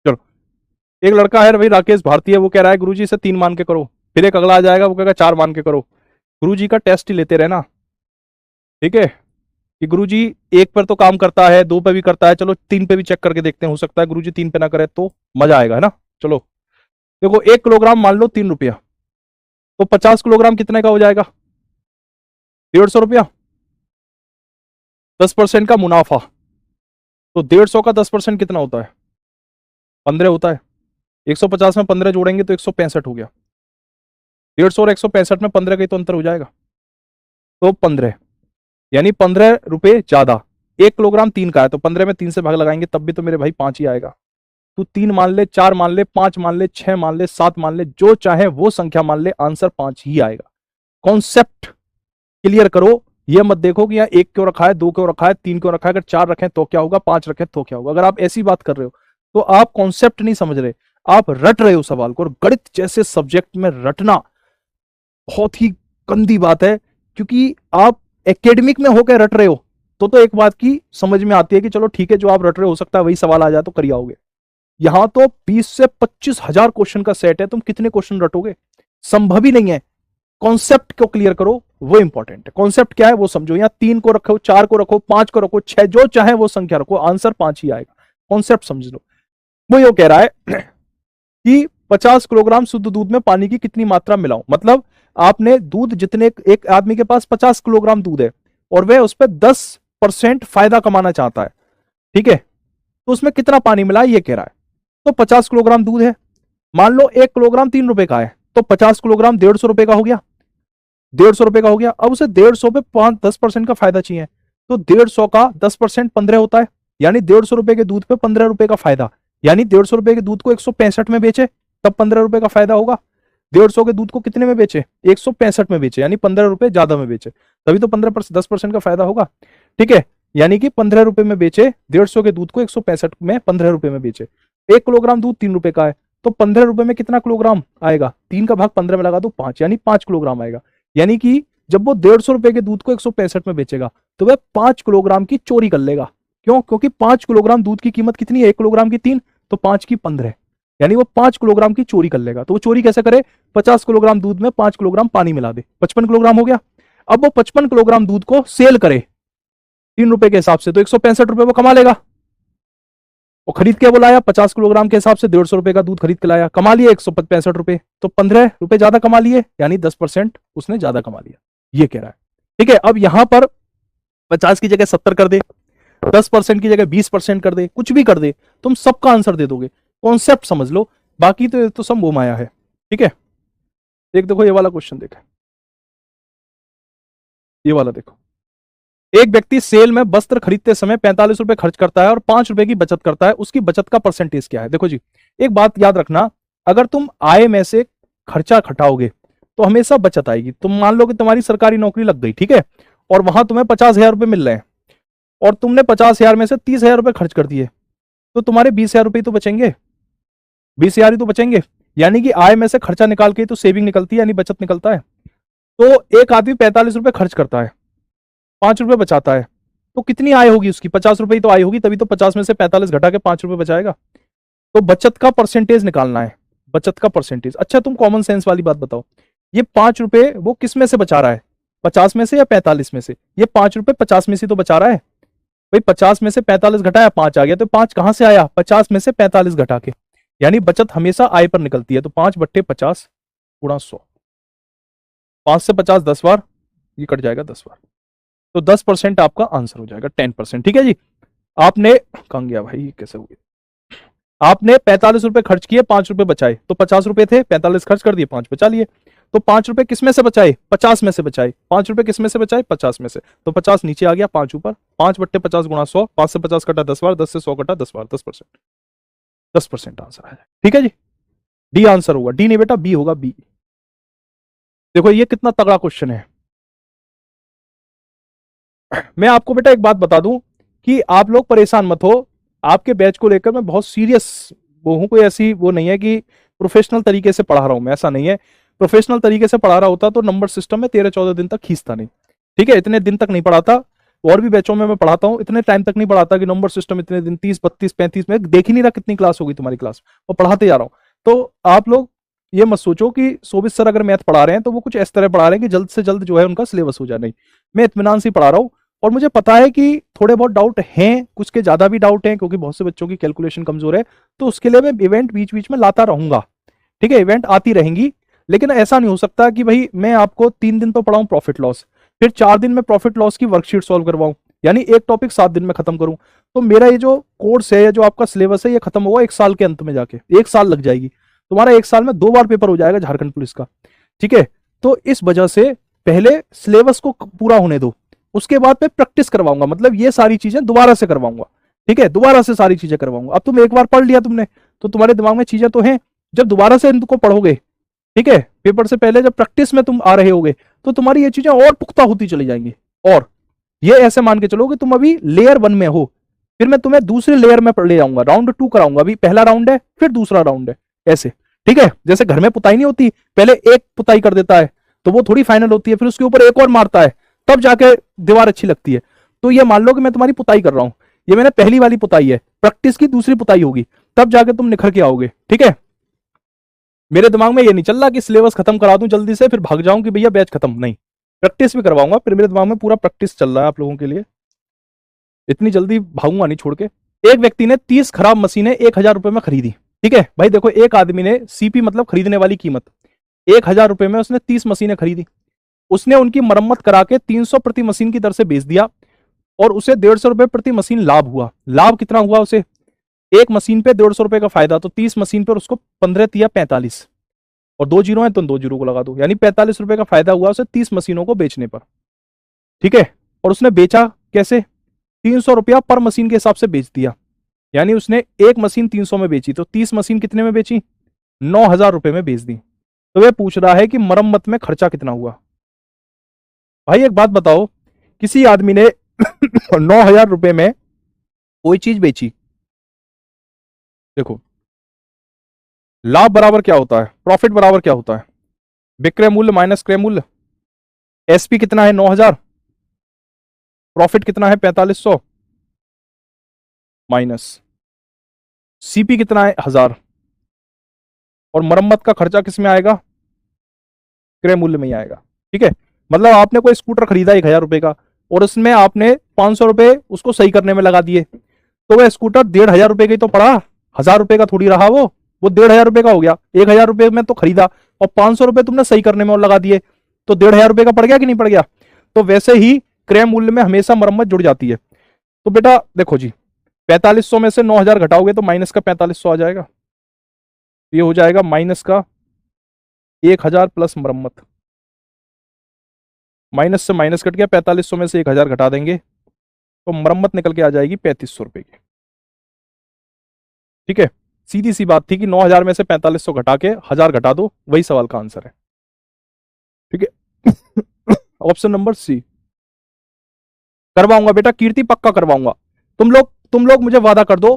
[SPEAKER 1] चलो, एक लड़का है भाई राकेश भारतीय, वो कह रहा है गुरुजी से 3 मान के करो। फिर एक अगला आ जाएगा, वो कहेगा 4 मान के करो। गुरुजी का टेस्ट ही लेते रहना, ठीक है। कि गुरुजी 1 पर तो काम करता है, 2 पे भी करता है, चलो 3 पे भी चेक करके देखते हैं, हो सकता है गुरुजी 3 पे ना करे तो मजा आएगा, है ना। चलो देखो, 1 किलोग्राम मान लो 3 रुपया, तो 50 किलोग्राम कितने का हो जाएगा? 150 रुपया। 10% का मुनाफा, तो 150 का 10% कितना होता है? 15 होता है। 150 में 15 जोड़ेंगे तो 165 हो गया। 150 और 165 में 15 का ही तो अंतर हो जाएगा, तो 15, यानी 15 रुपए ज्यादा। 1 किलोग्राम 3 का है, तो 15 में 3 से भाग लगाएंगे तब भी तो मेरे भाई 5 ही आएगा। तू 3 मान ले, 4 मान ले, 5 मान ले, 6 मान ले, 7 मान ले, जो चाहे वो संख्या मान ले, आंसर 5 ही आएगा। कॉन्सेप्ट क्लियर करो, ये मत देखो कि यहाँ 1 क्यों रखा है, 2 क्यों रखा है, 3 क्यों रखा है, अगर 4 रखें तो क्या होगा, 5 रखें तो क्या होगा। अगर आप ऐसी बात कर रहे हो तो आप कॉन्सेप्ट नहीं समझ रहे, आप रट रहे हो सवाल को। और गणित जैसे सब्जेक्ट में रटना बहुत ही गंदी बात है, क्योंकि आप एकेडमिक में होकर रट रहे हो तो एक बात की समझ में आती है कि चलो ठीक है, जो आप रट रहे हो सकता है वही सवाल आ जाए तो कर आओगे। यहां तो 20 से 25 हजार क्वेश्चन का सेट है, तुम कितने क्वेश्चन रटोगे, संभव ही नहीं है। कॉन्सेप्ट को क्लियर करो, वो इंपॉर्टेंट है। कॉन्सेप्ट क्या है वो समझो। यहाँ 3 को रखो, 4 को रखो, 5 को रखो, 6, जो चाहे वो संख्या रखो, आंसर 5 ही आएगा। कॉन्सेप्ट समझ लो। वो ये कह रहा है कि 50 किलोग्राम शुद्ध दूध में पानी की कितनी मात्रा मिलाऊं। मतलब आपने दूध जितने, एक आदमी के पास 50 किलोग्राम दूध है और वह उस पर 10% फायदा कमाना चाहता है, ठीक है, तो उसमें कितना पानी मिला ये कह रहा है। तो 50 किलोग्राम दूध है, मान लो 1 किलोग्राम 3 रुपए का है, तो 50 किलोग्राम 150 रुपए का हो गया, 150 रुपए का हो गया। अब उसे 150 पे 10% का फायदा चाहिए, तो 150 का 10% 15 होता है, यानी 150 रुपए के दूध पे 15 रुपए का फायदा, यानी 150 रुपए के दूध को 165 में बेचे तब 15 रुपए का फायदा होगा। 150 के दूध को कितने में बेचे, 165 में बेचे, यानी 15 रुपए ज्यादा में बेचे, तभी तो 10% का फायदा होगा, ठीक है। यानी कि 15 रुपए में बेचे, 150 के दूध को 165 में 15 रुपए में बेचे। 1 किलोग्राम दूध 3 रुपए का है, तो 15 रुपए में कितना किलोग्राम आएगा, 3 का भाग 15 में लगा दो 5, यानी 5 किलोग्राम आएगा। यानी कि जब वो 150 रुपए के दूध को 165 में बेचेगा तो वह 5 किलोग्राम की चोरी कर लेगा। क्यों, क्योंकि 5 किलोग्राम दूध की कीमत कितनी है, 1 किलोग्राम की 3, तो 5 की 15, यानी वो 5 किलोग्राम की चोरी कर लेगा। तो वो चोरी कैसे करे, 50 किलोग्राम दूध में 5 किलोग्राम पानी मिला दे, 55 किलोग्राम हो गया। अब वो 55 किलोग्राम दूध को सेल करे 3 रुपए के हिसाब से, तो 165 रुपए वो कमा लेगा। वो खरीद के वो लाया 50 किलोग्राम के हिसाब से 150 रुपए का दूध खरीद के लाया, कमा लिया 165 रुपए, तो 15 रुपए ज्यादा कमा लिए, यानी 10% उसने ज्यादा कमा लिया, ये कह रहा है, ठीक है। अब यहां पर 50 की जगह 70 कर दे, 10% की जगह 20% कर दे, कुछ भी कर दे, तुम सबका आंसर दे दोगे। कॉन्सेप्ट समझ लो, बाकी तो सब वो माया है, ठीक है। एक देखो ये वाला क्वेश्चन देखो, ये वाला देखो। एक व्यक्ति सेल में वस्त्र खरीदते समय 45 रुपए खर्च करता है और 5 रुपए की बचत करता है, उसकी बचत का परसेंटेज क्या है। देखो जी, एक बात याद रखना, अगर तुम आय में से खर्चा घटाओगे तो हमेशा बचत आएगी। तुम मान लो कि तुम्हारी सरकारी नौकरी लग गई, ठीक है, और वहां तुम्हें 50,000 रुपए मिल रहे हैं और तुमने 50,000 में से 30,000 रुपए खर्च कर दिए, तो तुम्हारे 20,000 रुपए तो बचेंगे, 20,000 ही तो बचेंगे। यानी कि आय में से खर्चा निकाल के तो सेविंग निकलती है, यानी बचत निकलता है। तो एक आदमी 45 रुपए खर्च करता है, 5 रुपए बचाता है, तो कितनी आय होगी उसकी, 50 रुपए ही तो आय होगी, तभी तो 50 में से 45 घटा के 5 रुपए बचाएगा। तो बचत का परसेंटेज निकालना है, बचत का परसेंटेज। अच्छा तुम कॉमन सेंस वाली बात बताओ, ये 5 रुपए वो किस में से बचा रहा है, 50 में से या 45 में से। ये 5 रुपए 50 में से तो बचा रहा है भाई, 50 में से 45 घटाया 5 आ गया, तो 5 कहां से आया, 50 में से 45 घटा के, यानी बचत हमेशा आय पर निकलती है। तो 5/50 गुणा 100, 5 से 50 10 बार, ये कट जाएगा 10 बार, तो 10% आपका आंसर हो जाएगा, 10%, ठीक है जी। आपने कहां गया भाई, कैसे हो गया, आपने 45 रुपए खर्च किए, 5 रुपए बचाए, तो 50 रुपए थे, 45 खर्च कर दिए, 5 बचा लिए। तो 5 रुपए किस में से बचाए, 50 में से बचाए, 5 रुपए किस में से बचाए, 50 में से, तो 50 नीचे आ गया, 5 ऊपर, 5/50 गुणा 100, 5 से 50 कटा 10 बार, 10 से 100 कटा 10 बार, 10%, 10% आंसर आया, ठीक है जी। डी आंसर होगा, डी नहीं बेटा बी होगा, बी। देखो ये कितना तगड़ा क्वेश्चन है। मैं आपको बेटा एक बात बता दूं कि आप लोग परेशान मत हो, आपके बैच को लेकर मैं बहुत सीरियस वो हूं, कोई ऐसी वो नहीं है कि प्रोफेशनल तरीके से पढ़ा रहा हूं मैं, ऐसा नहीं है। प्रोफेशनल तरीके से पढ़ा रहा होता तो नंबर सिस्टम में 13-14 दिन तक खींचता नहीं, ठीक है, इतने दिन तक नहीं पढ़ाता। और भी बैचों में मैं पढ़ाता हूं, इतने टाइम तक नहीं पढ़ाता कि नंबर सिस्टम इतने दिन, 30, 32, 35 में देख ही नहीं रहा कितनी क्लास होगी तुम्हारी क्लास, और पढ़ाते जा रहा हूं। तो आप लोग ये मत सोचो कि शोभित सर अगर मैथ पढ़ा रहे हैं तो वो कुछ इस तरह पढ़ा रहे हैं कि जल्द से जल्द जो है उनका सिलेबस हो जाए, नहीं, मैं इत्मीनान से पढ़ा रहा हूँ। और मुझे पता है कि थोड़े बहुत डाउट हैं, कुछ के ज्यादा भी डाउट हैं, क्योंकि बहुत से बच्चों की कैलकुलेशन कमजोर है, तो उसके लिए मैं इवेंट बीच बीच में लाता रहूंगा, ठीक है, इवेंट आती रहेंगी। लेकिन ऐसा नहीं हो सकता कि भाई मैं आपको 3 दिन तो पढ़ाऊं प्रॉफिट लॉस, फिर 4 दिन में प्रॉफिट लॉस की वर्कशीट सॉल्व करवाऊं, यानी एक टॉपिक 7 दिन में खत्म करूं। तो मेरा ये जो कोर्स है या जो आपका सिलेबस है ये खत्म होगा 1 साल के अंत में जाके, 1 साल लग जाएगी, तुम्हारा 1 साल में 2 बार पेपर हो जाएगा झारखंड पुलिस का। ठीक है, तो इस वजह से पहले सिलेबस को पूरा होने दो, उसके बाद मैं प्रैक्टिस करवाऊंगा, मतलब ये सारी चीजें दोबारा से करवाऊंगा। ठीक है, दोबारा से सारी चीजें करवाऊंगा। अब तुम एक बार पढ़ लिया तुमने, तो तुम्हारे दिमाग में चीजें तो हैं, जब दोबारा से इनको पढ़ोगे, ठीक है, पेपर से पहले जब प्रैक्टिस में तुम आ रहे होगे, तो तुम्हारी ये चीजें और पुख्ता होती चली जाएंगी। और ये ऐसे मान के चलो कि तुम अभी लेयर 1 में हो, फिर मैं तुम्हें दूसरे लेयर में ले जाऊंगा, राउंड 2 कराऊंगा। अभी पहला राउंड है, फिर दूसरा राउंड है, ऐसे। ठीक है, जैसे घर में पुताई नहीं होती, पहले एक पुताई कर देता है तो वो थोड़ी फाइनल होती है, फिर उसके ऊपर एक और मारता है, तब जाके दीवार अच्छी लगती है। तो ये मान लो कि मैं तुम्हारी पुताई कर रहा हूं, ये मैंने पहली वाली पुताई है, प्रैक्टिस की दूसरी पुताई होगी, तब जाके तुम निखर के आओगे। ठीक है, मेरे दिमाग में ये नहीं चल रहा कि सिलेबस खत्म करा दूं जल्दी से फिर भाग जाऊं कि भैया बैच खत्म, नहीं, प्रैक्टिस भी करवाऊंगा। फिर मेरे दिमाग में पूरा प्रैक्टिस चल रहा है आप लोगों के लिए, इतनी जल्दी भागूंगा नहीं छोड़ के। एक व्यक्ति ने 30 खराब मशीनें 1000 रुपए में खरीदी। ठीक है भाई, देखो एक आदमी ने सीपी मतलब खरीदने वाली कीमत 1000 रुपए में उसने 30 मशीनें खरीदी, उसने उनकी मरम्मत करा के 300 प्रति मशीन की दर से बेच दिया और उसे 150 रुपए प्रति मशीन लाभ हुआ। लाभ कितना हुआ उसे? एक मशीन पे 150 रुपए का फायदा, तो 30 मशीन पर उसको 15 या 45 और 2 जीरो है तो 2 जीरो को लगा दो, यानी 45 रुपए का फायदा हुआ उसे 30 मशीनों को बेचने पर। ठीक है, और उसने बेचा कैसे? 300 रुपया पर मशीन के हिसाब से बेच दिया, यानी उसने एक मशीन 300 में बेची, तो 30 मशीन कितने में बेची? 9000 रुपए में बेच दी। तो वह पूछ रहा है कि मरम्मत में खर्चा कितना हुआ। भाई एक बात बताओ, किसी आदमी ने 9000 रुपए में कोई चीज बेची, देखो लाभ बराबर क्या होता है, प्रॉफिट बराबर क्या होता है? विक्रय मूल्य माइनस क्रय मूल्य। एसपी कितना है? 9000। प्रॉफिट कितना है? 4500 माइनस सीपी कितना है? 1000। और मरम्मत का खर्चा किस में आएगा? क्रय मूल्य में ही आएगा। ठीक है, मतलब आपने कोई स्कूटर खरीदा 1000 रुपए का और उसमें आपने 500 रुपए उसको सही करने में लगा दिए, तो वह स्कूटर 1500 रुपए का ही तो पड़ा, 1000 रुपए का थोड़ी रहा वो 1500 रुपए का हो गया। 1000 रुपए में तो खरीदा और 500 रुपए तुमने सही करने में और लगा दिए, तो 1500 रुपए का पड़ गया कि नहीं पड़ गया? तो वैसे ही क्रय मूल्य में हमेशा मरम्मत जुड़ जाती है। तो बेटा देखो जी, 4500 में से 9000 घटाओगे तो माइनस का 4500 आ जाएगा, ये हो जाएगा माइनस का 1000 प्लस मरम्मत। माइनस से माइनस कट गया, 4500 में से 1000 घटा देंगे तो मरम्मत निकल के आ जाएगी 3500 रुपए की। ठीक है, सीधी सी बात थी कि 9000 में से 4500 घटा के 1000 घटा दो, वही सवाल का आंसर है। ठीक है, ऑप्शन नंबर सी। करवाऊंगा बेटा, कीर्ति पक्का करवाऊंगा। तुम लोग मुझे वादा कर दो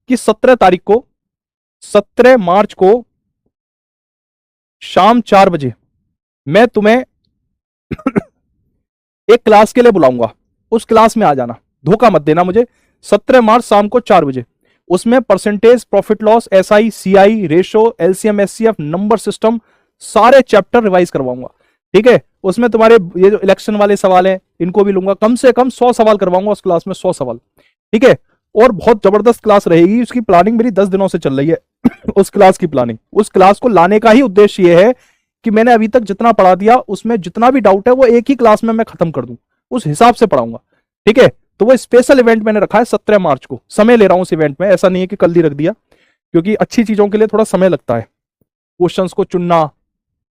[SPEAKER 1] कि 17 तारीख को 17 मार्च को शाम 4 बजे मैं तुम्हें एक क्लास के लिए बुलाऊंगा, उस क्लास में आ जाना, धोखा मत देना मुझे। 17 मार्च शाम को 4 बजे, उसमें percentage, profit loss, SI, CI, ratio, LCM, HCF, number system, सारे चैप्टर रिवाइज करवाऊंगा। ठीक है, उसमें तुम्हारे ये जो इलेक्शन वाले सवाल हैं इनको भी लूंगा, कम से कम 100 सवाल करवाऊंगा उस क्लास में, 100 सवाल। ठीक है, और बहुत जबरदस्त क्लास रहेगी, उसकी प्लानिंग मेरी 10 दिनों से चल रही है उस क्लास की प्लानिंग। उस क्लास को लाने का ही उद्देश्य ये है कि मैंने अभी तक जितना पढ़ा दिया उसमें जितना भी डाउट है वो एक ही क्लास में मैं खत्म कर दूं, उस हिसाब से पढ़ाऊंगा। ठीक है, तो वो स्पेशल इवेंट मैंने रखा है 17 मार्च को, समय ले रहा हूं उस इवेंट में, ऐसा नहीं है कि कल ही रख दिया, क्योंकि अच्छी चीजों के लिए थोड़ा समय लगता है, क्वेश्चंस को चुनना।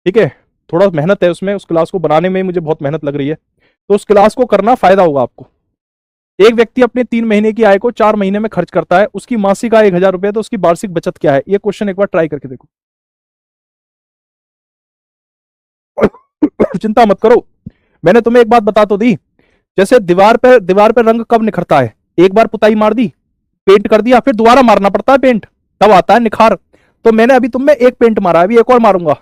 [SPEAKER 1] ठीक है, थोड़ा मेहनत है उसमें, उस क्लास को बनाने में मुझे बहुत मेहनत लग रही है, तो उस क्लास को करना फायदा होगा आपको। एक व्यक्ति अपने 3 महीने की आय को 4 महीने में खर्च करता है, उसकी मासिक आय 1000 रुपए, तो उसकी वार्षिक बचत क्या है? ये क्वेश्चन एक बार ट्राई करके देखो। चिंता मत करो, मैंने तुम्हें एक बात बता तो दी, जैसे दीवार पे रंग कब निखरता है? एक बार पुताई मार दी, पेंट कर दिया, फिर दोबारा मारना पड़ता है पेंट, तब आता है निखार। तो मैंने अभी तुम में एक पेंट मारा, अभी एक और मारूंगा,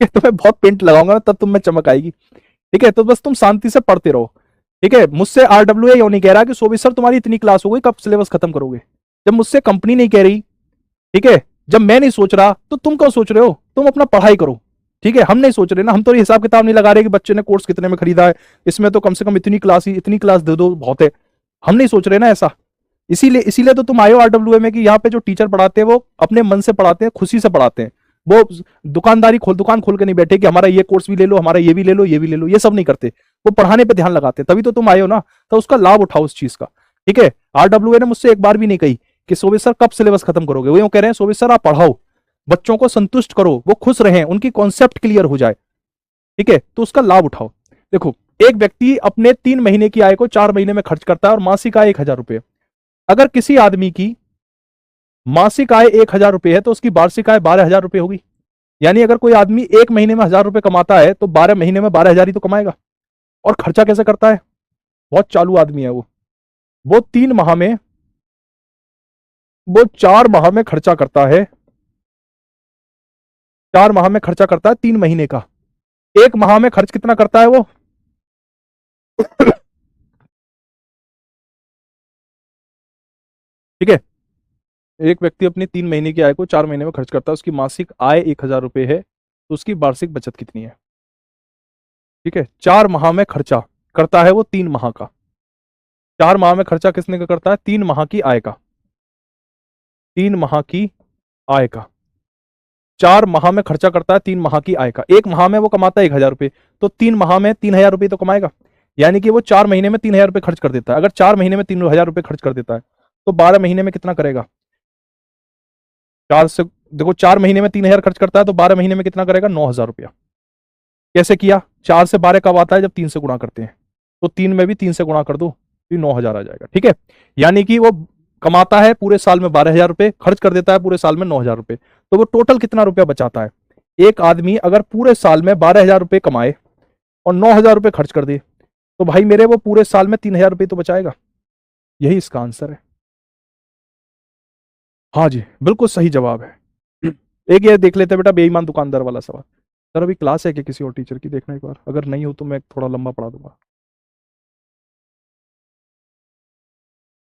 [SPEAKER 1] तुम्हें बहुत पेंट लगाऊंगा तब तुम में चमक आएगी। ठीक है, तो बस तुम शांति से पढ़ते रहो। ठीक है, मुझसे आरडब्ल्यूए यो नहीं कह रहा कि सोबी सर तुम्हारी इतनी क्लास हो गई, कब सिलेबस खत्म करोगे? जब मुझसे कंपनी नहीं कह रही, ठीक है, जब मैं नहीं सोच रहा, तो तुम क्यों सोच रहे हो? तुम अपना पढ़ाई करो। ठीक है, हम नहीं सोच रहे ना, हम तो हिसाब किताब नहीं लगा रहे कि बच्चे ने कोर्स कितने में खरीदा है, इसमें तो कम से कम इतनी क्लास दे दो बहुत है, हम नहीं सोच रहे ना ऐसा। इसीलिए तो तुम आए हो आरडब्ल्यूए में कि यहाँ पे जो टीचर पढ़ाते हैं वो अपने मन से पढ़ाते हैं, खुशी से पढ़ाते हैं। वो दुकान खोल के नहीं बैठे कि हमारा ये कोर्स भी ले लो, हमारा ये भी ले लो, ये भी ले लो, ये सब नहीं करते, वो पढ़ाने पे ध्यान लगाते हैं। तभी तो तुम आए हो ना, तो उसका लाभ उठाओ उस चीज का। ठीक है, आरडब्ल्यूए ने मुझसे एक बार भी नहीं कही कि सोबित सर कब सिलेबस खत्म करोगे, वो यूं कह रहे हैं सोबित सर आप पढ़ाओ, बच्चों को संतुष्ट करो, वो खुश रहें, उनकी कॉन्सेप्ट क्लियर हो जाए। ठीक है, तो उसका लाभ उठाओ। देखो, एक व्यक्ति अपने 3 महीने की आय को 4 महीने में खर्च करता है और मासिक आय 1,000 रुपये। अगर किसी आदमी की मासिक आय 1,000 रुपये है तो उसकी वार्षिक आय 12,000 रुपये होगी। यानी अगर कोई आदमी 1 महीने में 1,000 रुपये कमाता है तो 12 महीने में 12,000 ही तो कमाएगा। और खर्चा कैसे करता है, बहुत चालू आदमी है वो 3 माह में, वो 4 माह में खर्चा करता है, 4 माह में खर्चा करता है 3 महीने का। 1 माह में खर्च कितना करता है वो ठीक है, एक व्यक्ति अपनी 3 महीने की आय को 4 महीने में खर्च करता है, उसकी मासिक आय 1,000 रुपये है, तो उसकी वार्षिक बचत कितनी है? ठीक है, 4 माह में खर्चा करता है वो 3 माह का। 4 माह में खर्चा किसने का करता है? 3 माह की आय का, 3 माह की आय का। 4 माह में खर्चा करता है 3 माह की आय का। 1 माह में वो कमाता है 1,000 रुपये, तो 3 माह में 3,000 रुपये तो कमाएगा। यानी कि वो 4 महीने में 3,000 रुपये खर्च कर देता है। अगर 4 महीने में 3,000 रुपये खर्च कर देता है तो 12 महीने में कितना करेगा? 4 से देखो, 4 महीने में 3,000 खर्च करता है तो 12 महीने में कितना करेगा? 9,000 रुपया। कैसे किया? 4 से 12 कब आता है? जब 3 से गुणा करते हैं। तो 3 में भी 3 से गुणा कर दो तो 9,000 आ जाएगा। ठीक है, यानी कि वो कमाता है पूरे साल में 12,000 रुपये, खर्च कर देता है पूरे साल में 9,000 रुपये। तो वो टोटल कितना रुपया बचाता है? एक आदमी अगर पूरे साल में 12,000 रुपये कमाए और 9,000 रुपये खर्च कर दे तो भाई मेरे वो पूरे साल में 3,000 रुपये तो बचाएगा। यही इसका आंसर है। हाँ जी, बिल्कुल सही जवाब है। एक ये देख लेते हैं बेटा, बेईमान दुकानदार वाला सवाल। सर अभी क्लास है कि किसी और टीचर की? देखना एक बार, अगर नहीं हो तो मैं थोड़ा लंबा पढ़ा दूंगा।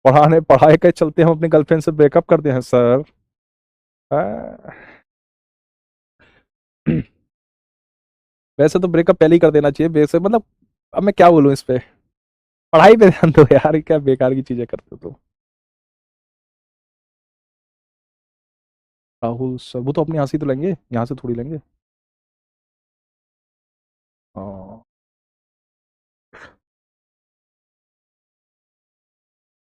[SPEAKER 1] पढ़ाए के चलते हम अपनी गर्लफ्रेंड से ब्रेकअप करते हैं सर। वैसे तो ब्रेकअप पहले ही कर देना चाहिए, वैसे मतलब अब मैं क्या बोलूं इस पे। पढ़ाई पे ध्यान दो यार, ये क्या बेकार की चीजें करते हो तुम। राहुल सर वो तो अपनी हंसी तो लेंगे, यहाँ से थोड़ी लेंगे। हाँ।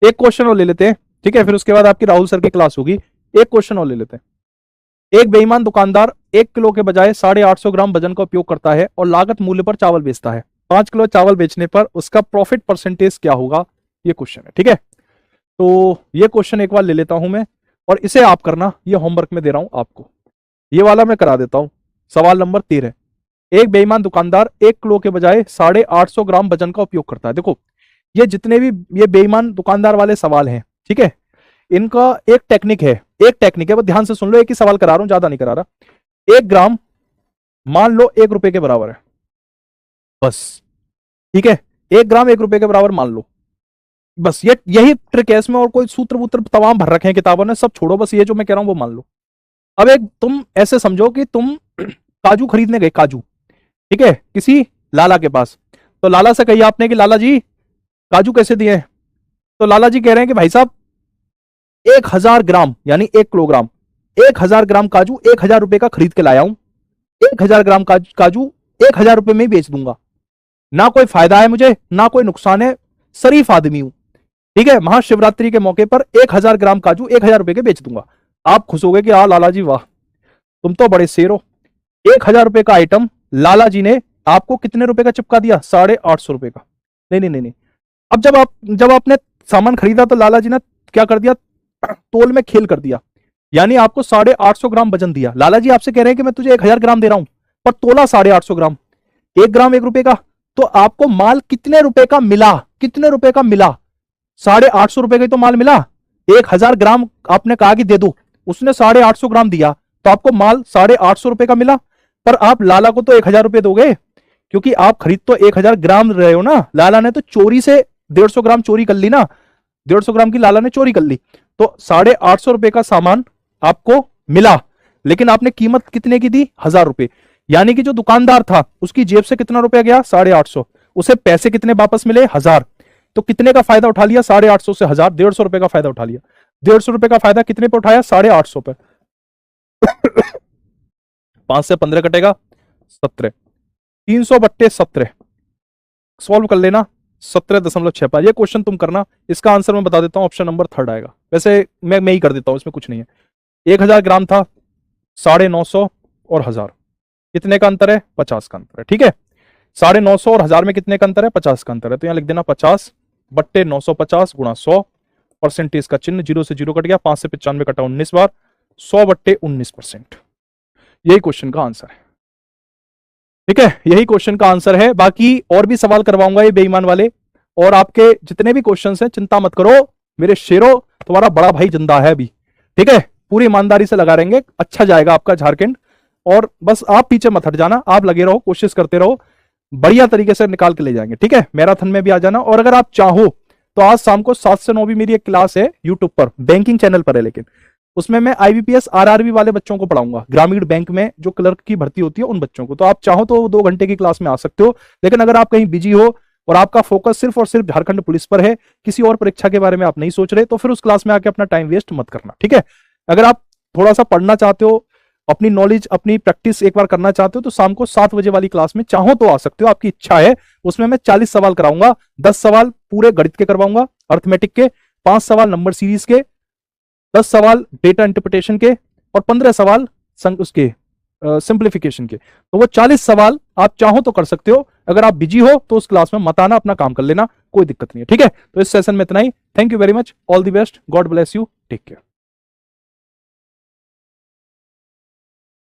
[SPEAKER 1] एक क्वेश्चन और ले लेते हैं, ठीक है, फिर उसके बाद आपकी राहुल सर की क्लास होगी। एक क्वेश्चन और ले लेते हैं। एक बेईमान दुकानदार 1 किलो के बजाय 850 ग्राम वजन का उपयोग करता है और लागत मूल्य पर चावल बेचता है। 5 किलो चावल बेचने पर उसका प्रॉफिट परसेंटेज क्या होगा? ये क्वेश्चन है। ठीक है, तो ये क्वेश्चन एक बार ले लेता हूं मैं, और इसे आप करना, ये होमवर्क में दे रहा हूं आपको। ये वाला मैं करा देता हूं। सवाल नंबर 13। एक बेईमान दुकानदार 1 किलो के बजाय 850 ग्राम वजन का उपयोग करता है। देखो, ये जितने भी ये बेईमान दुकानदार वाले सवाल हैं, ठीक है, इनका एक टेक्निक है, वो ध्यान से सुन लो। एक ही सवाल करा रहा हूं, ज्यादा नहीं करा रहा। 1 ग्राम मान लो 1 रुपए के बराबर है, बस। ठीक है, 1 ग्राम 1 रुपए के बराबर मान लो, बस। ये यही ट्रिक है इसमें, और कोई सूत्र वूत्र तमाम भर रखे हैं किताबों ने, सब छोड़ो, बस ये जो मैं कह रहा हूं वो मान लो। अब एक तुम ऐसे समझो कि तुम काजू खरीदने गए, काजू, ठीक है, किसी लाला के पास। तो लाला से कही आपने कि लाला जी काजू कैसे दिए? तो लाला जी कह रहे हैं कि भाई साहब 1,000 ग्राम यानी 1 किलोग्राम, 1,000 ग्राम काजू 1,000 रुपए का खरीद के लाया हूं। 1,000 ग्राम काजू 1,000 रुपए में ही बेच दूंगा, ना कोई फायदा है मुझे ना कोई नुकसान है, शरीफ आदमी हूं। ठीक है, महाशिवरात्रि के मौके पर 1,000 ग्राम काजू 1,000 रुपए के बेच दूंगा। आप खुश हो गए कि हाँ लाला जी वाह, तुम तो बड़े शेर हो। 1,000 रुपए का आइटम लाला जी ने आपको कितने रुपए का चिपका दिया? 850 रुपए का। नहीं नहीं नहीं नहीं, अब जब आपने सामान खरीदा तो लाला जी ने क्या कर दिया? तोल में खेल कर दिया, यानी आपको 850 ग्राम वजन दिया। लाला जी आपसे कह रहे हैं कि मैं तुझे 1,000 ग्राम दे रहा हूं, पर तोला 850 ग्राम, 1 ग्राम 1 रुपए का। तो आपको माल कितने रुपए का मिला? कितने रुपए का मिला? 850 रुपए का तो माल मिला। 1,000 ग्राम आपने कहा कि दे दो, उसने 850 ग्राम दिया, तो आपको माल 850 रुपए का मिला। पर आप लाला को तो 1,000 रुपए दोगे, क्योंकि आप खरीद तो 1,000 ग्राम रहे हो ना। लाला ने तो चोरी से 150 ग्राम चोरी कर ली ना, 150 ग्राम की लाला ने चोरी कर ली। तो 850 रुपए का सामान आपको मिला, लेकिन आपने कीमत कितने की दी? 1,000 रुपए। यानी कि जो दुकानदार था उसकी जेब से कितना रुपया गया? 850। उसे पैसे कितने वापस मिले? 1,000। तो कितने का फायदा उठा लिया? 850 से 1,000, 150 रुपए का फायदा उठा लिया। 150 रुपए का फायदा कितने पे उठाया? 850 पे। 5 से 15 कटेगा 17, 300/17 सॉल्व कर लेना। 17.65 ये क्वेश्चन तुम करना, इसका आंसर मैं बता देता हूं, ऑप्शन नंबर 3 आएगा। वैसे मैं ही कर देता हूं, इसमें कुछ नहीं है। 1,000 ग्राम था, 950 और 1,000, कितने का अंतर है? 50 का अंतर है। ठीक है, 950 और 1000 में कितने का अंतर है? 50 का अंतर है। तो यहां लिख देना 50 बट्टे 950 गुणा 100, परसेंटेज का चिन्ह, 0 से 0 कट गया, 5 से 95 कटा 19 बार, 100 बट्टे 19%। यही क्वेश्चन का आंसर है। ठीक है, यही क्वेश्चन का आंसर है। बाकी और भी सवाल करवाऊंगा ये बेईमान वाले, और आपके जितने भी क्वेश्चन हैं चिंता मत करो मेरे शेरों, तुम्हारा बड़ा भाई जिंदा है अभी। ठीक है, पूरी ईमानदारी से लगा रहेंगे, अच्छा जाएगा आपका झारखंड। और बस आप पीछे मत हट जाना, आप लगे रहो, कोशिश करते रहो, बढ़िया तरीके से निकाल के ले जाएंगे। ठीक है, मैराथन में भी आ जाना। और अगर आप चाहो तो आज शाम को 7 से 9 भी मेरी एक क्लास है यूट्यूब पर, बैंकिंग चैनल पर है, लेकिन उसमें मैं आईबीपीएस आरआरबी वाले बच्चों को पढ़ाऊंगा, ग्रामीण बैंक में जो क्लर्क की भर्ती होती है उन बच्चों को। तो आप चाहो तो 2 घंटे की क्लास में आ सकते हो। लेकिन अगर आप कहीं बिजी हो और आपका फोकस सिर्फ और सिर्फ झारखंड पुलिस पर है, किसी और परीक्षा के बारे में आप नहीं सोच रहे, तो फिर उस क्लास में आके अपना टाइम वेस्ट मत करना। ठीक है, अगर आप थोड़ा सा पढ़ना चाहते हो, अपनी नॉलेज, अपनी प्रैक्टिस एक बार करना चाहते हो, तो शाम को 7 बजे वाली क्लास में चाहो तो आ सकते हो, आपकी इच्छा है। उसमें मैं 40 सवाल कराऊंगा, 10 सवाल पूरे गणित के करवाऊंगा, अर्थमेटिक के, 5 सवाल नंबर सीरीज के, 10 सवाल डेटा इंटरप्रिटेशन के, और 15 सवाल उसके सिंप्लीफिकेशन के। तो वो 40 सवाल आप चाहो तो कर सकते हो। अगर आप बिजी हो तो उस क्लास में मत आना, अपना काम कर लेना, कोई दिक्कत नहीं है। ठीक है, तो इस सेशन में इतना ही। Thank you very much, all the best, God bless you, take care.